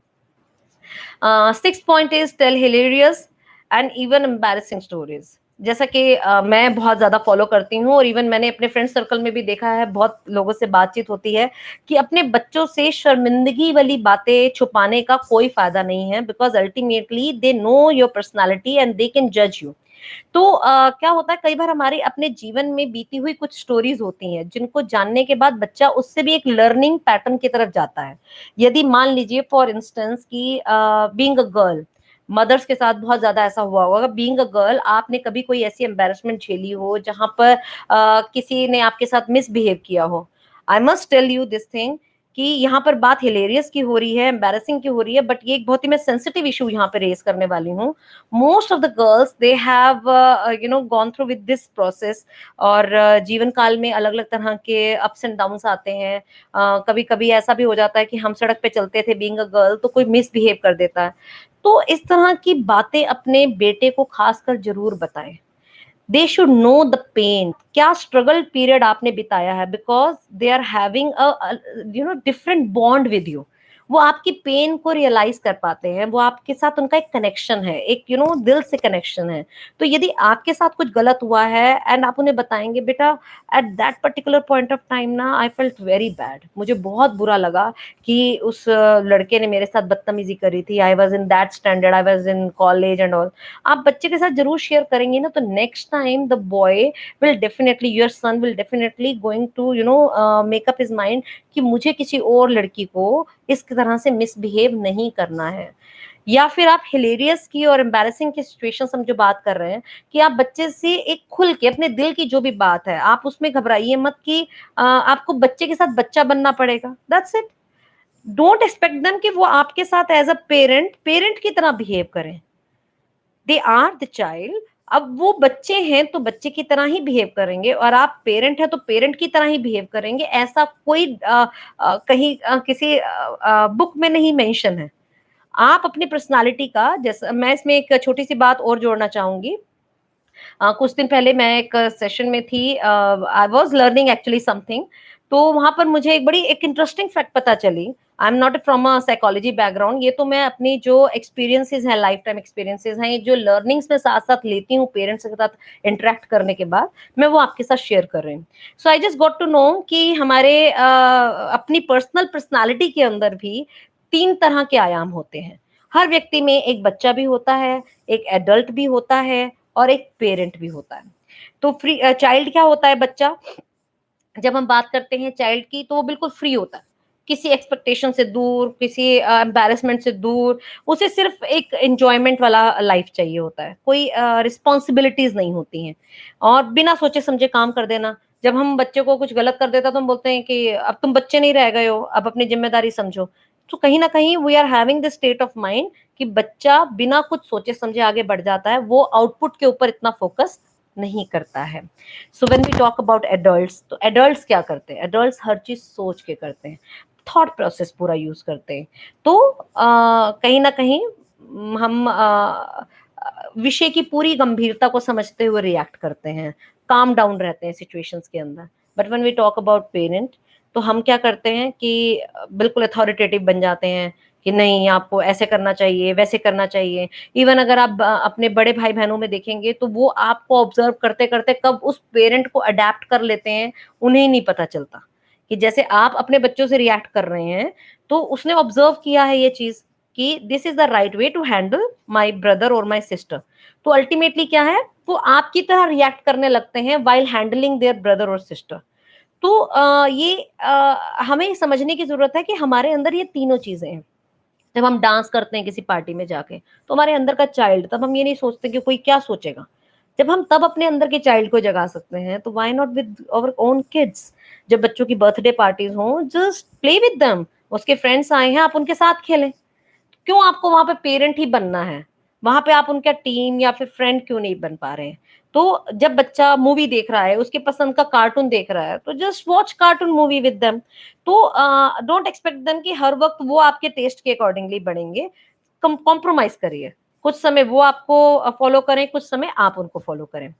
Six point is tell hilarious and even embarrassing stories. जैसा कि मैं बहुत ज्यादा फॉलो करती हूँ और इवन मैंने अपने फ्रेंड सर्कल में भी देखा है, बहुत लोगों से बातचीत होती है कि अपने बच्चों से शर्मिंदगी वाली बातें छुपाने का कोई फायदा नहीं है, because ultimately they know your personality and they can जज यू। तो क्या होता है कई बार हमारे अपने जीवन में बीती हुई कुछ स्टोरीज होती हैं, जिनको जानने के बाद बच्चा उससे भी एक लर्निंग पैटर्न की तरफ जाता है। यदि मान लीजिए फॉर इंस्टेंस कि बीइंग अ गर्ल, मदर्स के साथ बहुत ज्यादा ऐसा हुआ होगा, बीइंग अ गर्ल आपने कभी कोई ऐसी एम्बेरसमेंट झेली हो जहां पर किसी ने आपके साथ मिसबिहेव किया हो। I must tell you this thing कि यहाँ पर बात हिलेरियस की हो रही है, एम्बेरसिंग की हो रही है, बट ये एक बहुत ही मैं सेंसिटिव इशू यहाँ पे रेज करने वाली हूँ। Most of the girls they have gone through with this process, और जीवन काल में अलग अलग तरह के अप्स एंड डाउन्स आते हैं। कभी कभी ऐसा भी हो जाता है कि हम सड़क पे चलते थे बीइंग अ गर्ल, तो कोई मिसबिहेव कर देता है। तो इस तरह की बातें अपने बेटे को खासकर जरूर बताएं। They should know the pain, क्या स्ट्रगल पीरियड आपने बिताया है, because they are having a different bond with you. वो आपकी पेन को रियलाइज कर पाते हैं, वो आपके साथ उनका एक कनेक्शन है, एक दिल से कनेक्शन है। तो यदि आपके साथ कुछ गलत हुआ है एंड आप उन्हें बताएंगे, बेटा at that particular point of time ना आई फेल्ट वेरी बैड, मुझे बहुत बुरा लगा कि उस लड़के ने मेरे साथ बदतमीजी करी थी, I was in that standard, I was in college and all. आप बच्चे के साथ जरूर शेयर करेंगे ना, तो next time the boy will definitely, your son will definitely going to make up his mind कि मुझे किसी और लड़की को इस तरह से मिसबिहेव नहीं करना है। या फिर आप हिलेरियस की और एम्बैरेसिंग की सिचुएशन हम जो बात कर रहे हैं, कि आप बच्चे से एक खुल के अपने दिल की जो भी बात है, आप उसमें घबराइए मत कि आपको बच्चे के साथ बच्चा बनना पड़ेगा, that's it. Don't expect them कि वो आपके साथ एज अ पेरेंट पेरेंट की तरह बिहेव करें। They are the child. अब वो बच्चे हैं तो बच्चे की तरह ही बिहेव करेंगे, और आप पेरेंट है तो पेरेंट की तरह ही बिहेव करेंगे। ऐसा कोई कहीं किसी बुक में नहीं मेंशन है। आप अपनी पर्सनालिटी का, जैसा मैं इसमें एक छोटी सी बात और जोड़ना चाहूंगी। कुछ दिन पहले मैं एक सेशन में थी, I was learning actually something. तो वहां पर मुझे एक बड़ी एक इंटरेस्टिंग फैक्ट पता चली। I am not from a psychology background, ये तो मैं अपनी जो एक्सपीरियंसेस हैं, लाइफ टाइम एक्सपीरियंसेस हैं, जो लर्निंग्स में साथ साथ लेती हूँ पेरेंट्स के साथ इंटरेक्ट करने के बाद, मैं वो आपके साथ शेयर कर रही हूँ। So I just got to know कि हमारे अपनी पर्सनल पर्सनालिटी के अंदर भी तीन तरह के आयाम होते हैं। हर व्यक्ति में एक बच्चा भी होता है, एक एडल्ट भी होता है, और एक पेरेंट भी होता है। तो फ्री चाइल्ड क्या होता है, बच्चा, जब हम बात करते हैं चाइल्ड की, तो वो बिल्कुल फ्री होता है, किसी एक्सपेक्टेशन से दूर, किसी एम्बैरेसमेंट से दूर। उसे सिर्फ एक एंजॉयमेंट वाला लाइफ चाहिए होता है, कोई रिस्पॉन्सिबिलिटीज नहीं होती हैं, और बिना सोचे समझे काम कर देना। जब हम बच्चे को कुछ गलत कर देता तो हम बोलते हैं कि अब तुम बच्चे नहीं रह गए हो, अब अपनी जिम्मेदारी समझो। तो कहीं ना कहीं we are having this state of mind कि बच्चा बिना कुछ सोचे समझे आगे बढ़ जाता है, वो आउटपुट के ऊपर इतना फोकस नहीं करता है। So when we talk about adults, तो एडल्ट्स क्या करते हैं, एडल्ट्स हर चीज सोच के करते हैं, थॉट प्रोसेस पूरा यूज करते हैं। तो कहीं ना कहीं हम विषय की पूरी गंभीरता को समझते हुए रिएक्ट करते हैं, काम डाउन रहते हैं सिचुएशंस के अंदर। But when we talk about parent, तो हम क्या करते हैं कि बिल्कुल अथॉरिटेटिव बन जाते हैं कि नहीं आपको ऐसे करना चाहिए, वैसे करना चाहिए। इवन अगर आप अपने बड़े भाई-बहनों में देखेंगे तो वो आपको ऑब्जर्व करते-करते कब उस पेरेंट को अडैप्ट कर लेते हैं, उन्हें ही नहीं पता चलता। कि जैसे आप अपने बच्चों से रिएक्ट कर रहे हैं, तो उसने ऑब्जर्व किया है ये चीज़ कि this is the right way to handle my brother और माय सिस्टर। तो अल्टीमेटली क्या है, वो आपकी तरह रिएक्ट करने लगते हैं व्हाइल हैंडलिंग देयर ब्रदर और सिस्टर। तो ये हमें समझने की ज़रूरत है कि हमारे अंदर ये तीनों चीज़ें हैं। जब हम डांस करते हैं किसी पार्टी में जाके, तो हमारे अंदर का चाइल्ड, तब हम ये नहीं सोचते कि कोई क्या सोचेगा। जब हम तब अपने अंदर के चाइल्ड को जगा सकते हैं, तो why not with our own kids? जब बच्चों की बर्थडे पार्टीज़ हों, जस्ट प्ले विद देम। उसके फ्रेंड्स आए हैं, आप उनके साथ खेलें। क्यों आपको वहाँ पे पेरेंट ही बनना है? वहाँ पे आप उनका टीम या फिर फ्रेंड क्यों नहीं बन पा रहे हैं? तो जब बच्चा मूवी देख रहा है, उसके पसंद का कार्टून देख रहा है, तो just watch cartoon movie with them. तो डोंट एक्सपेक्ट देम कि हर वक़्त वो आपके टेस्ट के अकॉर्डिंगली बढ़ेंगे। कॉम्प्रोमाइज़ करिए। कुछ समय वो आपको फॉलो करें, कुछ समय आप उनको फॉलो करें।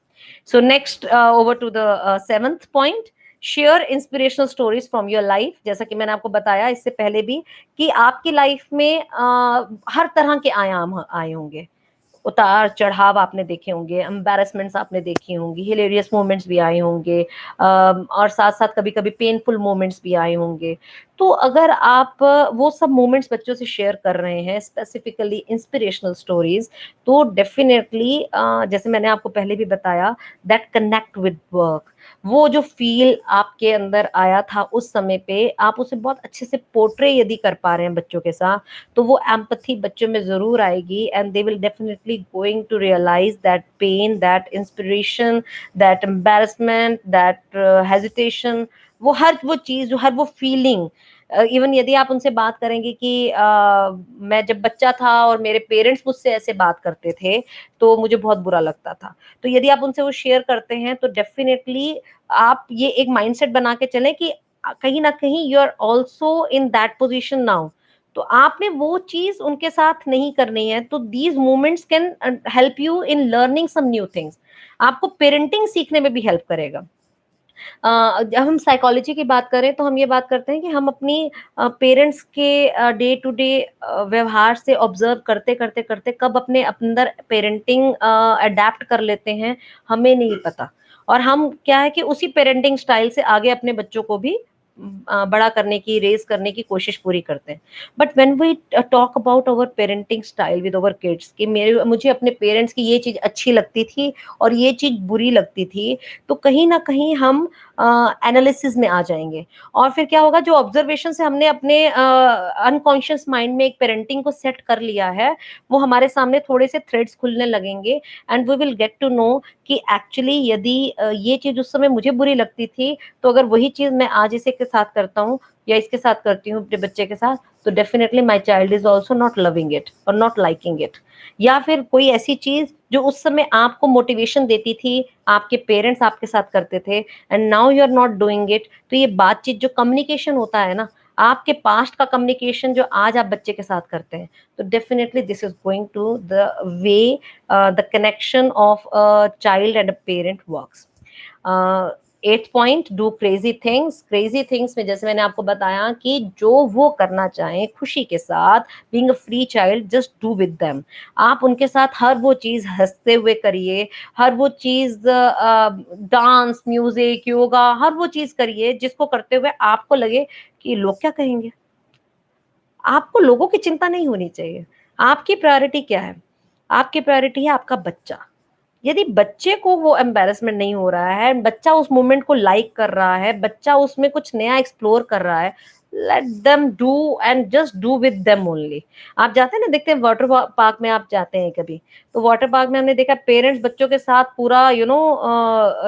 So next over to the 7th point, share inspirational stories from your life. जैसा कि मैंने आपको बताया इससे पहले भी कि आपकी लाइफ में हर तरह के आयाम आए होंगे। उतार चढ़ाव आपने देखे होंगे, एम्बैरेसमेंट्स आपने देखी होंगी, हिलेरियस मोमेंट्स भी आए होंगे, और साथ साथ कभी कभी पेनफुल मोमेंट्स भी आए होंगे। तो अगर आप वो सब मोमेंट्स बच्चों से शेयर कर रहे हैं, स्पेसिफिकली इंस्पिरेशनल स्टोरीज, तो डेफिनेटली जैसे मैंने आपको पहले भी बताया, दैट कनेक्ट विद वर्क। वो जो फील आपके अंदर आया था उस समय पे, आप उसे बहुत अच्छे से पोर्ट्रे यदि कर पा रहे हैं बच्चों के साथ, तो वो एम्पैथी बच्चों में ज़रूर आएगी, and they will definitely going to realise that pain, that inspiration, that embarrassment, that hesitation. वो चीज़, जो हर वो फीलिंग, इवन यदि आप उनसे बात करेंगे कि मैं जब बच्चा था और मेरे पेरेंट्स मुझसे ऐसे बात करते थे, तो मुझे बहुत बुरा लगता था। तो यदि आप उनसे वो शेयर करते हैं, तो डेफिनिटली आप ये एक माइंडसेट बना के चलें कि कहीं न कहीं you are also in that position now. तो आपने वो चीज़ उनके साथ नहीं करनी है, तो these moments can help you in learning some new things. आपको पेरेंटिंग सीखने में भी हेल्प करेगा। जब हम साइकोलॉजी की बात करें, तो हम ये बात करते हैं कि हम अपनी पेरेंट्स के डे टू डे व्यवहार से ऑब्जर्व करते कब अपने अंदर पेरेंटिंग अडेप्ट कर लेते हैं, हमें नहीं पता। और हम क्या है कि उसी पेरेंटिंग स्टाइल से आगे अपने बच्चों को भी बड़ा करने की, रेज़ करने की कोशिश पूरी करते हैं। But when we talk about our parenting style with our kids, कि मेरे मुझे अपने पेरेंट्स की ये चीज़ अच्छी लगती थी और ये चीज़ बुरी लगती थी, तो कहीं न कहीं हम एनालिसिस में आ जाएँगे। और फिर क्या होगा, जो ऑब्जर्वेशन से हमने अपने अनकॉन्शियस माइंड में एक पेरेंटिंग को सेट कर लिया है, वो हमारे सामने थोड़े से थ्रेड्स खुलने लगेंगे, and we will get to know कि एक्चुअली यदि ये चीज़ उस समय मुझे बुरी लगती थी, तो अगर वही चीज़ मैं आज इसी के साथ करता हूँ या इसके साथ करती हूँ अपने बच्चे के साथ, तो definitely my child is also not loving it और नॉट लाइकिंग इट। या फिर कोई ऐसी चीज़ जो उस समय आपको मोटिवेशन देती थी, आपके पेरेंट्स आपके साथ करते थे, and now you are not doing it. तो ये बातचीत, जो कम्युनिकेशन होता है ना, आपके पास्ट का कम्युनिकेशन जो आज आप बच्चे के साथ करते हैं, तो definitely this is going to the way the connection of a child and a parent works. 8th point, do crazy things. Crazy things में जैसे मैंने आपको बताया कि जो वो करना चाहें खुशी के साथ, being a free child, just do with them. आप उनके साथ हर वो चीज़ हँसते हुए करिए, हर वो चीज़ डांस, म्यूज़िक, योगा, हर वो चीज़ करिए जिसको करते हुए आपको लगे कि लोग क्या कहेंगे? आपको लोगों की चिंता नहीं होनी चाहिए। आपकी प्रायोरिटी क्या है? आपकी प्रायोरिटी है आपका बच्चा। यदि बच्चे को वो एम्बैरेसमेंट नहीं हो रहा है, बच्चा उस मोमेंट को लाइक कर रहा है, बच्चा उसमें कुछ नया एक्सप्लोर कर रहा है, let them do and just do with them only. आप जाते हैं ना, देखते हैं वाटर पार्क में, आप जाते हैं कभी, तो वाटर पार्क में हमने देखा पेरेंट्स बच्चों के साथ पूरा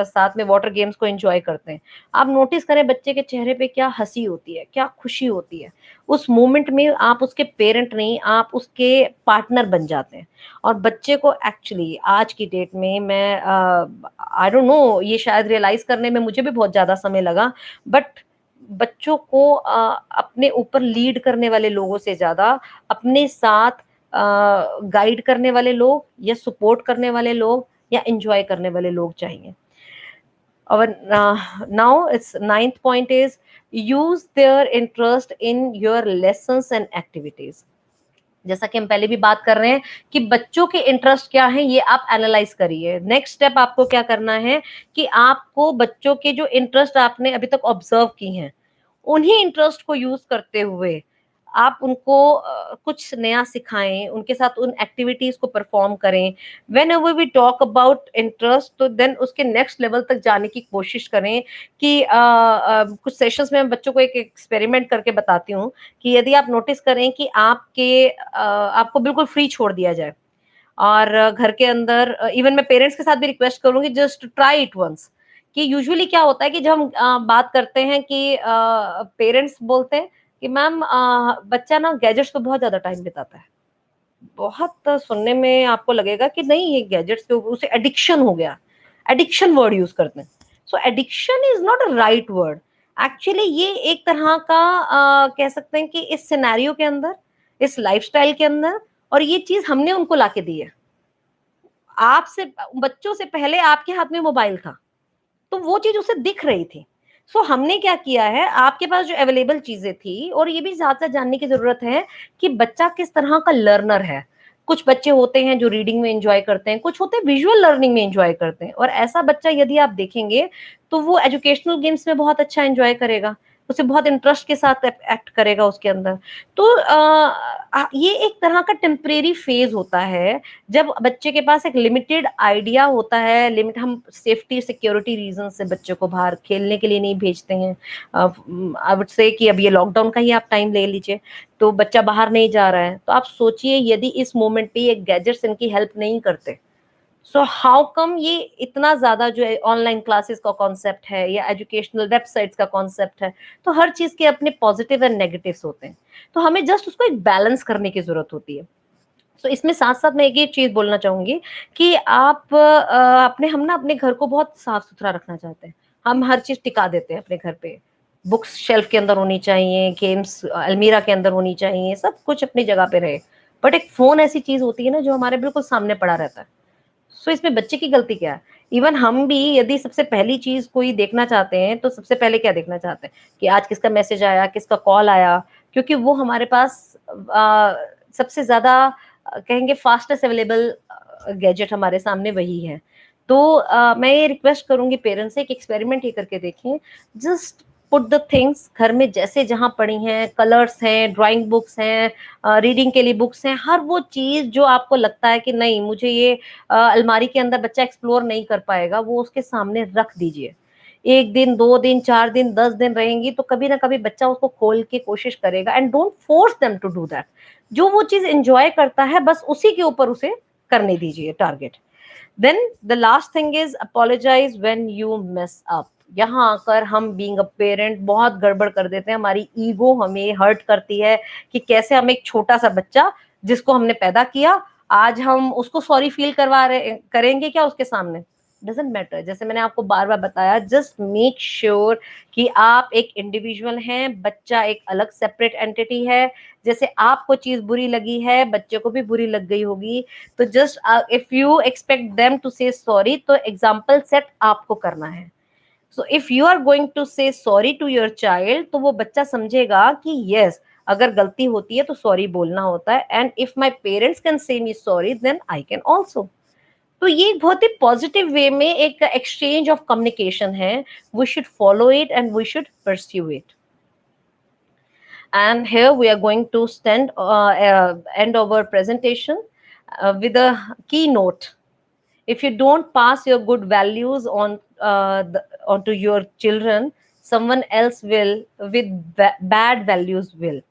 साथ में वाटर गेम्स को एंजॉय करते हैं। आप नोटिस करें बच्चे के चेहरे पे क्या हंसी होती है, क्या खुशी होती है। उस मोमेंट में आप उसके पेरेंट नहीं, आप उसके पार्टनर बन जाते हैं। और बच्चे को एक्चुअली आज की डेट में, मैं आई डोंट नो, ये शायद रियलाइज़ करने में मुझे भी बहुत ज़्यादा समय लगा, बट बच्चों को अपने ऊपर लीड करने वाले लोगों से ज़्यादा अपने साथ गाइड करने वाले लोग, या सपोर्ट करने वाले लोग, या एन्जॉय करने वाले लोग चाहिए। Our now its 9th point is use their interest in your lessons and activities. जैसा कि हम पहले भी बात कर रहे हैं कि बच्चों के इंटरेस्ट क्या है, ये आप एनालाइज करिए। नेक्स्ट स्टेप आपको क्या करना है कि आपको बच्चों के जो इंटरेस्ट आपने अभी तक ऑब्जर्व की हैं, उन्हीं इंटरेस्ट को यूज करते हुए आप उनको कुछ नया सिखाएं, उनके साथ उन एक्टिविटीज को परफॉर्म करें। Whenever we talk about interest, तो देन उसके नेक्स्ट लेवल तक जाने की कोशिश करें कि कुछ सेशंस में मैं बच्चों को एक एक्सपेरिमेंट करके बताती हूँ कि यदि आप नोटिस करें कि आपको बिल्कुल फ्री छोड़ दिया जाए और घर के अंदर, इवन मैं पेरेंट्स के साथ भी रिक्वेस्ट करूंगी जस्ट ट्राई इट वंस। कि यूजुअली क्या होता है कि जब हम बात करते हैं कि पेरेंट्स बोलते हैं कि मैम बच्चा ना गैजेट्स पे बहुत ज्यादा टाइम बिताता है। बहुत सुनने में आपको लगेगा कि नहीं, ये गैजेट्स पे उसे एडिक्शन हो गया। एडिक्शन वर्ड यूज करते हैं। So addiction is not a right word. Actually ये एक तरह का कह सकते हैं कि इस सिनेरियो के अंदर, इस लाइफस्टाइल के अंदर, और ये चीज हमने उनको लाके दी है। आपसे बच्चों से पहले आपके हाथ में मोबाइल था, तो वो चीज उसे दिख रही थी। सो हमने क्या किया है, आपके पास जो अवेलेबल चीजें थी, और ये भी साथ साथ जानने की जरूरत है कि बच्चा किस तरह का लर्नर है। कुछ बच्चे होते हैं जो रीडिंग में एंजॉय करते हैं, कुछ होते हैं विजुअल लर्निंग में एंजॉय करते हैं। और ऐसा बच्चा यदि आप देखेंगे तो वो एजुकेशनल गेम्स में बहुत अच्छा एंजॉय करेगा, उसे बहुत इंटरेस्ट के साथ एक्ट करेगा उसके अंदर। तो ये एक तरह का टेम्परेरी फेज होता है जब बच्चे के पास एक लिमिटेड आइडिया होता है। लिमिट, हम सेफ्टी सिक्योरिटी रीजन से बच्चे को बाहर खेलने के लिए नहीं भेजते हैं। आई वुड से कि अब ये लॉकडाउन का ही आप टाइम ले लीजिए, तो बच्चा बाहर नहीं जा रहा है, तो आप सोचिए यदि इस मोमेंट पे ये गैजेट्स इनकी हेल्प नहीं करते, सो हाउ कम ये इतना ज्यादा जो ऑनलाइन क्लासेस का कॉन्सेप्ट है या एजुकेशनल वेबसाइट्स का कॉन्सेप्ट है। तो हर चीज के अपने पॉजिटिव एंड नेगेटिव्स होते हैं, तो हमें जस्ट उसको एक बैलेंस करने की जरूरत होती है। तो इसमें साथ साथ मैं एक ये चीज बोलना चाहूंगी कि अपने हम ना अपने घर को बहुत साफ सुथरा रखना चाहते हैं। हम हर चीज टिका देते हैं अपने घर पे। बुक्स शेल्फ के अंदर होनी चाहिए, गेम्स अलमीरा के अंदर होनी चाहिए, सब कुछ अपनी जगह पे रहे। बट एक फोन ऐसी चीज होती है ना जो हमारे बिल्कुल सामने पड़ा रहता है। सो इसमें बच्चे की गलती क्या है? इवन हम भी यदि सबसे पहली चीज कोई देखना चाहते हैं तो सबसे पहले क्या देखना चाहते हैं कि आज किसका मैसेज आया, किसका कॉल आया, क्योंकि वो हमारे पास सबसे ज्यादा कहेंगे फास्टेस्ट अवेलेबल गैजेट हमारे सामने वही है। तो मैं ये रिक्वेस्ट करूंगी पेरेंट्स से कि एक्सपेरिमेंट ये करके देखें। जस्ट पुट द थिंग्स घर में जैसे जहां पड़ी हैं, कलर्स हैं, ड्राइंग बुक्स हैं, रीडिंग के लिए बुक्स हैं, हर वो चीज जो आपको लगता है कि नहीं मुझे ये अलमारी के अंदर बच्चा एक्सप्लोर नहीं कर पाएगा, वो उसके सामने रख दीजिए। एक दिन, 2 दिन, 4 दिन, 10 दिन रहेंगी तो कभी ना कभी बच्चा उसको खोल के कोशिश करेगा। And don't force them to do that. जो वो चीज एंजॉय करता है बस उसी के ऊपर उसे करने दीजिए target. Then the last thing is apologise when you mess up. यहाँ आकर हम बीइंग अ पेरेंट बहुत गड़बड़ कर देते हैं, हमारी ईगो हमें हर्ट करती है कि कैसे हम एक छोटा सा बच्चा जिसको हमने पैदा किया, आज हम उसको सॉरी फील करवा रहे करेंगे क्या उसके सामने? Doesn't matter. जैसे मैंने आपको बार बार बताया, जस्ट मेक श्योर कि आप एक इंडिविजुअल हैं, बच्चा एक अलग सेपरेट एंटिटी है। जैसे आपको चीज बुरी लगी है, बच्चे को भी बुरी लग गई होगी। तो just if you expect them to say sorry, तो एग्जाम्पल सेट आपको करना है। So if you are going to say sorry to your child, तो वो बच्चा समझेगा कि यस, अगर गलती होती है तो सॉरी बोलना होता है। And if my parents can say me sorry, then I can also. तो ये एक बहुत ही पॉजिटिव वे में एक एक्सचेंज ऑफ कम्युनिकेशन है। We should follow it and we should pursue it. And here we are going to end our presentation with a keynote. If you don't pass your good values onto your children, someone else will with bad values will.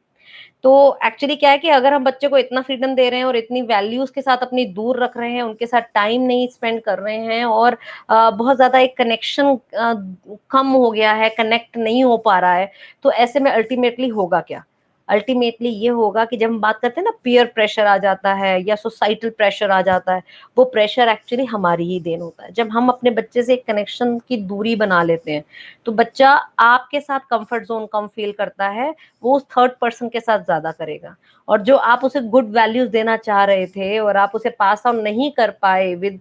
तो actually क्या है कि अगर हम बच्चे को इतना freedom दे रहे हैं और इतनी वैल्यूज के साथ अपनी दूर रख रहे हैं, उनके साथ टाइम नहीं स्पेंड कर रहे हैं, और बहुत ज्यादा एक कनेक्शन कम हो गया है, कनेक्ट नहीं हो पा रहा है, तो ऐसे में अल्टीमेटली होगा क्या? अल्टीमेटली ये होगा कि जब हम बात करते हैं ना, पीयर प्रेशर आ जाता है या सोसाइटल प्रेशर आ जाता है, वो प्रेशर एक्चुअली हमारी ही देन होता है। जब हम अपने बच्चे से एक कनेक्शन की दूरी बना लेते हैं, तो बच्चा आपके साथ कंफर्ट जोन कम फील करता है, वो उस थर्ड पर्सन के साथ ज्यादा करेगा। और जो आप उसे गुड वैल्यूज देना चाह रहे थे और आप उसे पास ऑन नहीं कर पाए विद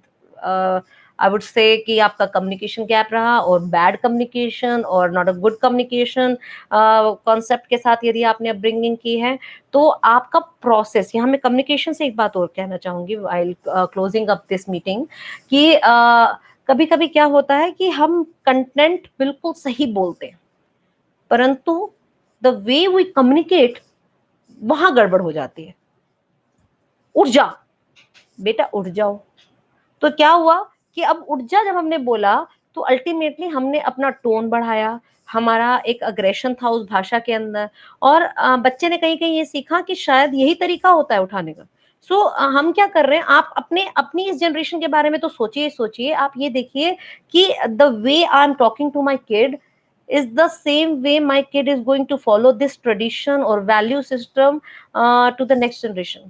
आई वुड से कि आपका कम्युनिकेशन गैप रहा, और बैड कम्युनिकेशन और not a good communication concept के साथ यदि आपने अपब्रिंगिंग की है, तो आपका प्रोसेस, यहाँ मैं कम्युनिकेशन से एक बात और कहना चाहूंगी आई क्लोजिंग अप दिस मीटिंग, कि कभी कभी क्या होता है कि हम कंटेंट बिल्कुल सही बोलते हैं, परंतु द वे वी कम्युनिकेट वहां गड़बड़ हो जाती है। उठ जा बेटा, उठ जाओ। तो क्या हुआ कि अब उठ जा जब हमने बोला, तो अल्टीमेटली हमने अपना टोन बढ़ाया, हमारा एक अग्रेशन था उस भाषा के अंदर, और बच्चे ने कहीं कहीं ये सीखा कि शायद यही तरीका होता है उठाने का। सो हम क्या कर रहे हैं, आप अपने अपनी इस जनरेशन के बारे में तो सोचिए सोचिए, आप ये देखिए कि the way I am talking to my kid is the same way my kid is going to follow this tradition or value system to the next generation.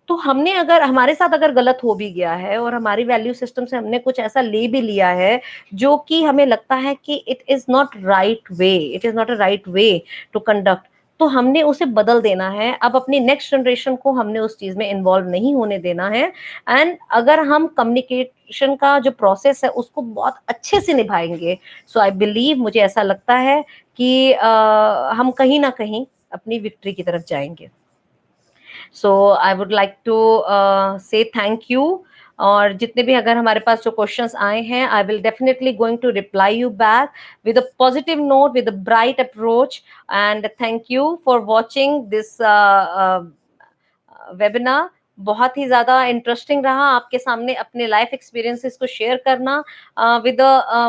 तो हमने अगर हमारे साथ अगर गलत हो भी गया है और हमारी वैल्यू सिस्टम से हमने कुछ ऐसा ले भी लिया है जो कि हमें लगता है कि it is not right way, it is not a right way to conduct, तो हमने उसे बदल देना है। अब अपनी नेक्स्ट जनरेशन को हमने उस चीज में इन्वॉल्व नहीं होने देना है। एंड अगर हम कम्युनिकेशन का जो प्रोसेस है उसको बहुत अच्छे से निभाएंगे, सो आई बिलीव, मुझे ऐसा लगता है कि हम कहीं ना कहीं अपनी विक्ट्री की तरफ जाएंगे। सो आई वुड लाइक टू से थैंक यू। और जितने भी अगर हमारे पास जो क्वेश्चंस आए हैं, I will definitely going to reply you back with a positive note, with a bright approach. And thank you for watching this webinar. बहुत ही ज्यादा इंटरेस्टिंग रहा आपके सामने अपने लाइफ एक्सपीरियंसेस को शेयर करना with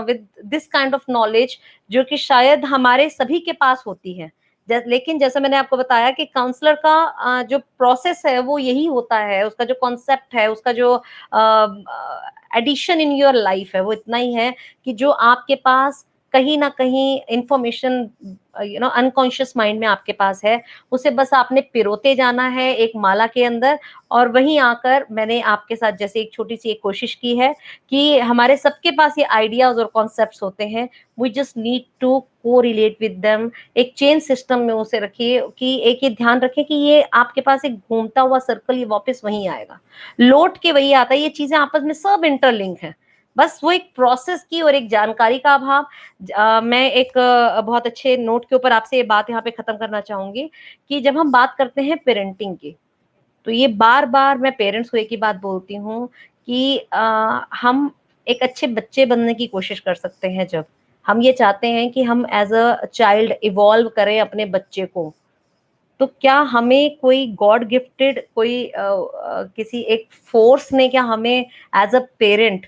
with this kind of knowledge, जो कि शायद हमारे सभी के पास होती है। लेकिन जैसे मैंने आपको बताया कि काउंसलर का जो प्रोसेस है वो यही होता है, उसका जो कॉन्सेप्ट है, उसका जो एडिशन इन योर लाइफ है, वो इतना ही है कि जो आपके पास कहीं ना कहीं इंफॉर्मेशन अनकॉन्शियस माइंड में आपके पास है, उसे बस आपने पिरोते जाना है एक माला के अंदर। और वहीं आकर मैंने आपके साथ जैसे एक छोटी सी एक कोशिश की है कि हमारे सबके पास ये आइडियाज और कॉन्सेप्ट्स होते हैं, वी जस्ट नीड टू को रिलेट विद देम, एक चेन सिस्टम में उसे रखिए कि एक ये ध्यान रखें कि ये आपके पास एक घूमता हुआ सर्कल, ये वापस वहीं आएगा, लौट के वही आता है। ये चीजें आपस में सब इंटरलिंक है, बस वो एक प्रोसेस की और एक जानकारी का अभाव। मैं एक बहुत अच्छे नोट के ऊपर आपसे ये बात यहाँ पे खत्म करना चाहूंगी कि जब हम बात करते हैं पेरेंटिंग की, तो ये बार बार मैं पेरेंट्स को एक ही बात बोलती हूँ कि हम एक अच्छे बच्चे बनने की कोशिश कर सकते हैं जब हम ये चाहते हैं कि हम एज अ चाइल्ड इवॉल्व करें अपने बच्चे को। तो क्या हमें कोई गॉड गिफ्टेड कोई किसी एक फोर्स ने क्या हमें एज अ पेरेंट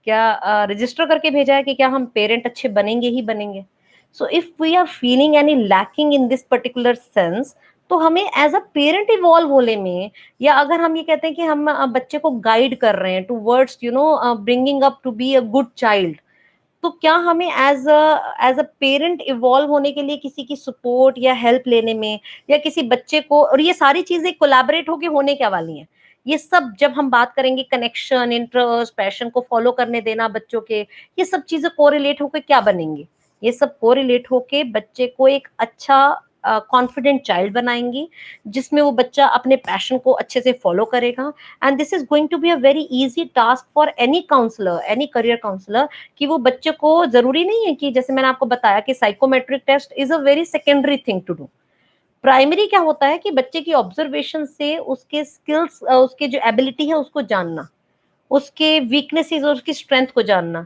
क्या रजिस्टर करके भेजा है कि क्या हम पेरेंट अच्छे बनेंगे ही बनेंगे? So if we are feeling any lacking in this particular sense, तो हमें एज अ पेरेंट इवॉल्व होने में, या अगर हम ये कहते हैं कि हम बच्चे को गाइड कर रहे हैं towards bringing up to be a good child, तो क्या हमें एज अ पेरेंट इवॉल्व होने के लिए किसी की सपोर्ट या हेल्प लेने में, या किसी बच्चे को, और ये सारी चीजें कोलैबोरेट होके होने क्या वाली हैं, ये सब जब हम बात करेंगे कनेक्शन, इंटरेस्ट, पैशन को फॉलो करने देना बच्चों के, ये सब चीजें कोरिलेट होके क्या बनेंगी? ये सब कोरिलेट होके बच्चे को एक अच्छा कॉन्फिडेंट चाइल्ड बनाएंगी, जिसमें वो बच्चा अपने पैशन को अच्छे से फॉलो करेगा। And this is going to be a very easy task for any counsellor, any career counsellor, कि वो बच्चे को, जरूरी नहीं है कि जैसे मैंने आपको बताया कि psychometric test is a very secondary thing to do. Primary क्या होता है कि बच्चे की ऑब्जर्वेशन से उसके स्किल्स, उसके जो एबिलिटी है उसको जानना, उसके वीकनेसेस और उसकी स्ट्रेंथ को जानना।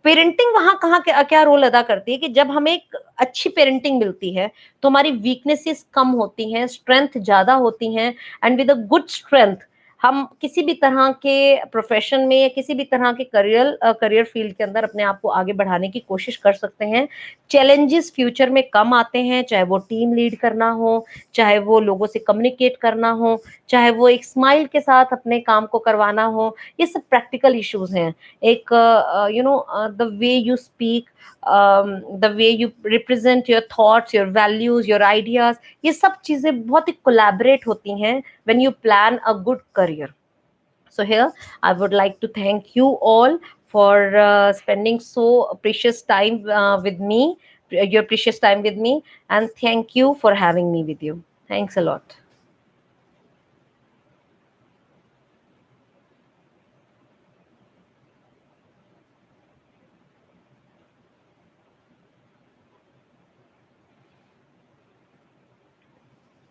पेरेंटिंग वहां कहाँ क्या रोल अदा करती है कि जब हमें एक अच्छी पेरेंटिंग मिलती है तो हमारी वीकनेसेस कम होती हैं, स्ट्रेंथ ज्यादा होती हैं। And with a good strength हम किसी भी तरह के प्रोफेशन में या किसी भी तरह के करियर फील्ड के अंदर अपने आप को आगे बढ़ाने की कोशिश कर सकते हैं। चैलेंजेस फ्यूचर में कम आते हैं, चाहे वो टीम लीड करना हो, चाहे वो लोगों से कम्युनिकेट करना हो, चाहे वो एक स्माइल के साथ अपने काम को करवाना हो, ये सब प्रैक्टिकल इश्यूज हैं। एक the way you speak, the way you represent your thoughts, your values, your ideas, ये सब चीजें बहुत ही कोलैबोरेट होती हैं when you plan a good career. So here I would like to thank you all for spending so precious time with me, your precious time with me, and thank you for having me with you. Thanks a lot.